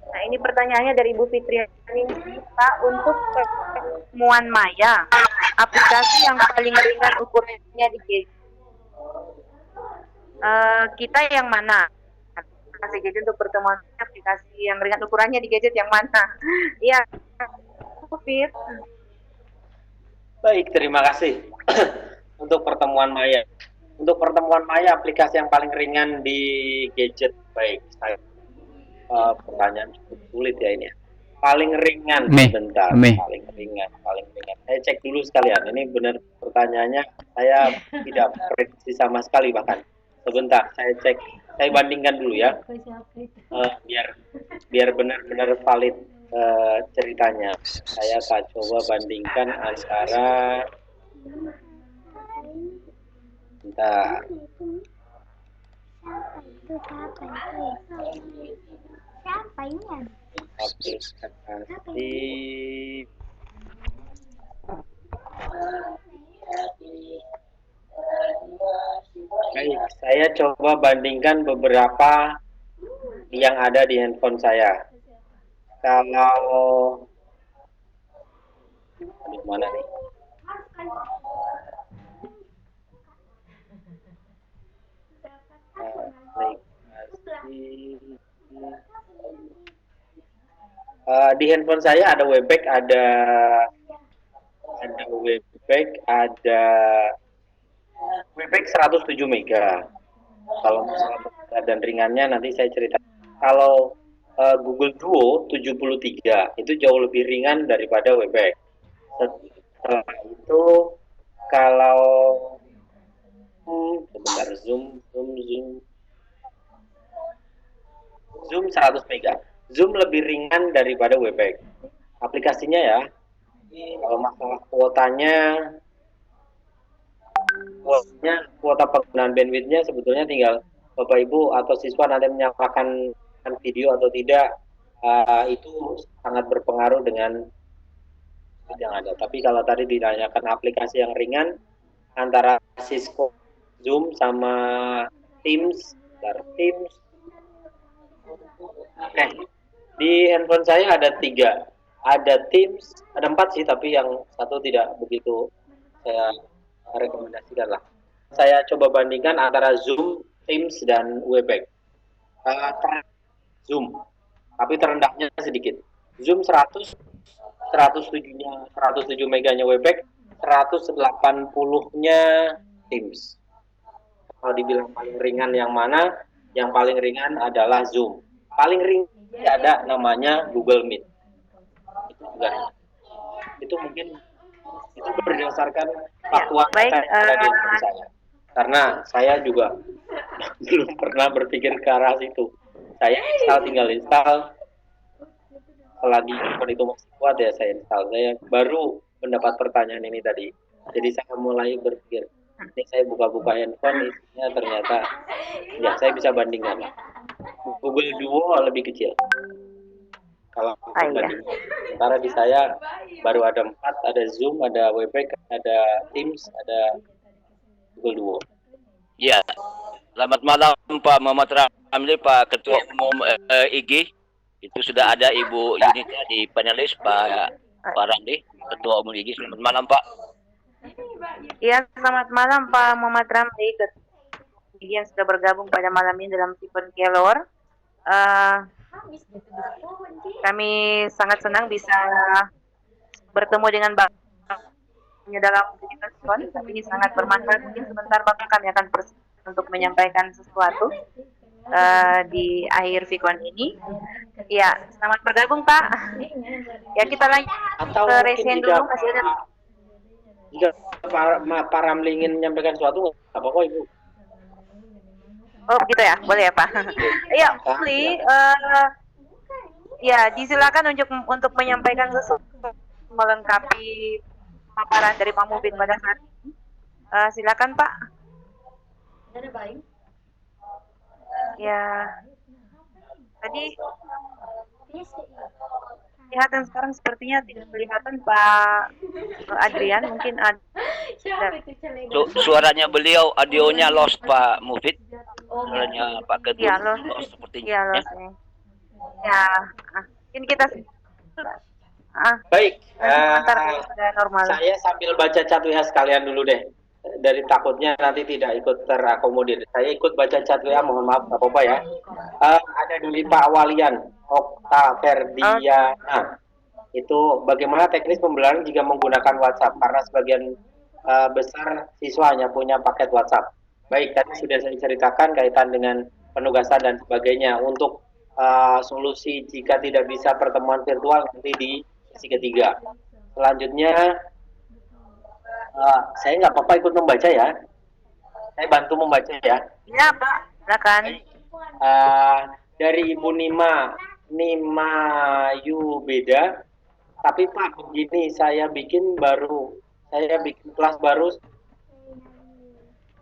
Nah, ini pertanyaannya dari Ibu Fitri. Pak, untuk pertemuan maya, aplikasi yang paling ringan ukurannya di gadget, kita yang mana? Aplikasi gadget untuk pertemuan, aplikasi yang ringan ukurannya di gadget yang mana? Iya, Fit. Baik, terima kasih. Untuk pertemuan maya. Untuk pertemuan maya, aplikasi yang paling ringan di gadget. Baik, pertanyaan cukup sulit ya ini. Paling ringan, sebentar. Paling ringan. Saya cek dulu sekalian. Ini benar pertanyaannya. Saya tidak prediksi sama sekali bahkan. Sebentar, saya cek. Saya bandingkan dulu ya. Biar benar-benar valid ceritanya. Saya akan coba bandingkan antara. Bentar. Aplikasi. Baik, saya coba bandingkan beberapa yang ada di handphone saya. Kalau di mana nih? Di handphone saya ada Webex, ada Webex 107 mega. Kalau masalah berat dan ringannya nanti saya cerita. Kalau Google Duo 73 itu jauh lebih ringan daripada Webex. Setelah itu kalau sebentar Zoom 100 mega. Zoom lebih ringan daripada Webex. Aplikasinya ya. Kalau masalah kuotanya kuota penggunaan bandwidthnya sebetulnya tinggal Bapak Ibu atau siswa nanti menyalakan video atau tidak, itu sangat berpengaruh dengan yang ada. Tapi kalau tadi ditanyakan aplikasi yang ringan antara Cisco Zoom sama Teams. Oke. Di handphone saya ada 3. Ada Teams, ada 4 sih, tapi yang satu tidak begitu saya rekomendasikan lah. Saya coba bandingkan antara Zoom, Teams, dan Webex. Zoom, tapi terendahnya sedikit. Zoom 107 meganya Webex, 180-nya Teams. Kalau dibilang paling ringan yang mana? Yang paling ringan adalah Zoom. Paling ringan ada namanya Google Meet. Itu juga. Itu mungkin itu berdasarkan faktual saya di handphone saya. Karena saya juga belum pernah berpikir ke arah situ. Saya tinggal install. Selagi handphone itu masih kuat ya saya install. Saya baru mendapat pertanyaan ini tadi. Jadi saya mulai berpikir, ini saya buka-buka handphone, isinya ternyata ya saya bisa bandingkan. Google Duo lebih kecil. Kalau banding. Sementara di saya baru ada 4, ada Zoom, ada Webex, ada Teams, ada Google Duo. Ya, selamat malam Pak Muhammad Ramli, Pak Ketua Umum IG. Itu sudah ada Ibu Yunita di panelis, Pak Ramli, Ketua Umum IG. Selamat malam Pak. Iya, selamat malam Pak Muhammad Ramli, yang sudah bergabung pada malam ini dalam Sipon Kelor. Kami sangat senang bisa bertemu dengan Bapak dalam Vikon. Ini sangat bermanfaat. Mungkin sebentar Bapak kami akan untuk menyampaikan sesuatu di akhir Vikon ini. Ya, selamat bergabung Pak. Ya, kita lanjut ke resen dulu. Masih ada. Jika Pak Ramli ingin menyampaikan sesuatu, apa-apa Ibu? Oh begitu ya, boleh ya Pak. Ya, Pli, ya disilakan untuk menyampaikan sesuatu melengkapi paparan dari Pak Mubin pada saat ini. Silakan Pak. Ya, tadi kelihatan sekarang sepertinya tidak kelihatan Pak Adrian, mungkin ada. Suaranya beliau, audionya lost Pak Mufid. Suaranya Pak Ketua ya, lost sepertinya. Ya, lost. Ya, mungkin kita baik. Sudah normal. Saya sambil baca chat WA sekalian dulu deh. Dari takutnya nanti tidak ikut terakomodir. Saya ikut baca chat WA, mohon maaf nggak apa-apa ya. Ada dari Pak Walian, Okta Ferdiana. Itu bagaimana teknis pembelajaran jika menggunakan WhatsApp, karena sebagian besar siswa hanya punya paket WhatsApp. Baik, tadi sudah saya ceritakan kaitan dengan penugasan dan sebagainya. Untuk solusi jika tidak bisa pertemuan virtual nanti di sesi ketiga. Selanjutnya saya nggak apa-apa ikut membaca ya. Saya bantu membaca ya. Ya Pak, silakan. Dari Ibu Nima Yubeda. Tapi Pak, begini, saya bikin kelas baru.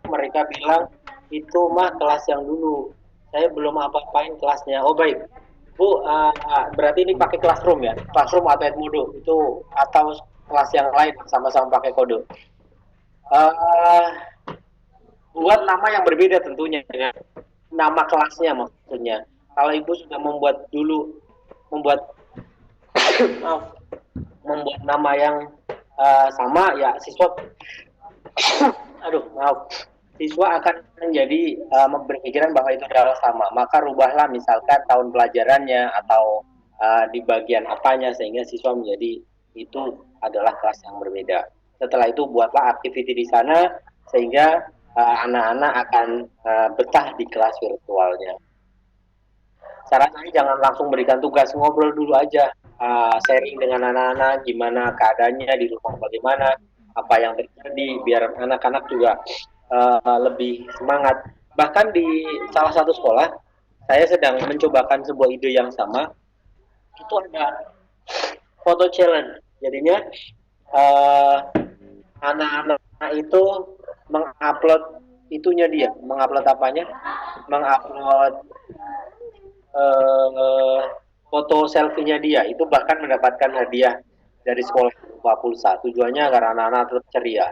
Mereka bilang itu mah kelas yang dulu. Saya belum apa-apain kelasnya. Oh baik, Bu, berarti ini pakai Classroom ya? Classroom atau Edmodo itu atau kelas yang lain sama-sama pakai kode. Buat nama yang berbeda tentunya dengan nama kelasnya maksudnya. Kalau ibu sudah membuat maaf, membuat nama yang sama, ya siswa siswa akan menjadi berpikiran bahwa itu adalah sama. Maka rubahlah misalkan tahun pelajarannya atau di bagian apanya, sehingga siswa menjadi itu adalah kelas yang berbeda. Setelah itu buatlah activity di sana sehingga anak-anak akan betah di kelas virtualnya. Saran saya jangan langsung berikan tugas, ngobrol dulu aja, sharing dengan anak-anak gimana keadaannya di rumah, bagaimana, apa yang terjadi, biar anak-anak juga lebih semangat. Bahkan di salah satu sekolah saya sedang mencobakan sebuah ide yang sama, itu ada foto challenge. Jadinya anak-anak itu mengupload itunya dia, mengupload apanya, mengupload foto selfie-nya dia, itu bahkan mendapatkan hadiah dari sekolah berupa pulsa. Tujuannya agar anak-anak tetap ceria.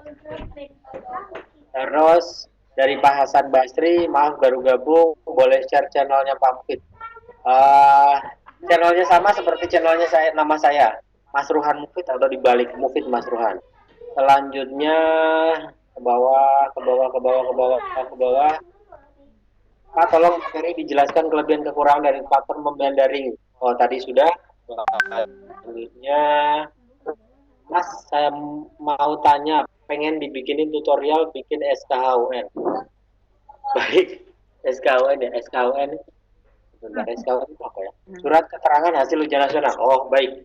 Terus dari Pak Hasan Basri, maaf baru gabung, boleh share channelnya Pak Mufid. Channelnya sama seperti channelnya saya, nama saya Mas Ruhan Mufid, atau dibalik Mufid Mas Ruhan. Selanjutnya ke bawah. Pak, tolong materi dijelaskan kelebihan kekurangan dari platform pembelajaran daring. Oh, tadi sudah. Selanjutnya, Mas, saya mau tanya, pengen dibikinin tutorial bikin SKHUN. Baik, SKHUN ya, SKHUN. Sebentar, SKHUN itu apa ya? Surat keterangan hasil ujian nasional. Oh, baik.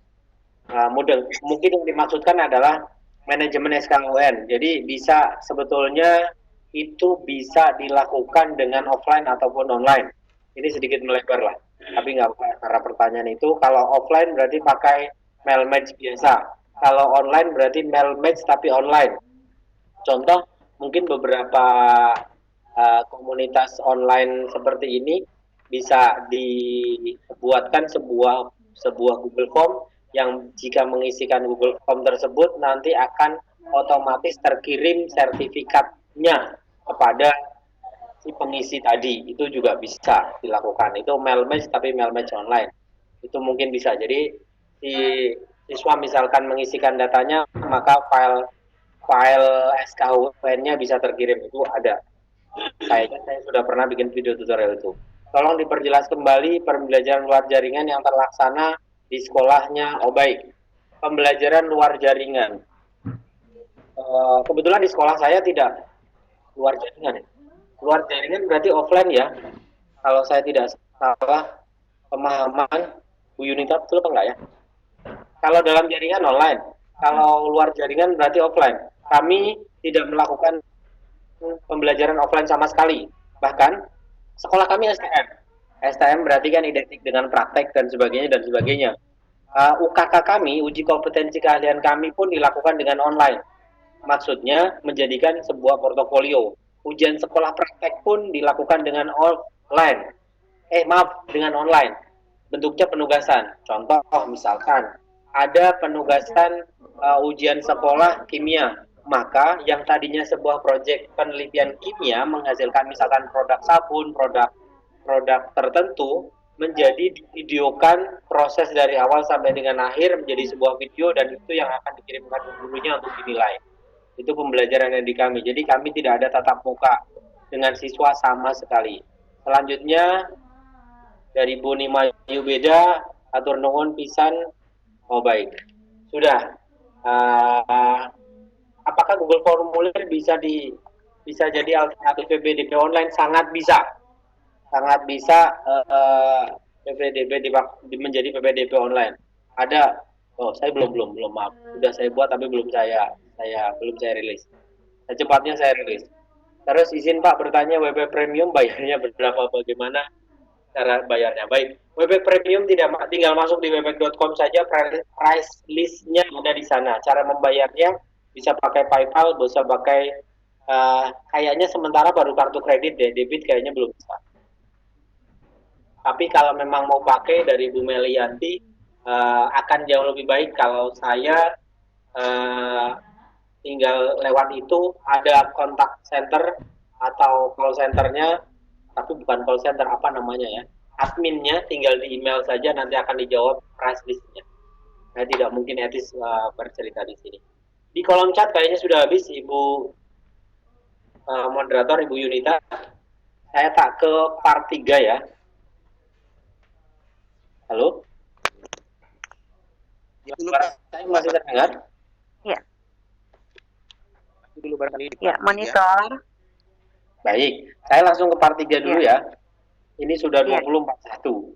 Mungkin yang dimaksudkan adalah manajemen SKHUN. Jadi bisa sebetulnya itu bisa dilakukan dengan offline ataupun online. Ini sedikit melebar lah, tapi nggak apa karena pertanyaan itu. Kalau offline berarti pakai mail match biasa. Kalau online berarti mail match tapi online. Contoh, mungkin beberapa komunitas online seperti ini bisa dibuatkan sebuah Google Form yang jika mengisikan Google Form tersebut nanti akan otomatis terkirim sertifikatnya kepada si pengisi tadi. Itu juga bisa dilakukan. Itu mail match tapi mail match online. Itu mungkin bisa. Jadi si siswa misalkan mengisikan datanya, maka file SKHUN-nya bisa terkirim. Itu ada. Saya sudah pernah bikin video tutorial itu. Tolong diperjelas kembali pembelajaran luar jaringan yang terlaksana di sekolahnya. Oh baik, pembelajaran luar jaringan. Kebetulan di sekolah saya tidak luar jaringan. Luar jaringan berarti offline ya. Kalau saya tidak salah pemahaman Bu Yunita, betul apa enggak ya? Kalau dalam jaringan online, kalau luar jaringan berarti offline. Kami tidak melakukan pembelajaran offline sama sekali. Bahkan sekolah kami STM. STM berarti kan identik dengan praktek dan sebagainya. UKK kami, uji kompetensi keahlian kami pun dilakukan dengan online. Maksudnya menjadikan sebuah portofolio. Ujian sekolah praktek pun dilakukan dengan online. Dengan online. Bentuknya penugasan. Contoh misalkan ada penugasan ujian sekolah kimia. Maka yang tadinya sebuah proyek penelitian kimia menghasilkan misalkan produk sabun, produk tertentu, menjadi divideokan proses dari awal sampai dengan akhir menjadi sebuah video, dan itu yang akan dikirimkan ke gurunya untuk dinilai. Itu pembelajaran yang di kami. Jadi kami tidak ada tatap muka dengan siswa sama sekali. Selanjutnya dari Bu Nimayu Beda, atur nuhun pisan. Oh baik, sudah. Apakah Google Formulir bisa jadi alternatif PPDB online? Sangat bisa. PPDB menjadi PPDB online. Ada. Oh, saya belum maaf. Sudah saya buat tapi belum saya rilis. Secepatnya saya rilis. Terus izin Pak bertanya, WP Premium bayarnya berapa, bagaimana cara bayarnya? Baik, WP Premium tinggal masuk di webek.com saja, price list-nya ada di sana. Cara membayarnya bisa pakai PayPal, bisa pakai kayaknya sementara baru kartu kredit deh, debit kayaknya belum bisa. Tapi kalau memang mau pakai dari Bu Melianti, akan jauh lebih baik kalau saya tinggal lewat itu, ada kontak center atau call centernya, tapi bukan call center, apa namanya ya, adminnya, tinggal di email saja, nanti akan dijawab price listnya. Saya tidak mungkin etis bercerita di sini. Di kolom chat kayaknya sudah habis, Ibu moderator, Ibu Yunita. Saya tak ke part 3 ya. Halo? Saya masih terdengar? Iya. Dulu barangkali Ya, monitor. Baik, saya langsung ke part 3 dulu ya. Ini sudah 2041.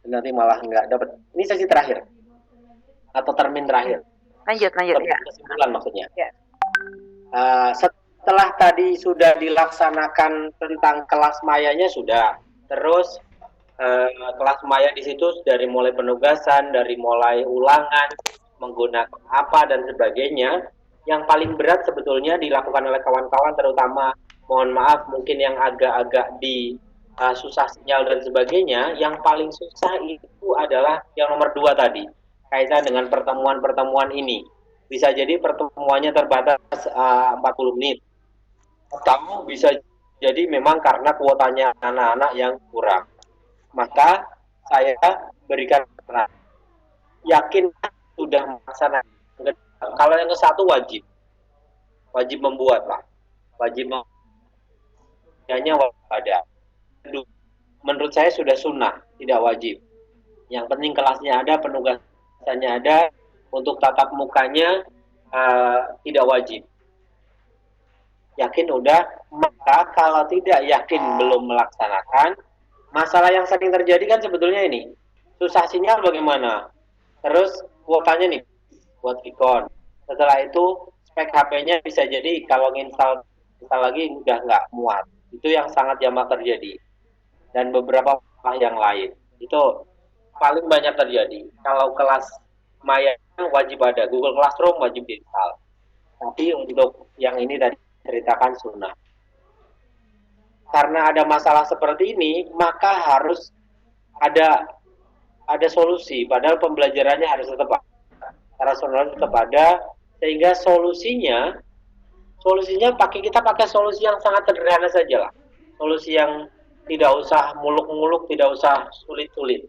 Nanti malah nggak dapat. Ini sesi terakhir atau termin terakhir. Lanjut ya. Kesimpulan maksudnya. Ya. Setelah tadi sudah dilaksanakan tentang kelas mayanya sudah. Terus kelas maya di situ dari mulai penugasan, dari mulai ulangan, menggunakan apa dan sebagainya. Yang paling berat sebetulnya dilakukan oleh kawan-kawan, terutama mohon maaf mungkin yang agak-agak di susah sinyal dan sebagainya. Yang paling susah itu adalah yang nomor 2 tadi, kaitan dengan pertemuan-pertemuan ini. Bisa jadi pertemuannya terbatas 40 menit, atau bisa jadi memang karena kuotanya anak-anak yang kurang. Maka saya berikan yakin sudah melaksanakan. Kalau yang ke-1 wajib membuat lah, hanya ada. Menurut saya sudah sunnah, tidak wajib. Yang penting kelasnya ada, penugasannya ada. Untuk tatap mukanya tidak wajib. Yakin udah, maka kalau tidak yakin belum melaksanakan, masalah yang sering terjadi kan sebetulnya ini, susah sinyal bagaimana, terus kuotanya nih buat Vicon. Setelah itu spek HP-nya bisa jadi kalau install lagi udah nggak muat. Itu yang sangat jamak terjadi. Dan beberapa yang lain. Itu paling banyak terjadi. Kalau kelas maya wajib ada, Google Classroom wajib diinstal. Tapi untuk yang ini tadi ceritakan sunnah. Karena ada masalah seperti ini, maka harus ada solusi. Padahal pembelajarannya harus tetap rasional tetap ada, sehingga solusinya kita pakai solusi yang sangat sederhana saja lah. Solusi yang tidak usah muluk-muluk, tidak usah sulit-sulit.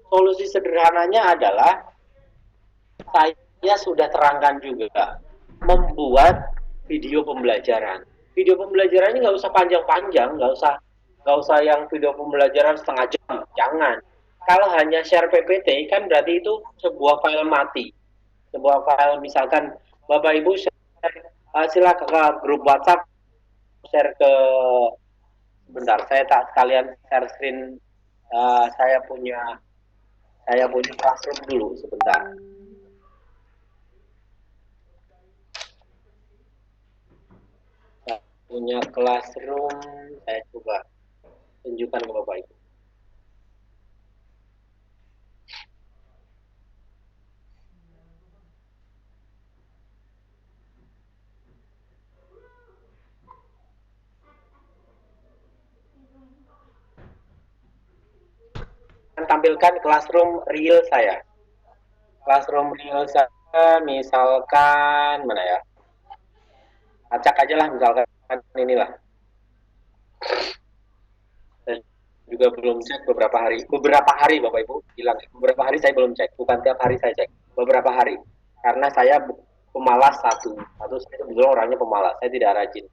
Solusi sederhananya adalah saya sudah terangkan juga, membuat video pembelajaran. Video pembelajarannya nggak usah panjang-panjang, nggak usah yang video pembelajaran setengah jam, jangan. Kalau hanya share PPT kan berarti itu sebuah file mati. Sebuah file, misalkan Bapak Ibu silakan ke grup WhatsApp, share ke, sebentar saya tak sekalian share screen, saya punya Classroom dulu sebentar. Saya punya Classroom, saya coba tunjukkan ke Bapak Ibu. Tampilkan Classroom real saya. Classroom real saya misalkan mana ya? Acak aja lah misalkan inilah. Saya juga belum cek beberapa hari Bapak Ibu bilang beberapa hari saya belum cek, bukan tiap hari saya cek, beberapa hari. Karena saya pemalas satu saya sebetulnya orangnya pemalas, saya tidak rajin.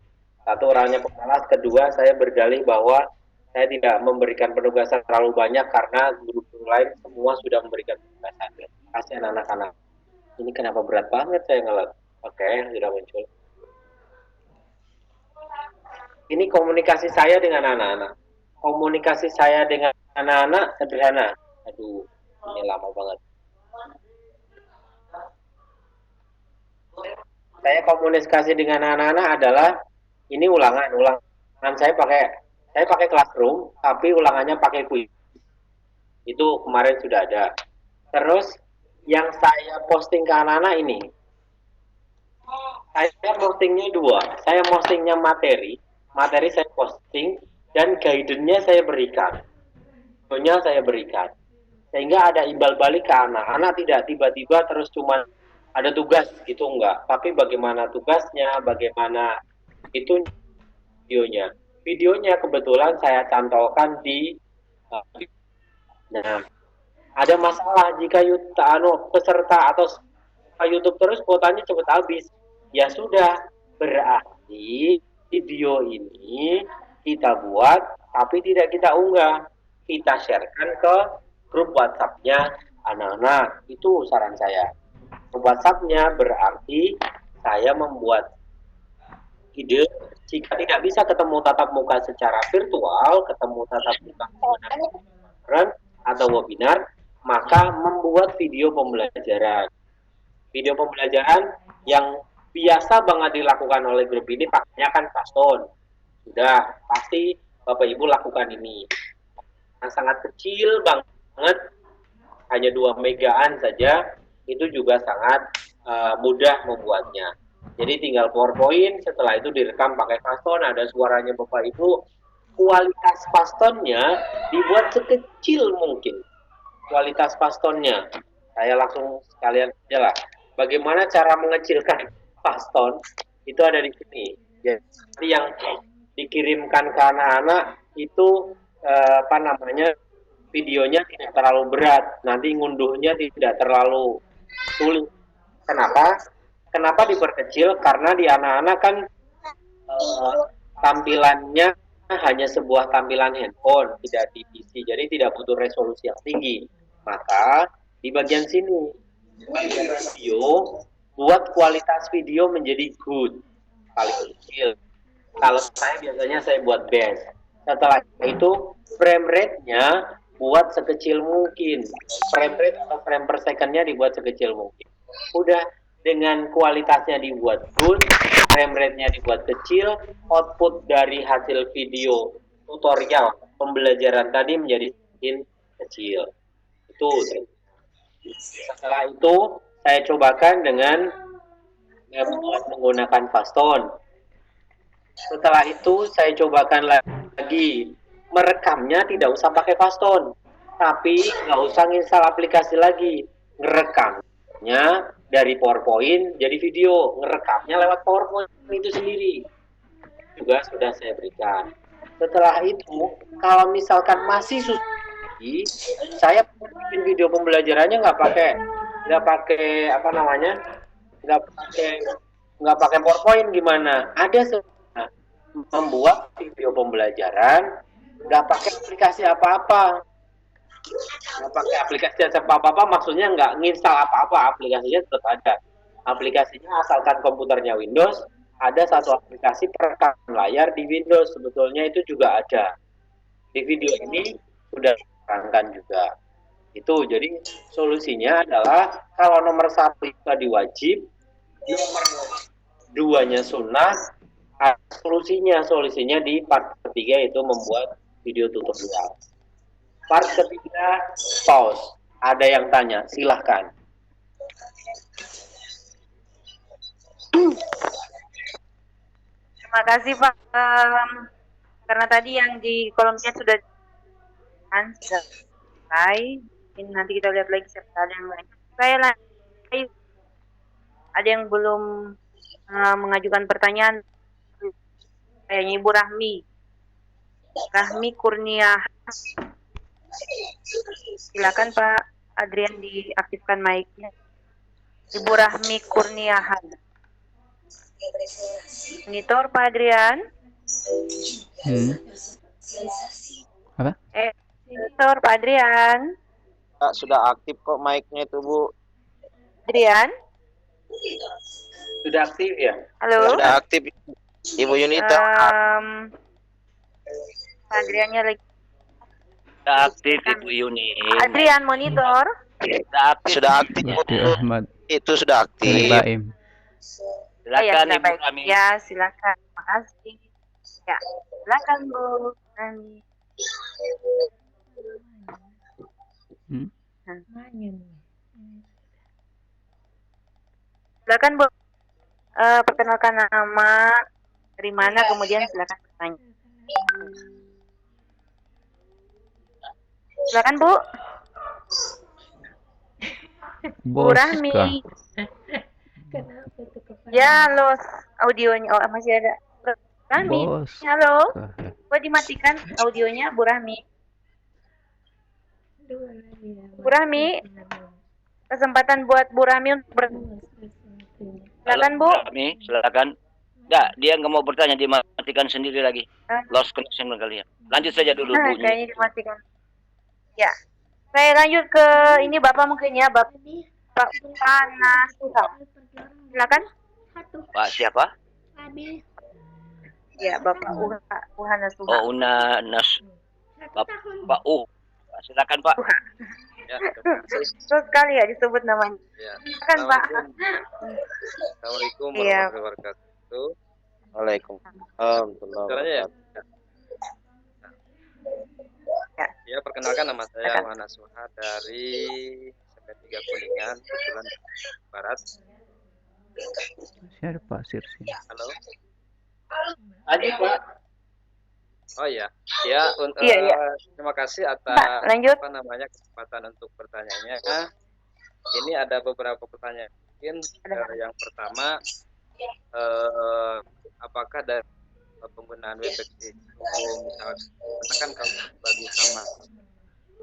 Satu, orangnya pemalas, kedua saya berdalih bahwa saya tidak memberikan penugasan terlalu banyak karena guru-guru lain semua sudah memberikan penugasan. Kasihan anak-anak. Ini kenapa berat banget saya ngeliat. Oke, sudah muncul. Ini komunikasi saya dengan anak-anak. Komunikasi saya dengan anak-anak sederhana. Aduh, ini lama banget. Saya komunikasi dengan anak-anak adalah ini ulangan saya pakai Classroom, tapi ulangannya pakai quiz. Itu kemarin sudah ada. Terus yang saya posting ke anak-anak ini, saya postingnya 2. Saya postingnya materi saya posting, dan guidance-nya saya berikan. Videonya saya berikan. Sehingga ada imbal balik ke anak. Anak tidak tiba-tiba terus cuma ada tugas gitu, enggak. Tapi bagaimana tugasnya, bagaimana itu videonya. Videonya kebetulan saya cantolkan di Nah, ada masalah jika peserta atau YouTube terus kuotanya cepat habis. Ya sudah, berarti video ini kita buat tapi tidak kita unggah. Kita sharekan ke grup WhatsApp-nya anak-anak. Itu saran saya. Grup WhatsApp-nya berarti saya membuat ide jika tidak bisa ketemu tatap muka secara virtual, ketemu tatap muka atau webinar, maka membuat video pembelajaran. Video pembelajaran yang biasa banget dilakukan oleh grup ini pakainya kan Faston. Sudah pasti Bapak Ibu lakukan ini. Yang sangat kecil banget, hanya 2 megaan saja, itu juga sangat mudah membuatnya. Jadi tinggal PowerPoint, setelah itu direkam pakai Faston, ada suaranya Bapak Ibu. Kualitas Fastonnya dibuat sekecil mungkin. Kualitas Fastonnya, saya langsung sekalian aja lah. Bagaimana cara mengecilkan Faston itu ada di sini. Jadi yang dikirimkan ke anak-anak itu videonya tidak terlalu berat. Nanti ngunduhnya tidak terlalu sulit. Kenapa diperkecil? Karena di anak-anak kan tampilannya hanya sebuah tampilan handphone, tidak di PC, jadi tidak butuh resolusi yang tinggi. Maka di bagian sini, bagian video, buat kualitas video menjadi good, paling kecil. Kalau biasanya saya buat best. Setelah itu frame rate-nya buat sekecil mungkin. Frame rate atau frame per second-nya dibuat sekecil mungkin. Udah, dengan kualitasnya dibuat good, frame rate-nya dibuat kecil, output dari hasil video tutorial pembelajaran tadi menjadi kecil. Itu. Setelah itu saya cobakan dengan menggunakan Faston. Setelah itu saya cobakan lagi, merekamnya tidak usah pakai Faston, tapi nggak usah install aplikasi lagi, ngerekamnya dari PowerPoint jadi video, ngerekamnya lewat PowerPoint itu sendiri juga sudah saya berikan. Setelah itu, kalau misalkan masih susah, saya bikin video pembelajarannya nggak pakai PowerPoint. Gimana? Ada membuat video pembelajaran nggak pakai aplikasi apa-apa. Nggak pakai aplikasi apa-apa maksudnya nggak nginstal apa-apa, aplikasinya tetap ada. Aplikasinya asalkan komputernya Windows, ada satu aplikasi perekam layar di Windows, sebetulnya itu juga ada. Di video ini sudah diterangkan juga. Itu jadi solusinya adalah kalau nomor 1 tadi wajib, nomor 2-nya sunnah, solusinya di part ketiga itu membuat video tutorial. Part ketiga pause. Ada yang tanya, silahkan. Terima kasih Pak. Karena tadi yang di kolom chat sudah selesai. Nanti kita lihat lagi siapa ada yang lain. Saya lagi ada yang belum mengajukan pertanyaan. Kayaknya Ibu Rahmi Kurnia. Silakan Pak Adrian diaktifkan mic-nya. Ibu Rahmi Kurniahan. Monitor Pak Adrian. Apa? Monitor Pak Adrian. Pak, sudah aktif kok mic-nya itu Bu. Adrian? Sudah aktif ya? Halo? Sudah aktif Ibu Yunita. Pak Adriannya lagi. Sudah aktif Ibu Yuni. Adrian monitor. Sudah aktif. Ahmad. Itu sudah aktif. Baim. Silakan Ibu Rami. Ya, silakan. Makasih. Ya, silakan Bu Rami. Silakan Bu. Perkenalkan nama, dari mana, kemudian silakan bertanya. Silakan Bu. Bu Rahmi. Ya, los audionya. Oh, masih ada. Rahmi. Halo. Kok dimatikan audionya Bu Rahmi? Bu Rahmi, kesempatan buat Bu Rahmi untuk silakan Bu. Kami silakan. Enggak, dia nggak mau bertanya, dia matikan sendiri lagi. Lost connection kali ya. Lanjut saja dulu Bu. Kayaknya dimatikan. Ya, saya lanjut ke ini Bapak mungkin ya, Bapak Nasuha. Silakan. Pak siapa? Ya, Bapak Uha Nasuha. Oh, Bapak silakan Pak. Ya, Terus sekali ya disebut namanya. ya. Silakan Pak. Assalamualaikum Iya. warahmatullahi wabarakatuh. Waalaikumsalam. Caranya ya? Ya, perkenalkan nama saya Wana Suha dari SMP 3 Kuningan, kebetulan Barat. Masih ada pasir sih. Halo. Lanjut Pak. Oh iya, ya untuk Iya. terima kasih atas Pak, lanjut. kesempatan untuk bertanyanya. Ini ada beberapa pertanyaan. Mungkin yang pertama, apakah dari penggunaan Webex itu misalkan kalau bagi sama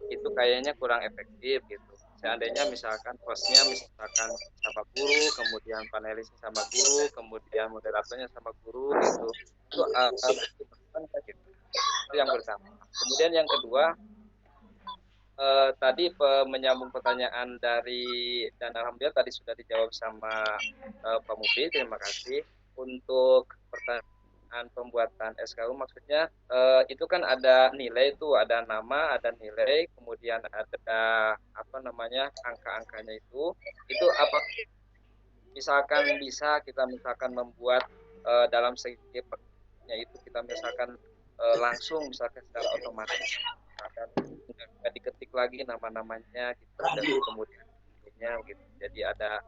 itu kayaknya kurang efektif gitu. Seandainya misalkan hostnya misalkan sama guru, kemudian panelisnya sama guru, kemudian moderatornya sama guru gitu. Itu gitu. Itu yang pertama. Kemudian yang kedua, tadi menyambung pertanyaan dari dan alhamdulillah tadi sudah dijawab sama Pak Mufi. Terima kasih untuk pertanyaan pembuatan SKU. Maksudnya itu kan ada nilai itu, ada nama, ada nilai, kemudian ada angka-angkanya itu apa misalkan bisa kita misalkan membuat dalam segi itu kita misalkan langsung misalkan secara otomatis misalkan nggak diketik lagi nama-namanya gitu dan kemudian gitu. Jadi ada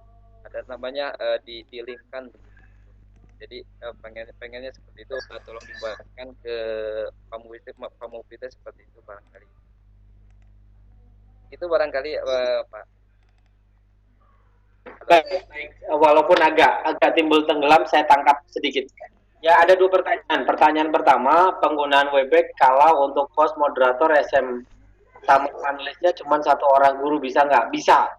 namanya di-linkkan gitu. Jadi pengennya seperti itu, tolong dibuatkan ke pamufite seperti itu barangkali. Itu barangkali Pak. Baik, walaupun agak timbul tenggelam, saya tangkap sedikit. Ya, ada dua pertanyaan. Pertanyaan pertama, penggunaan Webex kalau untuk host moderator SM sama panelisnya cuma satu orang guru bisa nggak? Bisa.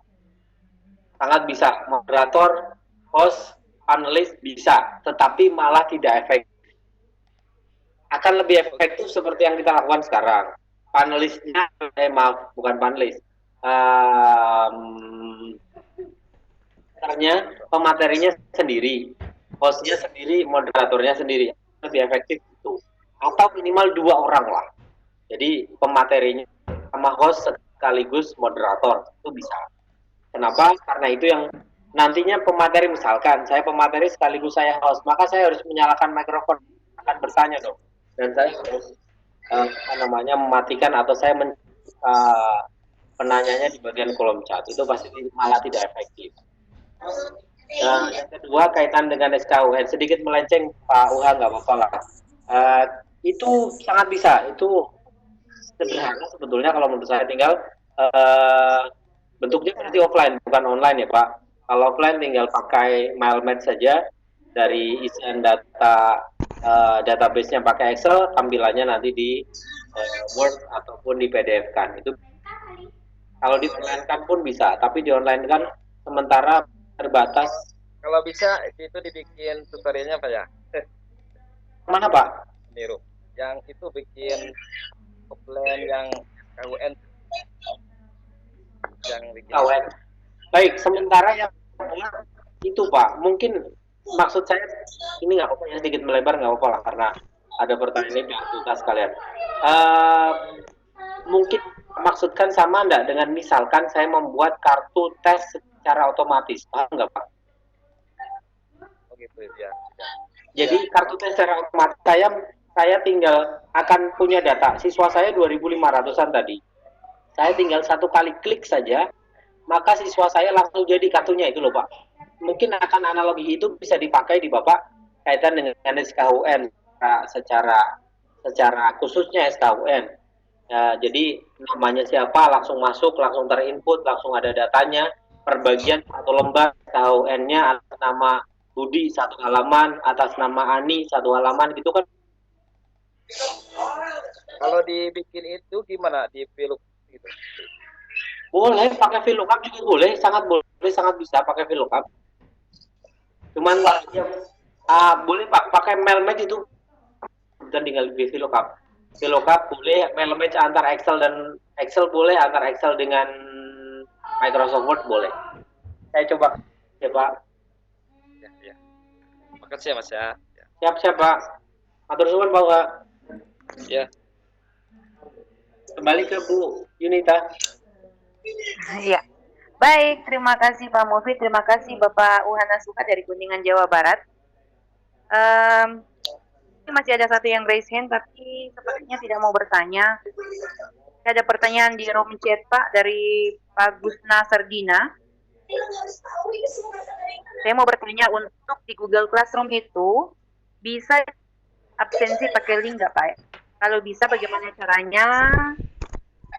Sangat bisa. Moderator, host, panelis bisa, tetapi malah tidak efektif. Akan lebih efektif seperti yang kita lakukan sekarang. Panelisnya, bukan panelis. Pematerinya sendiri, hostnya sendiri, moderatornya sendiri, lebih efektif itu. Atau minimal 2 orang lah. Jadi pematerinya sama host sekaligus moderator itu bisa. Kenapa? Karena itu yang nantinya pemateri, misalkan saya pemateri sekaligus saya host, maka saya harus menyalakan mikrofon, akan bertanya dong, dan saya harus mematikan atau saya penanyanya di bagian kolom chat, itu pasti malah tidak efektif. Nah, yang kedua kaitan dengan SKUN, sedikit melenceng Pak Uha, nggak apa-apa lah. Itu sangat bisa, itu sederhana sebetulnya kalau menurut saya, tinggal bentuknya seperti offline, bukan online ya Pak. Kalau offline tinggal pakai MailMatch saja, dari isian data database-nya pakai Excel, tampilannya nanti di Word ataupun di PDF kan. Itu kalau di online kan pun bisa, tapi di online kan sementara terbatas. Kalau bisa itu dibikin tutorialnya Pak ya. Mana Pak? Niru. Yang itu bikin offline yang KUN. Yang bikin KUN. Baik, sementara yang itu Pak, mungkin maksud saya ini nggak apa-apa ya, sedikit melebar nggak apa-apa lah, karena ada pertanyaan ini kita sekalian. Mungkin maksudkan sama enggak dengan misalkan saya membuat kartu tes secara otomatis, paham nggak Pak? Oh gitu ya. Jadi kartu tes secara otomatis, saya tinggal akan punya data siswa saya 2.500-an tadi. Saya tinggal satu kali klik saja, maka siswa saya langsung jadi kartunya itu loh Pak. Mungkin akan analogi itu bisa dipakai di Bapak kaitan dengan SKUN secara khususnya SKUN. Ya, jadi namanya siapa langsung masuk, langsung terinput, langsung ada datanya, perbagian satu lembar SKUN-nya atas nama Budi 1 halaman, atas nama Ani 1 halaman gitu kan. Kalau dibikin itu gimana? Dipiluk gitu. Boleh pakai VLOOKUP juga boleh, sangat bisa pakai VLOOKUP. Cuman boleh Pak pakai mail match itu, dan tinggal VLOOKUP. VLOOKUP boleh, mail match antar Excel dan Excel boleh, antar Excel dengan Microsoft Word boleh. Saya coba ya Pak. Ya. Makasih ya Mas ya. Siap Pak. Matur suwun Pak. Ya. Kembali ke Bu Yunita. Iya. Baik, terima kasih Pak Mufid, terima kasih Bapak Uhana Suka dari Kuningan, Jawa Barat. Masih ada satu yang raise hand, tapi sepertinya tidak mau bertanya. Ada pertanyaan di room chat Pak dari Pak Gusna Sardina. Saya mau bertanya, untuk di Google Classroom itu bisa absensi pakai link nggak Pak? Kalau bisa bagaimana caranya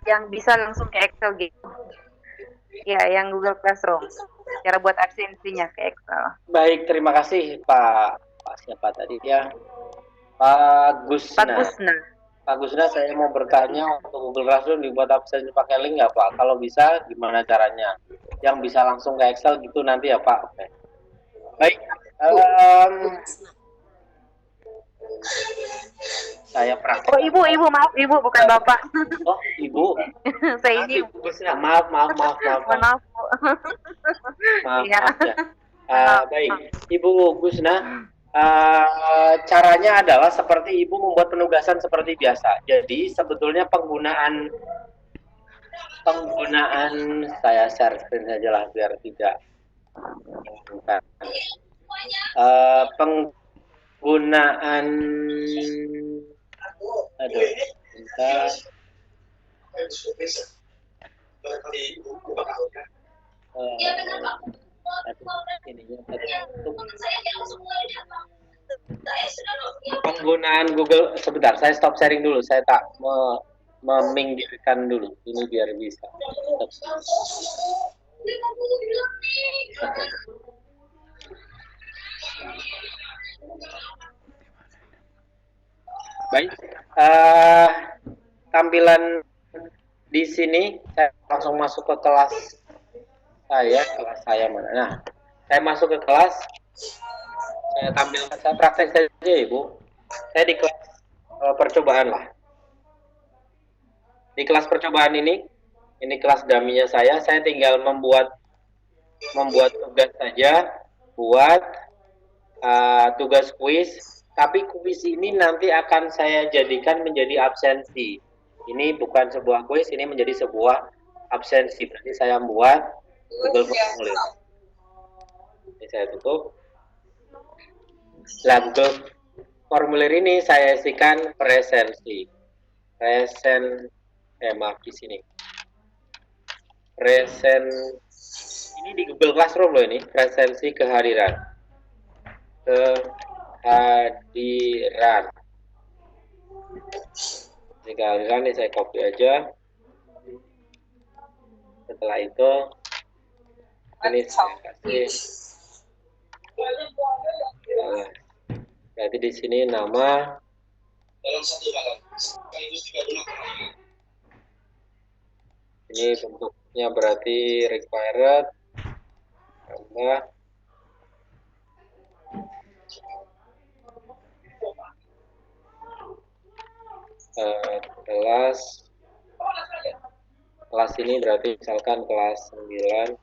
yang bisa langsung ke Excel gitu? Ya, yang Google Classroom. Cara buat absensinya ke Excel. Baik, terima kasih Pak siapa tadi ya? Pak Gusna. Pak Gusna, saya mau bertanya, untuk Google Classroom dibuat absensi pakai link nggak Pak? Kalau bisa, gimana caranya? Yang bisa langsung ke Excel gitu nanti ya Pak. Oke. Baik. Saya praktek. Oh ibu, maaf ibu, bukan bapak. Oh ibu. Saya ini. Maaf. Maaf. Ya. Baik, Ibu Gusna. Caranya adalah seperti ibu membuat penugasan seperti biasa. Jadi sebetulnya penggunaan saya share screen saja lah biar tidak penggunaan penggunaan Google, sebentar saya stop sharing dulu, saya tak meminggirkan dulu ini biar bisa. Baik, tampilan di sini saya langsung masuk ke kelas saya mana? Nah, saya masuk ke kelas, saya tampilkan, saya praktek saja Ibu. Saya di kelas percobaan lah. Di kelas percobaan ini kelas daminya saya tinggal membuat tugas saja, buat tugas kuis. Tapi kuis ini nanti akan saya jadikan menjadi absensi. Ini bukan sebuah kuis, ini menjadi sebuah absensi. Berarti saya membuat Google Formulir. Ini saya tutup. Nah, Google Formulir ini saya isikan presensi. Maaf di sini. Ini di Google Classroom loh ini, presensi kehadiran. Kehadiran ini saya copy aja. Setelah itu ini saya kasih. Berarti di sini nama. Ini bentuknya berarti required. Nama. Kelas ini berarti misalkan kelas 9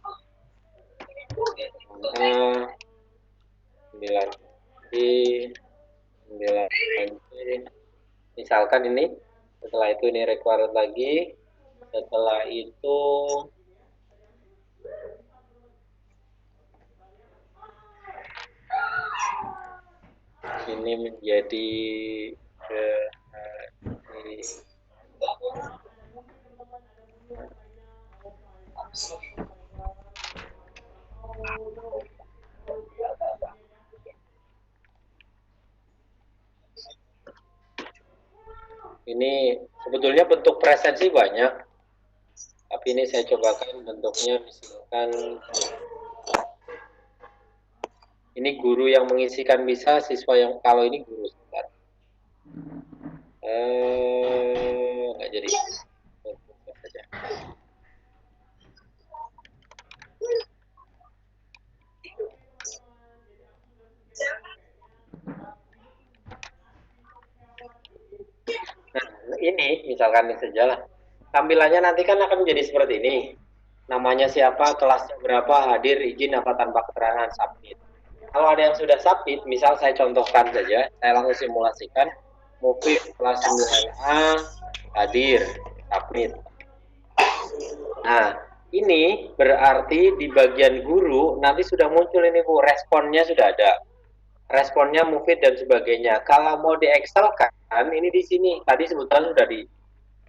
misalkan ini. Setelah itu ini required lagi. Setelah itu ini menjadi ini sebetulnya bentuk presensi banyak, tapi ini saya cobakan bentuknya misalkan ini guru yang mengisikan bisa, siswa yang, kalau ini guru sebentar. Nggak jadi. ini, misalkan ini saja lah. Tampilannya nanti kan akan menjadi seperti ini. Namanya siapa, kelasnya berapa, hadir, izin apa tanpa keterangan, submit. Kalau ada yang sudah submit, misal saya contohkan saja, saya langsung simulasikan, Mufid kelas 9A, hadir, submit. Nah, ini berarti di bagian guru nanti sudah muncul ini Bu, responnya sudah ada. Responnya Mufid dan sebagainya. Kalau mau di Excel kan, ini di sini. Tadi sebetulnya sudah di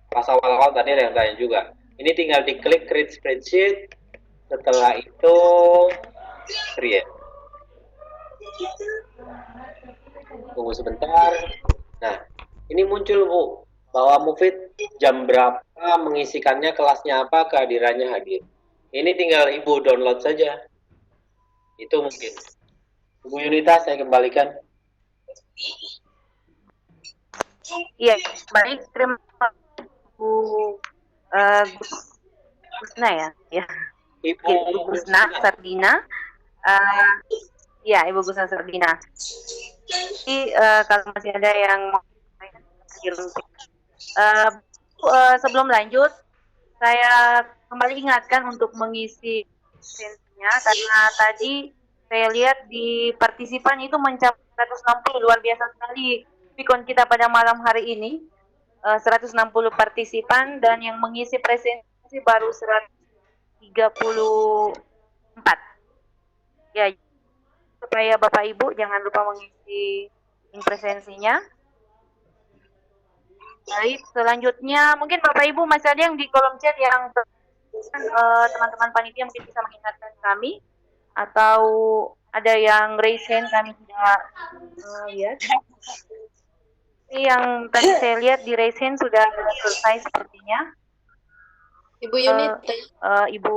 pas awal-awal tadi ada yang tanya juga. Ini tinggal diklik create spreadsheet. Setelah itu create. Tunggu sebentar. Nah, ini muncul Bu, bahwa Mufid jam berapa mengisikannya, kelasnya apa, kehadirannya hadir. Ini tinggal Ibu download saja. Itu mungkin. Bu Yunita, saya kembalikan. Iya, baik. Terima kasih Bu Gusna ya. Ibu Gusna Sardina. Ya, Ibu Gusna Sardina. Jadi kalau masih ada yang mau sebelum lanjut, saya kembali ingatkan untuk mengisi absensinya karena tadi saya lihat di partisipan itu mencapai 160, luar biasa sekali Pikon kita pada malam hari ini. 160 partisipan dan yang mengisi presentasi baru 134. Ya, supaya Bapak Ibu jangan lupa mengisi presensinya. Baik, selanjutnya mungkin Bapak Ibu masih ada yang di kolom chat yang teman-teman panitia mungkin bisa mengingatkan kami, atau ada yang raise hand kami tidak lihat. Yang tadi saya lihat di raise hand sudah selesai sepertinya. Ibu Yunita. Ibu,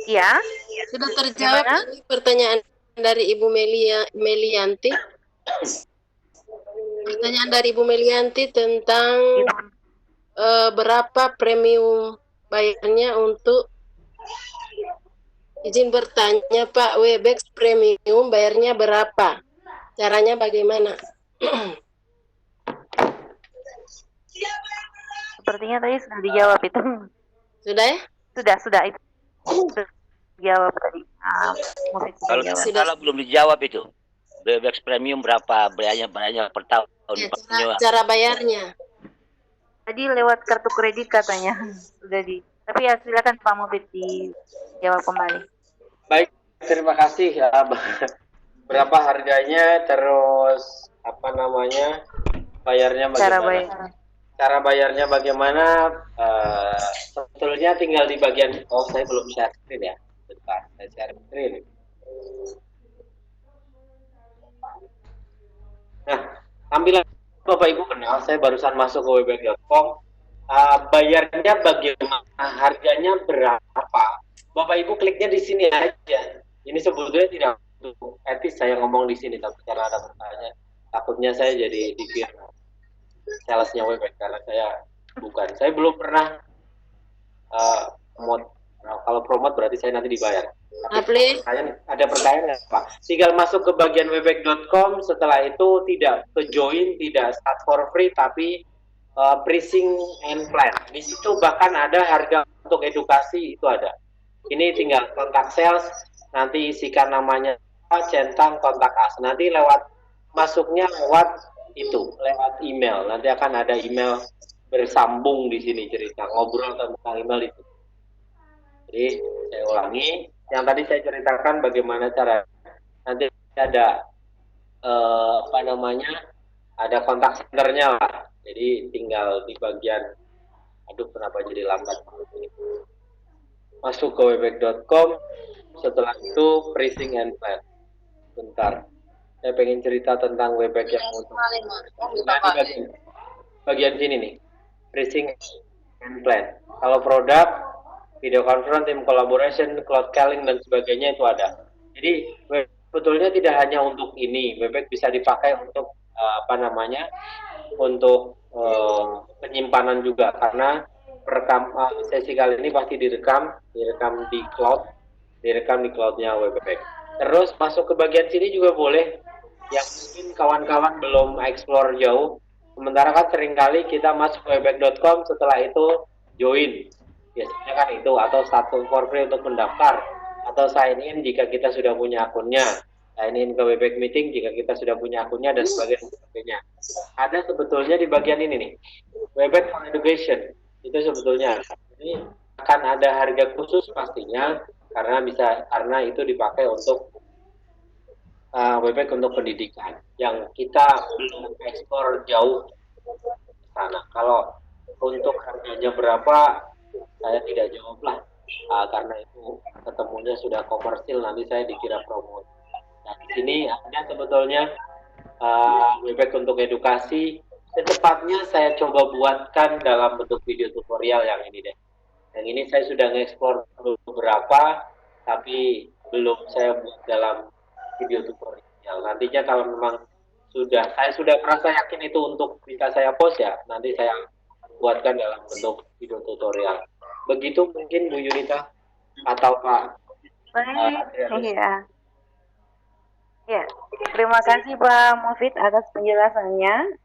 ya. Sudah terjawab ini pertanyaan dari Ibu Melianti. Pertanyaan dari Ibu Melianti tentang berapa premium bayarnya untuk izin bertanya Pak, Webex premium bayarnya berapa? Caranya bagaimana? Sepertinya tadi sudah dijawab itu. Sudah ya? Sudah itu. Dijawab tadi. Kalau salah belum dijawab itu. Webex premium berapa bayarnya per tahun? Ya, cara bayarnya. Tadi lewat kartu kredit katanya. Sudah di. Tapi ya silakan Pak Mufid dijawab kembali. Baik, terima kasih. Berapa harganya, terus apa namanya, bayarnya bagaimana? Cara bayarnya bagaimana? Sebetulnya tinggal di bagian, saya belum share screen ya. Bentar, saya share screen. Nah, tampilan Bapak Ibu kenal, saya barusan masuk ke webex.com. Bayarnya bagaimana, harganya berapa? Bapak Ibu kliknya di sini aja. Ini sebetulnya tidak etis saya ngomong di sini, tapi karena ada pertanyaan, takutnya saya jadi dikira salesnya Webex karena saya bukan. Saya belum pernah promote. Nah, kalau promote berarti saya nanti dibayar. Tapi ada pertanyaan Pak. Tinggal masuk ke bagian webex.com, setelah itu tidak ke join, tidak start for free, tapi pricing and plan. Di situ bahkan ada harga untuk edukasi, itu ada. Ini tinggal kontak sales, nanti isikan namanya, centang, kontak us. Nanti masuknya lewat itu, lewat email. Nanti akan ada email bersambung di sini cerita, ngobrol tentang email itu. Jadi saya ulangi, yang tadi saya ceritakan bagaimana cara. Nanti ada ada kontak centernya lah. Jadi tinggal di bagian, kenapa jadi lambat ini. Masuk ke webex.com, setelah itu pricing and plan. Bentar, saya pengen cerita tentang Webex yang untuk di bagian sini nih, pricing and plan. Kalau produk, video conference, team collaboration, cloud calling dan sebagainya itu ada. Jadi sebetulnya tidak hanya untuk ini, Webex bisa dipakai untuk untuk penyimpanan juga, karena sesi kali ini pasti direkam di cloud, direkam di cloudnya Webex. Terus masuk ke bagian sini juga boleh, yang mungkin kawan-kawan belum explore jauh, Sementara kan seringkali kita masuk ke webex.com, setelah itu join. Biasanya kan itu, atau satu for free untuk mendaftar, atau sign in jika kita sudah punya akunnya. Sign in ke Webex Meeting jika kita sudah punya akunnya, dan sebagainya. Ada sebetulnya di bagian ini nih, Webex for Education. Itu sebetulnya. Ini akan ada harga khusus pastinya, karena itu dipakai untuk Webex untuk pendidikan yang kita belum ekspor jauh ke sana. Kalau untuk harganya berapa, saya tidak jawab lah, karena itu ketemunya sudah komersil, nanti saya dikira promo. Nah, di sini ada sebetulnya Webex untuk edukasi. Secepatnya saya coba buatkan dalam bentuk video tutorial yang ini deh. Yang ini saya sudah nge-explore beberapa, tapi belum saya buat dalam video tutorial. Nantinya kalau memang saya sudah merasa yakin itu untuk bisa saya post, ya nanti saya buatkan dalam bentuk video tutorial. Begitu mungkin Bu Yunita atau Pak Iya. Ya, terima kasih Pak Mufid atas penjelasannya.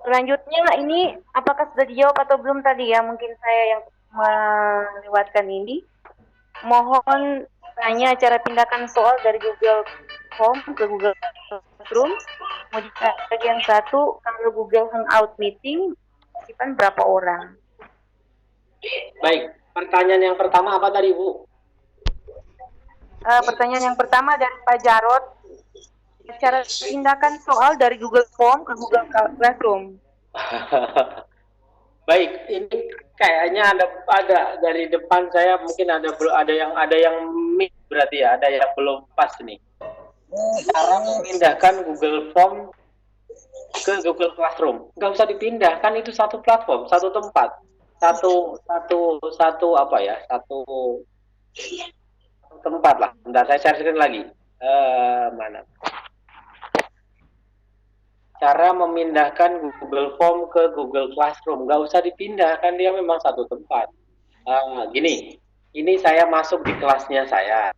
Selanjutnya ini apakah sudah dijawab atau belum tadi ya? Mungkin saya yang melewatkan ini. Mohon tanya cara pindahkan soal dari Google Form ke Google Classroom. Kemudian bagian satu, kalau Google Hangout Meeting, partisipan berapa orang? Baik, pertanyaan yang pertama apa tadi, Bu? Pertanyaan yang pertama dari Pak Jarod, cara pindahkan soal dari Google Form ke Google Classroom. Baik, ini kayaknya ada dari depan saya, mungkin ada yang miss berarti ya, ada yang belum pas nih. Cara memindahkan Google Form ke Google Classroom, nggak usah dipindah, kan itu satu platform, satu tempat, satu tempat lah. Bentar, saya share screen lagi. Mana? Cara memindahkan Google Form ke Google Classroom, nggak usah dipindah, kan dia memang satu tempat. Gini, ini saya masuk di kelasnya saya.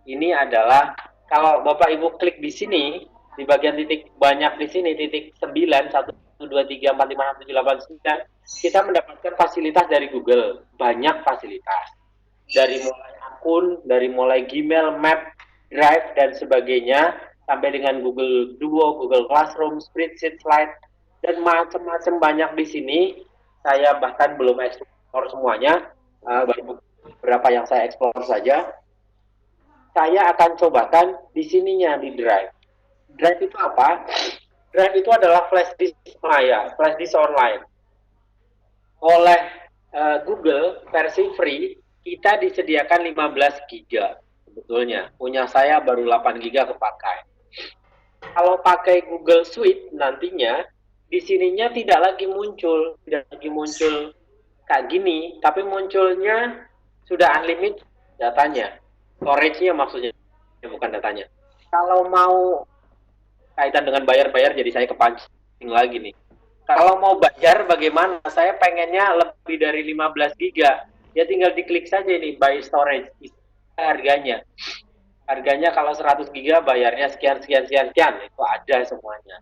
Ini adalah, kalau Bapak Ibu klik di sini, di bagian titik banyak di sini, titik 9, 1, 2, 3, 4, 5, 6, 7, 8, 9, kita mendapatkan fasilitas dari Google. Banyak fasilitas. Dari mulai akun, dari mulai Gmail, Map, Drive, dan sebagainya, sampai dengan Google Duo, Google Classroom, Spreadsheet, Slide, dan macam-macam banyak di sini. Saya bahkan belum eksplor semuanya, baru beberapa yang saya eksplor saja. Saya akan cobakan di sininya, di Drive. Drive itu apa? Drive itu adalah flash disk maya, flash disk online. Oleh Google versi free, kita disediakan 15 GB sebetulnya. Punya saya baru 8 GB kepakai. Kalau pakai Google Suite nantinya, di sininya tidak lagi muncul kayak gini, tapi munculnya sudah unlimited datanya. Storage-nya maksudnya, bukan datanya. Kalau mau kaitan dengan bayar-bayar, jadi saya kepancing lagi nih. Kalau mau bayar bagaimana? Saya pengennya lebih dari 15 GB. Ya tinggal diklik saja ini, buy storage. Harganya. Harganya kalau 100 GB bayarnya sekian. Itu ada semuanya.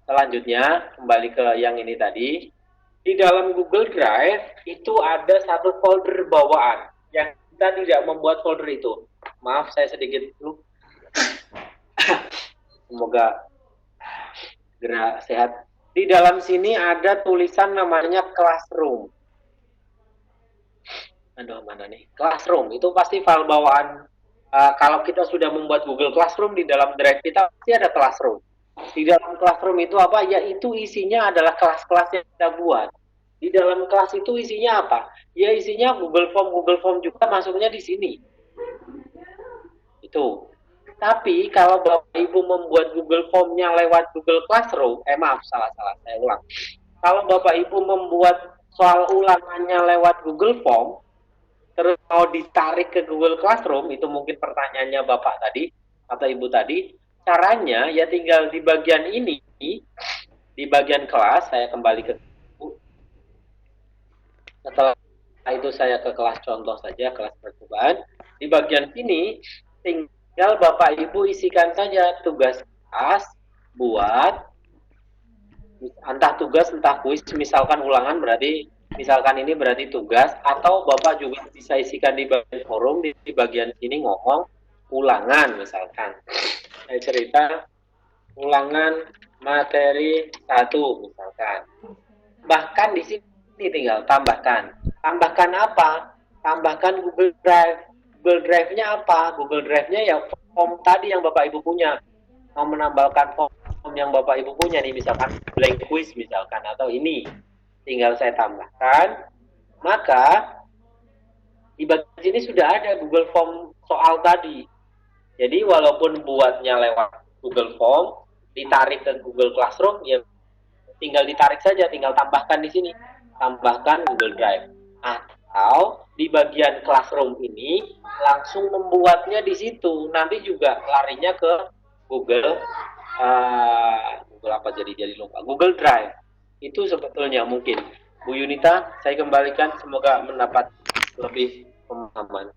Selanjutnya, kembali ke yang ini tadi. Di dalam Google Drive, itu ada satu folder bawaan. Yang kita tidak membuat folder itu. Maaf, saya sedikit flu. Semoga segera sehat. Di dalam sini ada tulisan namanya Classroom. Aduh, mana nih? Classroom, itu pasti file bawaan. Kalau kita sudah membuat Google Classroom, di dalam Drive kita pasti ada Classroom. Di dalam Classroom itu apa? Yaitu isinya adalah kelas-kelas yang kita buat. Di dalam kelas itu isinya apa? Ya isinya Google Form juga masuknya di sini. Itu. Tapi kalau Bapak Ibu membuat Google Form-nya lewat Google Classroom, maaf, salah, saya ulang. Kalau Bapak Ibu membuat soal ulangannya lewat Google Form, terus mau ditarik ke Google Classroom, itu mungkin pertanyaannya Bapak tadi, atau Ibu tadi, caranya ya tinggal di bagian ini, di bagian kelas, saya kembali ke setelah itu saya ke kelas contoh saja, kelas percobaan. Di bagian sini Tinggal Bapak Ibu isikan saja tugas kelas buat entah tugas entah kuis, misalkan ulangan berarti misalkan ini berarti tugas, atau Bapak juga bisa isikan di bagian forum, di bagian sini ngomong ulangan misalkan. Saya cerita ulangan materi 1 misalkan. Bahkan di sini tinggal tambahkan. Tambahkan apa? Tambahkan Google Drive. Google Drive-nya apa? Google Drive-nya ya form tadi yang Bapak Ibu punya. Mau menambahkan form yang Bapak Ibu punya nih, misalkan blank quiz misalkan, atau ini tinggal saya tambahkan, maka di bagian sini sudah ada Google Form soal tadi. Jadi walaupun buatnya lewat Google Form, ditarik ke Google Classroom, ya tinggal ditarik saja, tinggal tambahkan di sini, tambahkan Google Drive. Atau di bagian Classroom ini langsung membuatnya di situ, nanti juga larinya ke Google apa jadi lupa, Google Drive. Itu sebetulnya mungkin. Bu Yunita, saya kembalikan, semoga mendapat lebih pemahaman.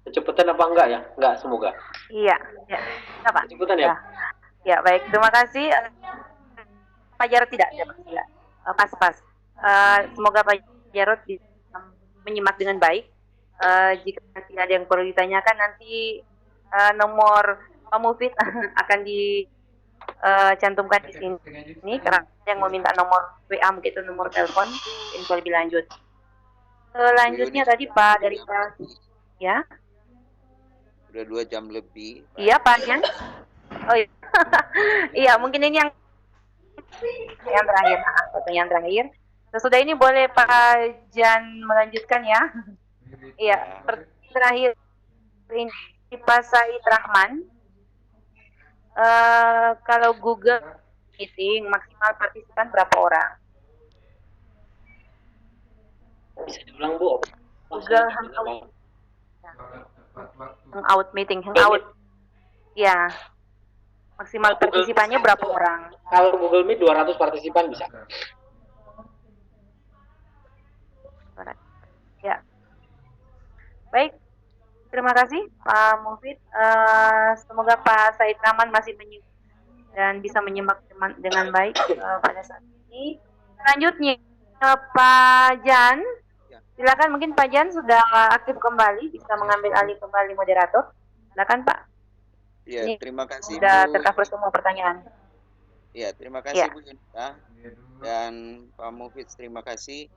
Kecepatan apa enggak ya? Enggak, semoga. Iya, ya. Apa? Kecepatan ya? Ya, baik. Terima kasih. Pak Jarod tidak. Pas. Semoga Pak Jarod bisa menyimak dengan baik. Jika tidak ada yang perlu ditanyakan, nanti nomor Pak Mufid akan dicantumkan di sini karena yang meminta nomor WA, begitu nomor telepon info lebih lanjut. Selanjutnya tadi Pak dari Pak, ya. Sudah 2 jam lebih. Iya Pak Jan. Oh iya. Iya, mungkin ini yang terakhir. Pertanyaan terakhir. Sesudah ini boleh Pak Jan melanjutkan ya. Iya, terakhir ini Pak Said Rahman. Kalau Google Meeting maksimal partisipan berapa orang? Bisa diulang Bu? Google Hangout meeting, Hangout. Ya. Maksimal partisipannya berapa orang? Kalau Google Meet 200 partisipan bisa. Ya. Baik. Terima kasih Pak Mufid. Semoga Pak Said Rahman masih dan bisa menyimak dengan baik pada saat ini. Selanjutnya Pak Jan, silakan, mungkin Pak Jan sudah aktif kembali, bisa mengambil alih kembali moderator. Silakan Pak. Ya, terima kasih sudah Bu. tercover semua pertanyaan. Ya, terima kasih Bu Yunita dan Pak Mufid, terima kasih.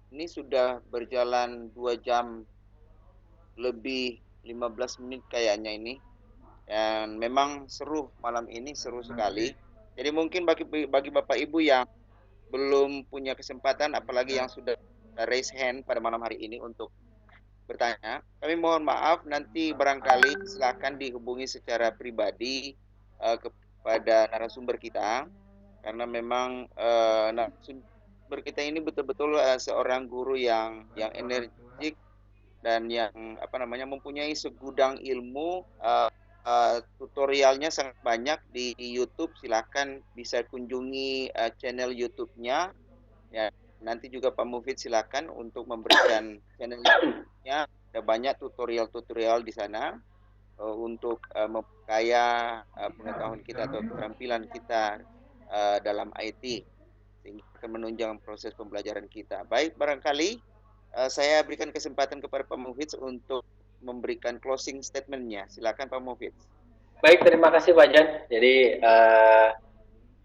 Ini sudah berjalan 2 jam lebih 15 menit kayaknya ini, dan memang seru malam ini, seru sekali. Jadi mungkin bagi Bapak Ibu yang belum punya kesempatan, apalagi yang sudah raise hand pada malam hari ini untuk bertanya, kami mohon maaf, nanti barangkali silakan dihubungi secara pribadi kepada narasumber kita, karena memang narasumber kita ini betul-betul seorang guru yang energik dan yang mempunyai segudang ilmu. Tutorialnya sangat banyak di YouTube. Silakan bisa kunjungi channel YouTube-nya. Ya, nanti juga Pak Mufid silakan untuk memberikan channel YouTube-nya. Ada banyak tutorial-tutorial di sana untuk memperkaya pengetahuan kita atau keterampilan kita dalam IT, sehingga akan menunjang proses pembelajaran kita. Baik, barangkali saya berikan kesempatan kepada Pak Mufid untuk memberikan closing statement-nya. Silakan Pak Mufid. Baik, terima kasih Pak Jan. Jadi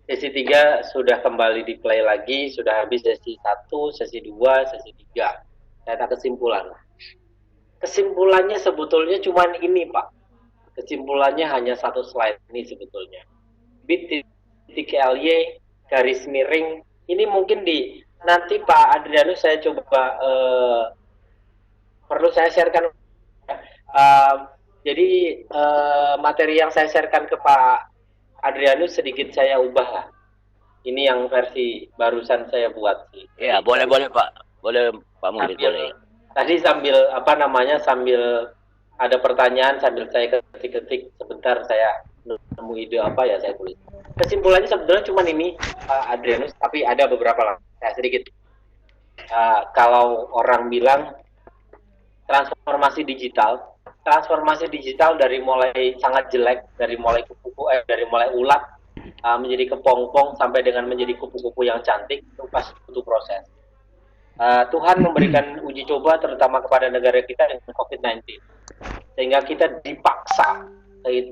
sesi 3 sudah kembali di play lagi, sudah habis sesi 1, sesi 2, sesi 3. Saya tak kesimpulan. Kesimpulannya sebetulnya cuma ini Pak. Kesimpulannya hanya 1 slide ini sebetulnya. bit.ly garis miring, ini mungkin nanti Pak Adrianus saya coba perlu saya sharekan. Jadi materi yang saya sharekan ke Pak Adrianus sedikit saya ubah lah. Ini yang versi barusan saya buat sih. Ya, boleh Pak. Boleh Pak Mufid, boleh. Tadi sambil sambil ada pertanyaan, sambil saya ketik-ketik sebentar, saya nemu ide apa ya saya tulis. Kesimpulannya sebetulnya cuma ini Pak Adrianus, tapi ada beberapa lah. Saya sedikit. Kalau orang bilang transformasi digital transformasi digital dari mulai sangat jelek, dari mulai dari mulai ulat menjadi kepompong sampai dengan menjadi kupu-kupu yang cantik, itu pasti butuh proses. Tuhan memberikan uji coba terutama kepada negara kita dengan COVID-19, sehingga kita dipaksa,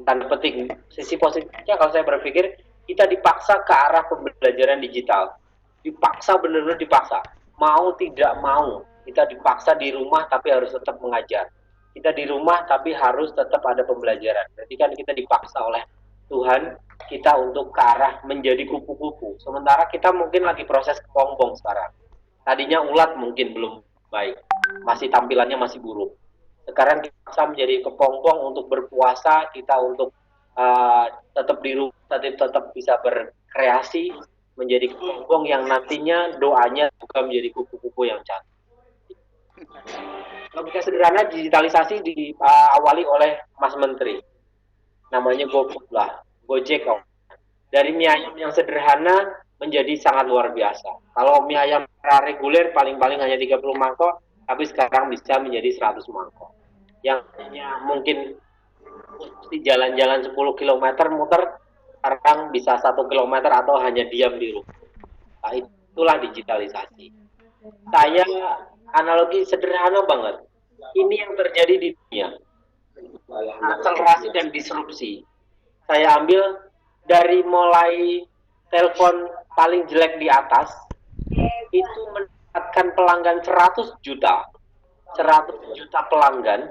tanda petik, sisi positifnya kalau saya berpikir kita dipaksa ke arah pembelajaran digital, dipaksa, benar-benar dipaksa, mau tidak mau kita dipaksa di rumah tapi harus tetap mengajar, kita di rumah tapi harus tetap ada pembelajaran. Berarti kan kita dipaksa oleh Tuhan kita untuk ke arah menjadi kupu-kupu, sementara kita mungkin lagi proses kepompong sekarang. Tadinya ulat mungkin belum baik, masih tampilannya masih buruk. Sekarang kita menjadi kepompong untuk berpuasa, kita untuk tetap di rumah, tetap bisa berkreasi, menjadi kepompong yang nantinya doanya juga menjadi kupu-kupu yang cantik. Logika sederhana digitalisasi diawali oleh Mas Menteri, namanya GoFood lah, Gojek. Dari mie ayam yang sederhana menjadi sangat luar biasa. Kalau mie ayam reguler paling-paling hanya 30 mangkok, tapi sekarang bisa menjadi 100 mangkok. Yang mungkin jalan-jalan 10 km muter, sekarang bisa 1 km atau hanya diam di rumah. Nah, itulah digitalisasi. Saya analogi sederhana banget. Ini yang terjadi di dunia. Akselerasi dan disrupsi. Saya ambil dari mulai telepon paling jelek di atas, itu mendapatkan pelanggan 100 juta pelanggan,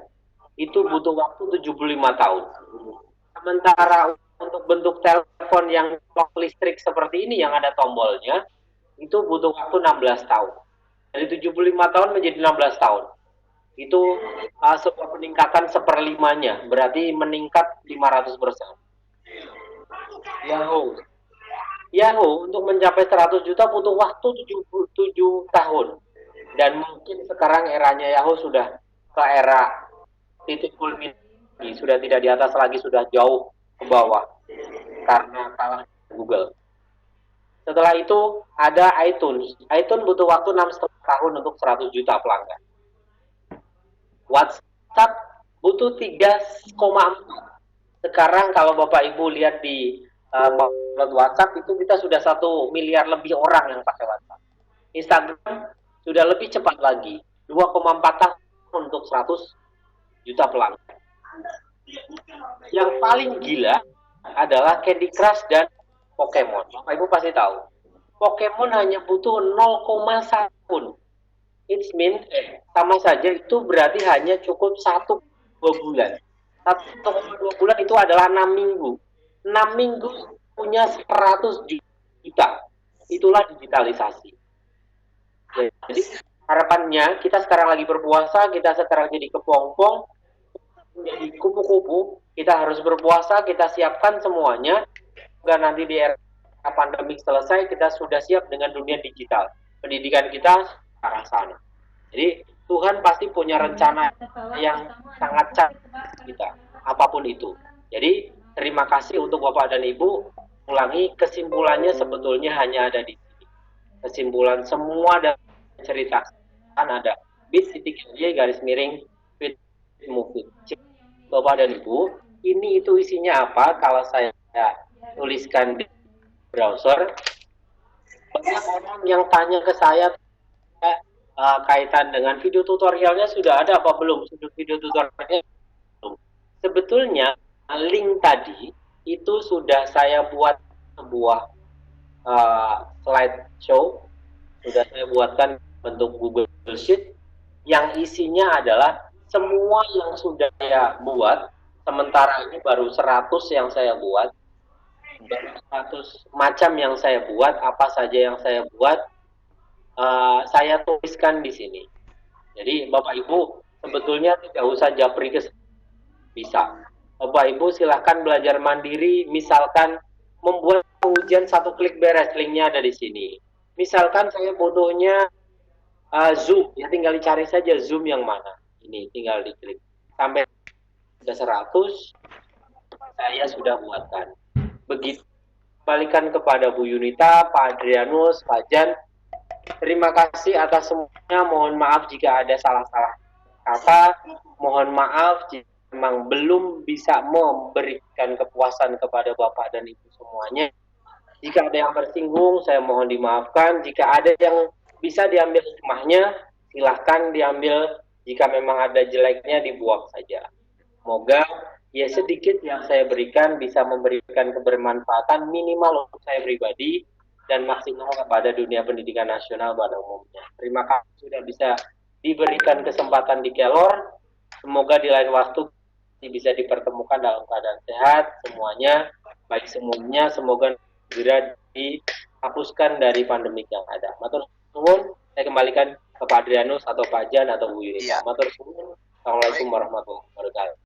itu butuh waktu 75 tahun. Sementara untuk bentuk telepon yang listrik seperti ini yang ada tombolnya, itu butuh waktu 16 tahun. Dari 75 tahun menjadi 16 tahun. Itu sebuah peningkatan 1/5-nya, berarti meningkat 500%. Yahoo untuk mencapai 100 juta butuh waktu 7 tahun. Dan mungkin sekarang eranya Yahoo sudah ke era titik kulminasi, sudah tidak di atas lagi, sudah jauh ke bawah karena kalah Google. Setelah itu ada iTunes. iTunes butuh waktu 6,5 tahun untuk 100 juta pelanggan. WhatsApp butuh 3,4. Sekarang kalau Bapak Ibu lihat di WhatsApp itu kita sudah 1 miliar lebih orang yang pakai WhatsApp. Instagram sudah lebih cepat lagi, 2,4 tahun untuk 100 juta pelanggan. Yang paling gila adalah Candy Crush dan Pokemon. Bapak Ibu pasti tahu. Pokemon hanya butuh 0,1 pun. It means sama saja itu berarti hanya cukup 1-2 bulan. 1,2 bulan itu adalah 6 minggu. 6 minggu punya 100 juta. Itulah digitalisasi. Jadi harapannya kita sekarang lagi berpuasa, kita sekarang jadi kepompong, menjadi kupu-kupu, kita harus berpuasa, kita siapkan semuanya. Dan nanti di era pandemik selesai, kita sudah siap dengan dunia digital. Pendidikan kita ke arah sana. Jadi Tuhan pasti punya rencana yang sangat cantik kita, apapun itu. Jadi terima kasih untuk Bapak dan Ibu. Ulangi, kesimpulannya sebetulnya hanya ada di sini. Kesimpulan semua dari cerita kan ada bit.ly garis miring fit movie. Bapak dan Ibu, ini itu isinya apa? Kalau saya tuliskan di browser, banyak orang yang tanya ke saya kaitan dengan video tutorialnya sudah ada apa belum? Video tutorialnya belum. Sebetulnya link tadi itu sudah saya buat sebuah slideshow, sudah saya buatkan bentuk Google Sheet yang isinya adalah semua yang sudah saya buat. Sementara ini baru 100 yang saya buat, baru 100 macam yang saya buat, apa saja yang saya buat, saya tuliskan di sini. Jadi Bapak Ibu sebetulnya tidak usah japri ke bisa. Bapak Ibu silahkan belajar mandiri, misalkan membuat ujian 1 klik beres, linknya ada di sini. Misalkan saya butuhnya Zoom, ya tinggal dicari saja Zoom yang mana. Ini tinggal diklik. Sampai sudah 100, saya sudah buatkan. Begitu, balikan kepada Bu Yunita, Pak Adrianus, Pak Jan. Terima kasih atas semuanya. Mohon maaf jika ada salah-salah kata. Mohon maaf jika memang belum bisa memberikan kepuasan kepada Bapak dan Ibu semuanya. Jika ada yang tersinggung, saya mohon dimaafkan. Jika ada yang bisa diambil hikmahnya, silahkan diambil. Jika memang ada jeleknya, dibuang saja. Semoga ya sedikit yang saya berikan bisa memberikan kebermanfaatan minimal untuk saya pribadi dan maksimal kepada dunia pendidikan nasional pada umumnya. Terima kasih sudah bisa diberikan kesempatan di Kelor. Semoga di lain waktu bisa dipertemukan dalam keadaan sehat semuanya, baik semuanya. Semoga segera dihapuskan dari pandemik yang ada. Matur suwun, saya kembalikan ke Pak Adrianus atau Pak Jan atau Bu Yuri. Matur suwun. Assalamualaikum warahmatullahi wabarakatuh.